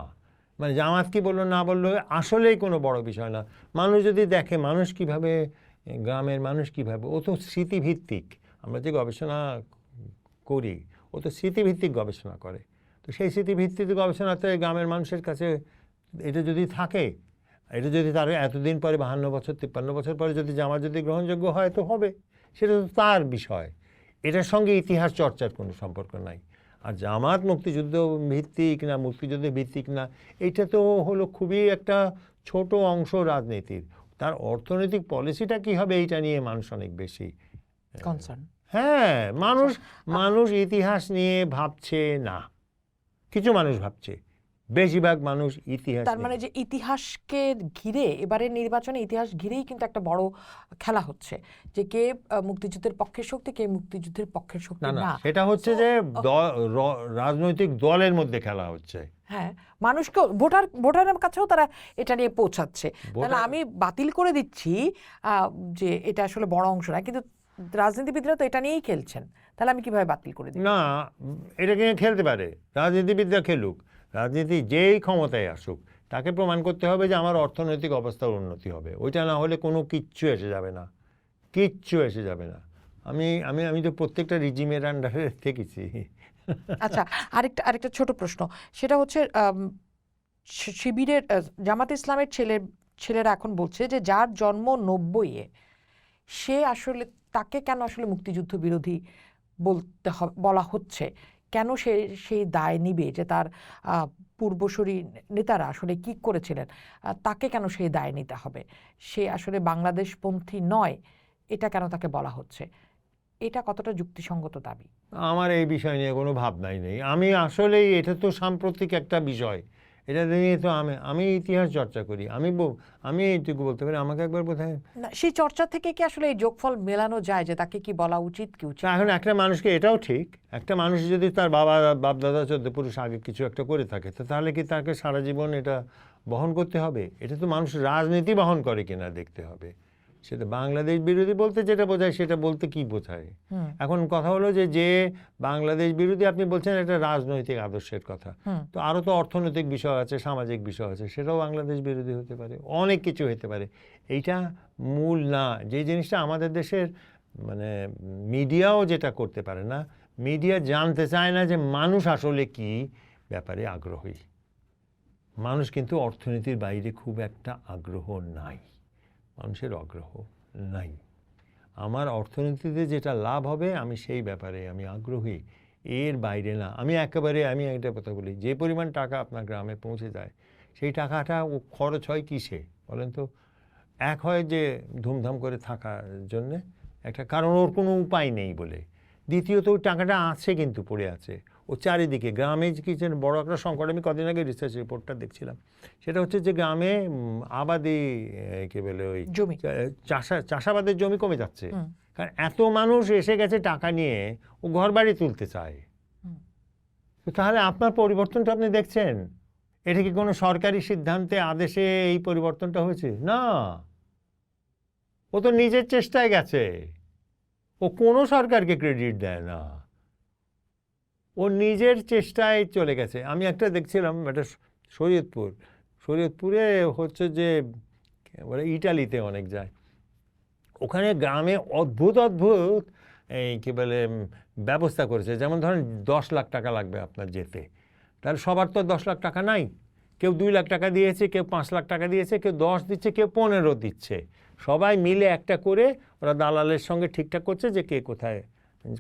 মানে জামাত কি বললো না বললো আসলেই কোনো বড় বিষয় না। মানুষ যদি দেখে মানুষ কিভাবে, গ্রামের মানুষ কিভাবে, ও তো স্মৃতিভিত্তিক, আমরা যে গবেষণা করি ও তো স্মৃতিভিত্তিক গবেষণা করে, তো সেই স্মৃতিভিত্তিক গবেষণাতে গ্রামের মানুষের কাছে এটা যদি থাকে, এটা যদি তার এতদিন পরে 52 বছর 53 বছর পরে যদি জামাত যদি গ্রহণযোগ্য হয় তো হবে, সেটা তো তার বিষয়, এটার সঙ্গে ইতিহাস চর্চার কোনো সম্পর্ক নাই। আর জামাত মুক্তিযুদ্ধ ভিত্তিক না মুক্তিযুদ্ধ ভিত্তিক না, এটা তো হলো খুবই একটা ছোট অংশ রাজনীতির, তার অর্থনৈতিক পলিসিটা কি হবে এইটা নিয়ে মানুষ অনেক বেশি কনসার্ন। হ্যাঁ, মানুষ ইতিহাস নিয়ে ভাবছে না, কিছু মানুষ ভাবছে, বেশিরভাগ মানুষ ইতিহাস, তার মানে যে ইতিহাসকে ঘিরে এবারের নির্বাচনে ইতিহাস ঘিরেই কিন্তু একটা বড় খেলা হচ্ছে, যে কে মুক্তিযুদ্ধের পক্ষের শক্তি, কে মুক্তিযুদ্ধের পক্ষের শক্তি না, সেটা হচ্ছে যে রাজনৈতিক দলের মধ্যে খেলা হচ্ছে। হ্যাঁ, মানুষকে ভোটারের কাছেও তারা এটা নিয়ে পৌঁছাচ্ছে, তাহলে আমি বাতিল করে দিচ্ছি যে এটা আসলে বড় অংশ না, কিন্তু রাজনীতিবিদরা তো এটা নিয়েই খেলছেন, তাহলে আমি কিভাবে বাতিল করে দিই? না, এটা নিয়ে খেলতে পারে, রাজনীতিবিদরা খেলুক, রাজনীতি যেই ক্ষমতায় আসুক তাকে প্রমাণ করতে হবে যে আমার অর্থনৈতিক অবস্থার উন্নতি হবে, ওইটা না হলে কোনো কিচ্ছু এসে যাবে না, কিচ্ছু এসে যাবে না। আমি তো প্রত্যেকটা রিজিমের আন্ডারে থেকেছি। আচ্ছা, আরেকটা ছোট প্রশ্ন, সেটা হচ্ছে শিবিরের জামাত ইসলামের ছেলেরা এখন বলছে যে যার জন্ম ৯০-এ সে আসলে, তাকে কেন আসলে মুক্তিযুদ্ধ বিরোধী বলা হচ্ছে, কেন সে সেই দায় নিবে যে তার পূর্বসূরি নেতারা আসলে কি করেছিলেন, তাকে কেন সেই দায় নিতে হবে, সে আসলে বাংলাদেশপন্থী নয়, এটা কেন তাকে বলা হচ্ছে? এটা কতটা যুক্তিসঙ্গত দাবি? আমার এই বিষয় নিয়ে কোনো ভাবনাই নেই, আমি আসলেই, এটা তো সাম্প্রতিক একটা বিষয়, এটা নিয়ে তো আমি ইতিহাস চর্চা করি, আমি এইটুকু বলতে পারি, আমাকে একবার বোধহয় না, সেই চর্চা থেকে কি আসলে এই যোগফল মেলানো যায় যে তাকে কি বলা উচিত কি উচিত? এখন একটা মানুষকে, এটাও ঠিক, একটা মানুষ যদি তার বাপ দাদা 14 পুরুষ আগে কিছু একটা করে থাকে, তো তাহলে কি তাকে সারা জীবন এটা বহন করতে হবে, এটা তো মানুষ রাজনীতি বহন করে কিনা দেখতে হবে। সেটা বাংলাদেশ বিরোধী বলতে যেটা বোঝায় সেটা বলতে কি বোঝায়। এখন কথা হলো যে বাংলাদেশ বিরোধী আপনি বলছেন একটা রাজনৈতিক আদর্শের কথা, তো আরও তো অর্থনৈতিক বিষয় আছে, সামাজিক বিষয় আছে, সেটাও বাংলাদেশ বিরোধী হতে পারে, অনেক কিছু হতে পারে। এইটা মূল না। যে জিনিসটা আমাদের দেশের মানে মিডিয়াও যেটা করতে পারে না, মিডিয়া জানতে চায় না যে মানুষ আসলে কি ব্যাপারে আগ্রহী। মানুষ কিন্তু অর্থনীতির বাইরে খুব একটা আগ্রহ নাই, মানুষের আগ্রহ নাই। আমার অর্থনীতিতে যেটা লাভ হবে আমি সেই ব্যাপারে আমি আগ্রহী, এর বাইরে না। আমি একটা কথা বলি, যে পরিমাণ টাকা আপনার গ্রামে পৌঁছে যায় সেই টাকাটা ও খরচ হয় কিসে বলেন তো? এক হয় যে ধুমধাম করে থাকার জন্যে একটা কারণ, ওর কোনো উপায় নেই বলে। দ্বিতীয়ত ওই টাকাটা আছে কিন্তু পড়ে আছে ও চারিদিকে। গ্রামে কিছু বড় একটা সংকট, আমি কদিন আগে রিসার্চ রিপোর্টটা দেখছিলাম, সেটা হচ্ছে যে গ্রামে আবাদি কি বলে ওই জমি, চাষাবাদের জমি কমে যাচ্ছে, কারণ এত মানুষ এসে গেছে টাকা নিয়ে, ও ঘর বাড়ি তুলতে চায়। তো তাহলে আপনার পরিবর্তনটা আপনি দেখছেন, এটা কি কোনো সরকারি সিদ্ধান্তে আদেশে এই পরিবর্তনটা হয়েছে? না, ও তো নিজের চেষ্টায় গেছে, ও কোনো সরকারকে ক্রেডিট দেয় না, ও নিজের চেষ্টায় চলে গেছে। আমি একটা দেখছিলাম, একটা শরীয়তপুরে হচ্ছে যে ওরা ইটালিতে অনেক যায়, ওখানে গ্রামে অদ্ভুত অদ্ভুত এই কী বলে ব্যবস্থা করেছে। যেমন ধরেন 10 লাখ টাকা লাগবে আপনার যেতে, তাহলে সবার তো 10 লাখ টাকা নাই, কেউ 2 লাখ টাকা দিয়েছে, কেউ 5 লাখ টাকা দিয়েছে, কেউ 10 দিচ্ছে, কেউ 15 দিচ্ছে, সবাই মিলে একটা করে ওরা দালালের সঙ্গে ঠিকঠাক করছে যে কে কোথায়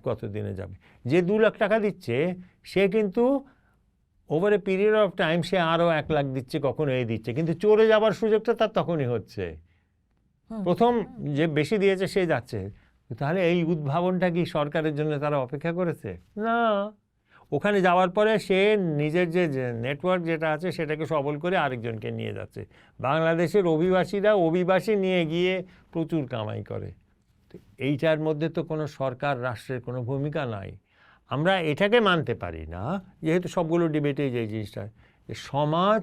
কত দিনে যাবে। যে 2 লাখ টাকা দিচ্ছে সে কিন্তু over a period of time সে আরও 1 লাখ দিচ্ছে, কখনো এই দিচ্ছে, কিন্তু চলে যাবার সুযোগটা তার তখনই হচ্ছে। প্রথম যে বেশি দিয়েছে সে যাচ্ছে। তাহলে এই উদ্ভাবনটা কি সরকারের জন্য তারা অপেক্ষা করেছে? না, ওখানে যাওয়ার পরে সে নিজের যে নেটওয়ার্ক যেটা আছে সেটাকে সবল করে আরেকজনকে নিয়ে যাচ্ছে। বাংলাদেশের অভিবাসী নিয়ে গিয়ে প্রচুর কামাই করে। তো এইটার মধ্যে তো কোনো সরকার রাষ্ট্রের কোনো ভূমিকা নাই। আমরা এটাকে মানতে পারি না, যেহেতু সবগুলো ডিবেটে যে জিনিসটা, যে সমাজ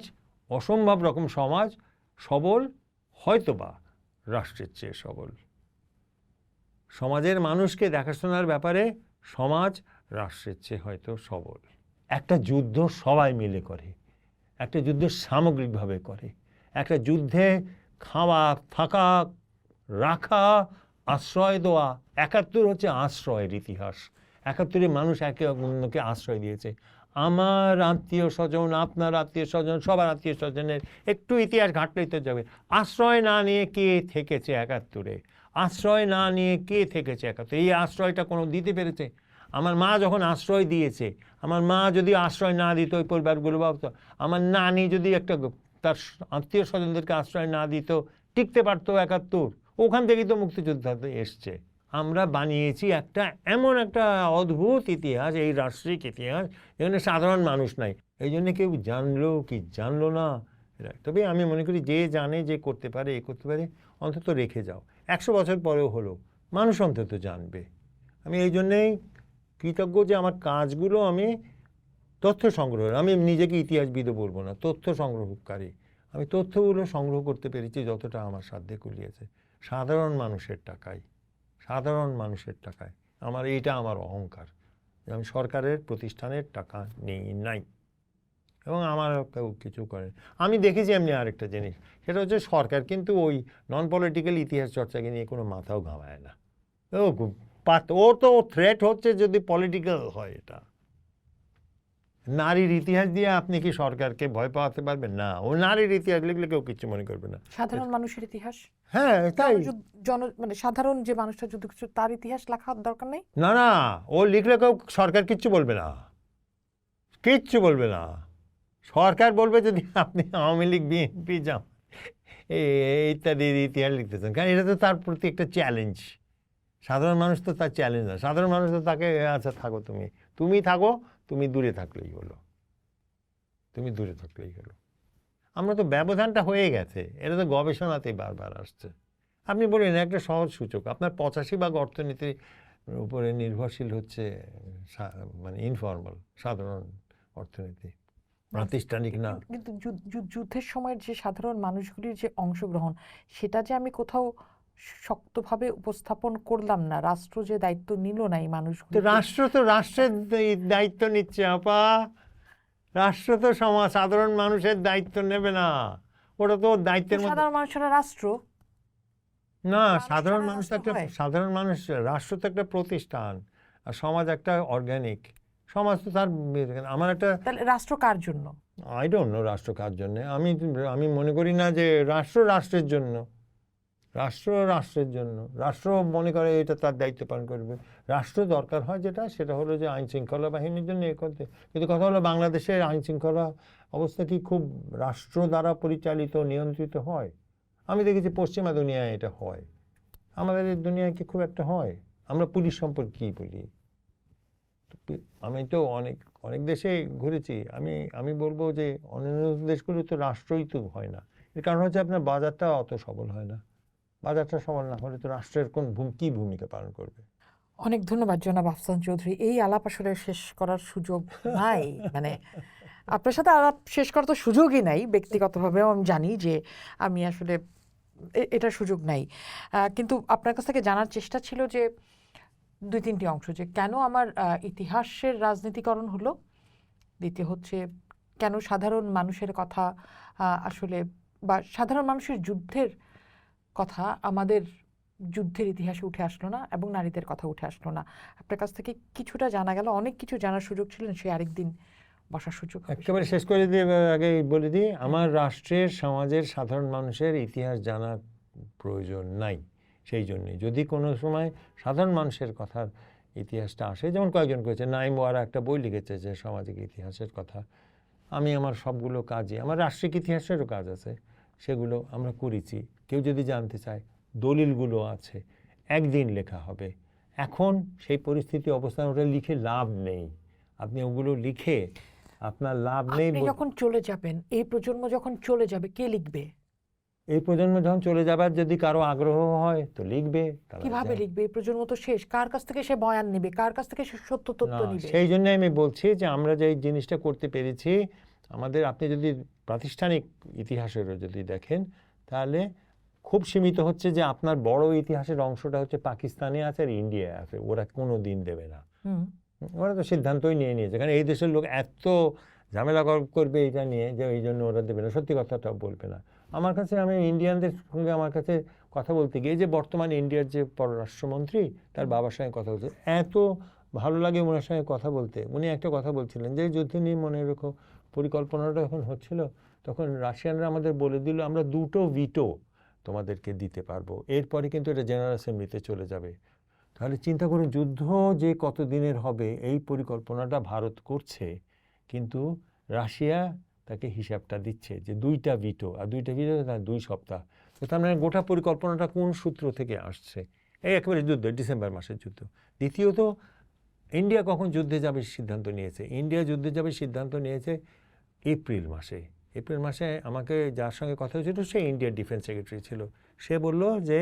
অসম্ভব রকম সমাজ সবল, হয়তোবা রাষ্ট্রের চেয়ে সবল। সমাজের মানুষকে দেখাশোনার ব্যাপারে সমাজ রাষ্ট্রের চেয়ে হয়তো সবল। একটা যুদ্ধ সবাই মিলে করে, একটা যুদ্ধ সামগ্রিকভাবে করে। একটা যুদ্ধে খাওয়া, থাকা, রাখা, আশ্রয় দেওয়া। 71 হচ্ছে আশ্রয়ের ইতিহাস। 71-এ মানুষ একে অন্যকে আশ্রয় দিয়েছে। আমার আত্মীয় স্বজন, আপনার আত্মীয় স্বজন, সবার আত্মীয় স্বজনের একটু ইতিহাস ঘাটলেই তো যাবে। আশ্রয় না নিয়ে কে থেকেছে 71-এ? আশ্রয় না নিয়ে কে থেকেছে 71? এই আশ্রয়টা কোনো দিতে পেরেছে? আমার মা যখন আশ্রয় দিয়েছে, আমার মা যদি আশ্রয় না দিত ওই পরিবারগুলো ভাবতো, আমার নানি যদি একটা তার আত্মীয় স্বজনদেরকে আশ্রয় না দিত, টিকতে পারতো 71? ওখান থেকেই তো মুক্তিযোদ্ধাতে এসছে। আমরা বানিয়েছি একটা এমন একটা অদ্ভুত ইতিহাস, এই রাষ্ট্রিক ইতিহাস, এখানে সাধারণ মানুষ নাই। এই জন্য কেউ জানলো কি জানলো না, তবে আমি মনে করি যে জানে, যে করতে পারে, এ করতে পারে, অন্তত রেখে যাও। 100 বছর পরেও হলো মানুষ অন্তত জানবে। আমি এই জন্যেই কৃতজ্ঞ যে আমার কাজগুলো আমি তথ্য সংগ্রহ, আমি নিজেকে ইতিহাসবিদও বলবো না, তথ্য সংগ্রহকারী। আমি তথ্যগুলো সংগ্রহ করতে পেরেছি যতটা আমার সাধ্যে কুলিয়েছে, সাধারণ মানুষের টাকায়, সাধারণ মানুষের টাকায়। এইটা আমার অহংকার, আমি সরকারের প্রতিষ্ঠানের টাকা নেই নাই, এবং আমার কেউ কিছু করে। আমি দেখেছি এমনি আরেকটা জিনিস, সেটা হচ্ছে সরকার কিন্তু ওই নন পলিটিক্যাল ইতিহাস চর্চাকে নিয়ে কোনো মাথাও ঘামায় না। ওর তো থ্রেট হচ্ছে যদি পলিটিক্যাল হয়। এটা নারীর ইতিহাস দিয়ে আপনি কি সরকারকে ভয় পাওয়াতে পারবেন? না, ও নারীর ইতিহাস লিখলে কেউ কিছু মনে করবে না। সাধারণ মানুষের ইতিহাস, হ্যাঁ তাই, মানে সাধারণ যে মানুষটা যুদ্ধ করছে তার ইতিহাস লেখার দরকার নেই। না না, ও লিখলে কেউ সরকার কিচ্ছু বলবে না, কিচ্ছু বলবে না। সরকার বলবে যদি আপনি আওয়ামী লীগ, বিএনপি, ইত্যাদির ইতিহাস লিখতেছেন, কারণ এটা তো তার প্রতি একটা চ্যালেঞ্জ। সাধারণ মানুষ তো তার চ্যালেঞ্জ না, সাধারণ মানুষ তো তাকে আচ্ছা থাকো, তুমি থাকো, তুমি দূরে থাকলেই হলো, তুমি দূরে থাকলেই হলো। আমরা তো ব্যবধানটা হয়ে গেছে, এটা তো গবেষণাতেই বারবার আসছে। আপনি বলেন একটা সহজ সূচক, আপনার 85% অর্থনীতির উপরে নির্ভরশীল হচ্ছে মানে ইনফর্মাল, সাধারণ অর্থনীতি। প্রাতিষ্ঠানিক না। কিন্তু যুদ্ধের সময়ের যে সাধারণ মানুষগুলির যে অংশগ্রহণ, সেটা যে আমি কোথাও শক্তভাবে উপস্থাপন করলাম না। রাষ্ট্র যে দায়িত্ব নিল না এই তো মানুষগুলো, রাষ্ট্র তো রাষ্ট্রের দায়িত্ব নিচ্ছে আপা, রাষ্ট্র তো সমাজ সাধারণ মানুষের দায়িত্ব নেবে না, ওটা তো দায়িত্বের মধ্যে সাধারণ মানুষেরা রাষ্ট্র না। মানুষ সাধারণ ছাড়া মানুষ তো রাষ্ট্র একটা হয়? সাধারণ মানুষ, রাষ্ট্র তো একটা প্রতিষ্ঠান, আর সমাজ একটা অর্গানিক। সমাজ তো তার আমার একটা তাহলে রাষ্ট্র কার জন্য? আই ডোন্ট নো রাষ্ট্র কার জন্যে। আমি মনে করি না যে রাষ্ট্র রাষ্ট্রের জন্য। রাষ্ট্র রাষ্ট্রের জন্য, রাষ্ট্র মনে করে এটা তার দায়িত্ব পালন করবে। রাষ্ট্র দরকার হয় যেটা, সেটা হলো যে আইন শৃঙ্খলা বাহিনীর জন্য এ করতে। কিন্তু কথা হলো বাংলাদেশের আইন শৃঙ্খলা অবস্থা কি খুব রাষ্ট্র দ্বারা পরিচালিত নিয়ন্ত্রিত হয়? আমি দেখেছি পশ্চিমা দুনিয়ায় এটা হয়, আমাদের এই দুনিয়ায় কি খুব একটা হয়? আমরা পুলিশ সম্পর্কে কী বলি? আমি তো অনেক অনেক দেশে ঘুরেছি, আমি বলবো যে অন্যান্য দেশগুলো তো রাষ্ট্রই তো হয় না। এর কারণ হচ্ছে আপনার বাজারটা অত সবল হয় না। বাজারটা সবল না হলে তো রাষ্ট্রের কী ভূমিকা পালন করবে? অনেক ধন্যবাদ জনাব আফসান চৌধুরী। এই আলাপ আসলে শেষ করার সুযোগ নাই, মানে আপনার সাথে আলাপ শেষ করার তো সুযোগই নাই। ব্যক্তিগতভাবেও আমি জানি যে আমি আসলে এটার সুযোগ নাই, কিন্তু আপনার কাছ থেকে জানার চেষ্টা ছিল যে 2-3টি অংশ, যে কেন আমার ইতিহাসের রাজনীতিকরণ হলো, দ্বিতীয় হচ্ছে কেন সাধারণ মানুষের কথা আসলে, বা সাধারণ মানুষের যুদ্ধের কথা আমাদের যুদ্ধের ইতিহাসে উঠে আসলো না, এবং নারীদের কথা উঠে আসলো না। আপনার কাছ থেকে কিছুটা জানা গেল, অনেক কিছু জানার সুযোগ ছিল, সে আরেকদিন বসার সুযোগ হবে। একেবারে শেষ করে দিয়ে আগে বলে দিই, আমার রাষ্ট্রের সমাজের সাধারণ মানুষের ইতিহাস জানার প্রয়োজন নাই। সেই জন্যে যদি কোনো সময় সাধারণ মানুষের কথার ইতিহাসটা আসে, যেমন কয়েকজন করেছে, নাইম ওয়ারা একটা বই লিখেছে যে সামাজিক ইতিহাসের কথা, আমি আমার সবগুলো কাজই, আমার রাষ্ট্রিক ইতিহাসেরও কাজ আছে, সেগুলো আমরা করেছি। কেউ যদি জানতে চায়, দলিলগুলো আছে, একদিন লেখা হবে। এখন সেই পরিস্থিতি অবস্থান, ওটা লিখে লাভ নেই। আপনি ওগুলো লিখে আপনার লাভ নেই। আপনি যখন চলে যাবেন, এই প্রজন্ম যখন চলে যাবে, কে লিখবে? এই প্রজন্ম যখন চলে যাবার যদি কারো আগ্রহ হয় তো লিখবে। কিভাবে লিখবে? এই প্রজন্ম তো শেষ। কার কাছ থেকে সে বয়ান নেবে? কার কাছ থেকে সে সত্য তথ্য নিবে? সেই জন্য আমি বলছি যে আমরা যে এই জিনিসটা করতে পেরেছি, আমাদের, আপনি যদি প্রাতিষ্ঠানিক ইতিহাসেরও যদি দেখেন, তাহলে খুব সীমিত হচ্ছে যে আপনার বড় ইতিহাসের অংশটা হচ্ছে পাকিস্তানে আছে আর ইন্ডিয়া আছে, ওরা কোনো দিন দেবে না। ওরা তো সিদ্ধান্তই নিয়ে নিয়েছে, কারণ এই দেশের লোক এত ঝামেলা করবে এটা নিয়ে, যে এই জন্য ওরা দেবে না, সত্যি কথাটাও বলবে না। আমার কাছে, আমি ইন্ডিয়ানদের সঙ্গে আমার কাছে কথা বলতে গিয়ে, যে বর্তমানে ইন্ডিয়ার যে পররাষ্ট্রমন্ত্রী, তার বাবার সঙ্গে কথা বলছে, এত ভালো লাগে ওনার সঙ্গে কথা বলতে। উনি একটা কথা বলছিলেন যে যুদ্ধ নিয়ে মনে রেখো পরিকল্পনাটা যখন হচ্ছিল, তখন রাশিয়ানরা আমাদের বলে দিল আমরা 2টো ভিটো তোমাদেরকে দিতে পারবো, এরপরে কিন্তু এটা জেনারেল অ্যাসেম্বলিতে চলে যাবে। তাহলে চিন্তা করুন, যুদ্ধ যে কত দিনের হবে এই পরিকল্পনাটা ভারত করছে, কিন্তু রাশিয়া তাকে হিসাবটা দিচ্ছে যে 2টা ভিটো, আর 2টা ভিটো তার 2 সপ্তাহ। তো তার মানে গোটা পরিকল্পনাটা কোন সূত্র থেকে আসছে? এই একেবারে যুদ্ধ, ডিসেম্বর মাসের যুদ্ধ। দ্বিতীয়ত, ইন্ডিয়া কখন যুদ্ধে যাবে সিদ্ধান্ত নিয়েছে? ইন্ডিয়া যুদ্ধে যাবে সিদ্ধান্ত নিয়েছে এপ্রিল মাসে। এপ্রিল মাসে আমাকে যার সঙ্গে কথা হয়েছিল সে ইন্ডিয়ার ডিফেন্স সেক্রেটারি ছিল। সে বলল যে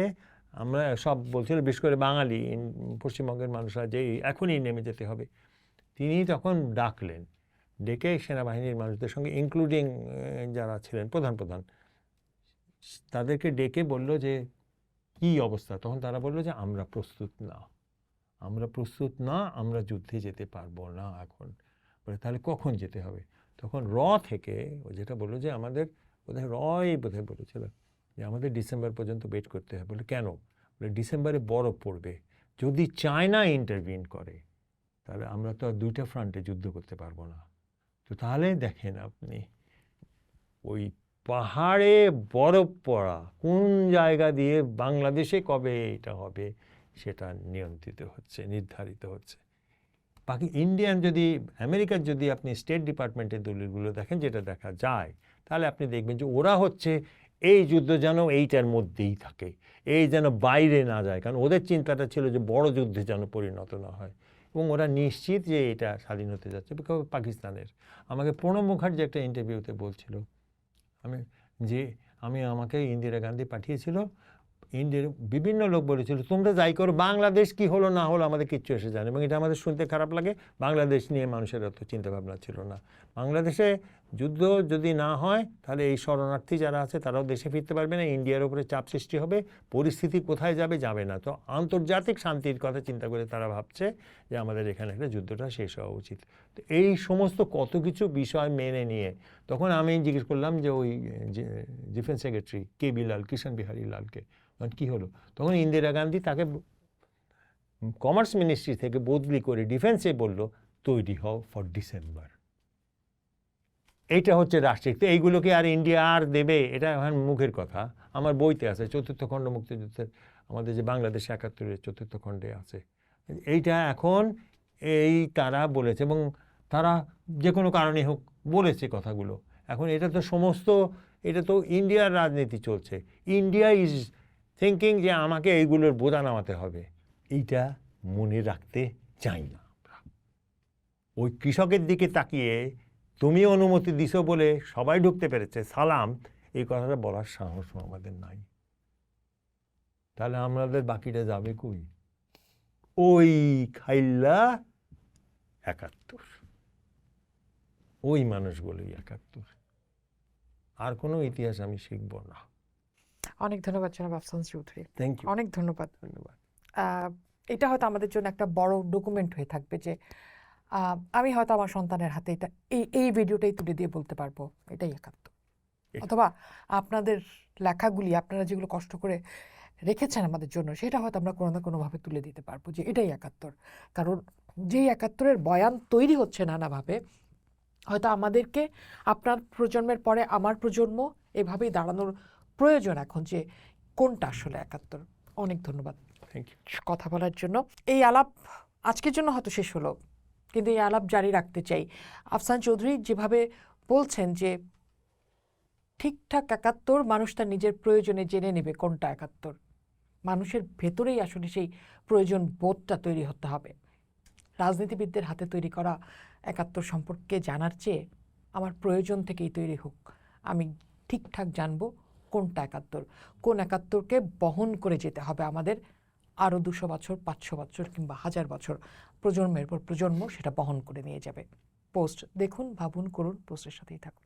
আমরা সব বলছিল, বিশেষ করে বাঙালি পশ্চিমবঙ্গের মানুষরা, যে এখনই নেমে যেতে হবে। তিনি তখন ডাকলেন, ডেকে সেনাবাহিনীর মানুষদের সঙ্গে, ইনক্লুডিং যারা ছিলেন প্রধান তাদেরকে ডেকে বলল যে কী অবস্থা। তখন তারা বলল যে আমরা প্রস্তুত না, আমরা যুদ্ধে যেতে পারবো না এখন। বলে তাহলে কখন যেতে হবে? তখন থেকে ও যেটা বললো যে আমাদের বোধহয় বলেছিল যে আমাদের ডিসেম্বর পর্যন্ত ওয়েট করতে হবে। বলে কেন? বলে ডিসেম্বরে বরফ পড়বে, যদি চায়না ইন্টারভিন করে তাহলে আমরা তো আর 2টা ফ্রন্টে যুদ্ধ করতে পারবো না। তো তাহলে দেখেন আপনি, ওই পাহাড়ে বরফ পড়া কোন জায়গা দিয়ে বাংলাদেশে কবে এটা হবে সেটা নির্ধারিত হচ্ছে। বাকি ইন্ডিয়ান যদি, আমেরিকার যদি আপনি স্টেট ডিপার্টমেন্টের দলিলগুলো দেখেন, যেটা দেখা যায়, তাহলে আপনি দেখবেন যে ওরা হচ্ছে এই যুদ্ধ যেন এইটার মধ্যেই থাকে, এই যেন বাইরে না যায়, কারণ ওদের চিন্তাটা ছিল যে বড় যুদ্ধে যেন পরিণত না হয়, এবং ওরা নিশ্চিত যে এটা স্বাধীন হতে যাচ্ছে। পাকিস্তানের আমাকে প্রণব মুখার্জি একটা ইন্টারভিউতে বলছিল, আমাকে ইন্দিরা গান্ধী পাঠিয়েছিল ইন্ডিয়ার বিভিন্ন লোক বলেছিল তোমরা যাই করো, বাংলাদেশ কি হলো না হলো আমাদের কিচ্ছু এসে যায় না। এবং এটা আমাদের শুনতে খারাপ লাগে, বাংলাদেশ নিয়ে মানুষের অত চিন্তাভাবনা ছিল না। বাংলাদেশে যুদ্ধ যদি না হয় তাহলে এই শরণার্থী যারা আছে তারাও দেশে ফিরতে পারবে না, ইন্ডিয়ার উপরে চাপ সৃষ্টি হবে, পরিস্থিতি কোথায় যাবে যাবে না। তো আন্তর্জাতিক শান্তির কথা চিন্তা করে তারা ভাবছে যে আমাদের এখানে একটা যুদ্ধটা শেষ হওয়া উচিত। তো এই সমস্ত কত কিছু বিষয় মেনে নিয়ে তখন আমি জিজ্ঞেস করলাম যে ওই ডিফেন্স সেক্রেটারি কে বি লাল, কৃষ্ণ বিহারী লালকে, কি হলো? তখন ইন্দিরা গান্ধী তাকে কমার্স মিনিস্ট্রি থেকে বদলি করে ডিফেন্সে বলল তৈরি হও ফর ডিসেম্বর। এইটা হচ্ছে রাষ্ট্রিক। তো এইগুলোকে আর ইন্ডিয়া আর দেবে? এটা এখন মুখের কথা। আমার বইতে আছে, চতুর্থ খণ্ড মুক্তিযুদ্ধের আমাদের যে বাংলাদেশ ৭১-এর চতুর্থ খণ্ডে আছে। এইটা এখন তারা বলেছে এবং তারা যে কোনো কারণে হোক বলেছে কথাগুলো। এখন এটা তো ইন্ডিয়ার রাজনীতি চলছে। ইন্ডিয়া ইজ থিঙ্কিং যে আমাকে এইগুলোর বোঝা নামাতে হবে। এইটা মনে রাখতে চাই না আমরা। ওই কৃষকের দিকে তাকিয়ে তুমি অনুমতি দিছো বলে সবাই ঢুকতে পেরেছে, সালাম, এই কথাটা বলার সাহস আমাদের নাই। তাহলে আমাদের বাকিটা যাবে কই? ওই খাইল্লা ৭১, ওই মানুষগুলোই ৭১। আর কোনো ইতিহাস আমি শিখব না। অনেক ধন্যবাদ জনাব আফসান চৌধুরী, থ্যাংক ইউ। অনেক ধন্যবাদ। ধন্যবাদ। এটা হয়তো আমাদের জন্য একটা বড় ডকুমেন্ট হয়ে থাকবে যে আমি হয়তো আমার সন্তানের হাতে এটা এই ভিডিওটাই তুলে দিয়ে বলতে পারবো এটাই ৭১। অথবা আপনাদের লেখাগুলি, আপনারা যেগুলো কষ্ট করে রেখেছেন আমাদের জন্য, সেটা হয়তো আমরা কোনো না কোনোভাবে তুলে দিতে পারবো যে এটাই ৭১। কারণ যেই ৭১-এর বয়ান তৈরি হচ্ছে নানাভাবে, হয়তো আমাদেরকে আপনার প্রজন্মের পরে আমার প্রজন্ম এভাবেই দাঁড়ানোর প্রয়োজন এখন যে কোনটা আসলে ৭১। অনেক ধন্যবাদ থ্যাংক ইউ। কথা বলার জন্য। এই আলাপ আজকের জন্য হয়তো শেষ হলো, কিন্তু এই আলাপ জারি রাখতে চাই। আফসান চৌধুরী যেভাবে বলছেন যে ঠিকঠাক ৭১ মানুষ তার নিজের প্রয়োজনে জেনে নেবে কোনটা ৭১, মানুষের ভেতরেই আসলে সেই প্রয়োজন বোধটা তৈরি হতে হবে। রাজনীতিবিদদের হাতে তৈরি করা ৭১ সম্পর্কে জানার চেয়ে আমার প্রয়োজন থেকেই তৈরি হোক, আমি ঠিকঠাক জানবো কোনটা ৭১, কোন ৭১কে বহন করে যেতে হবে আমাদের আরও ২০০ বছর, ৫০০ বছর কিংবা ১০০০ বছর, প্রজন্মের পর প্রজন্ম সেটা বহন করে নিয়ে যাবে। পোস্ট দেখুন, ভাবুন, করুন, পোস্টের সাথেই থাকুন।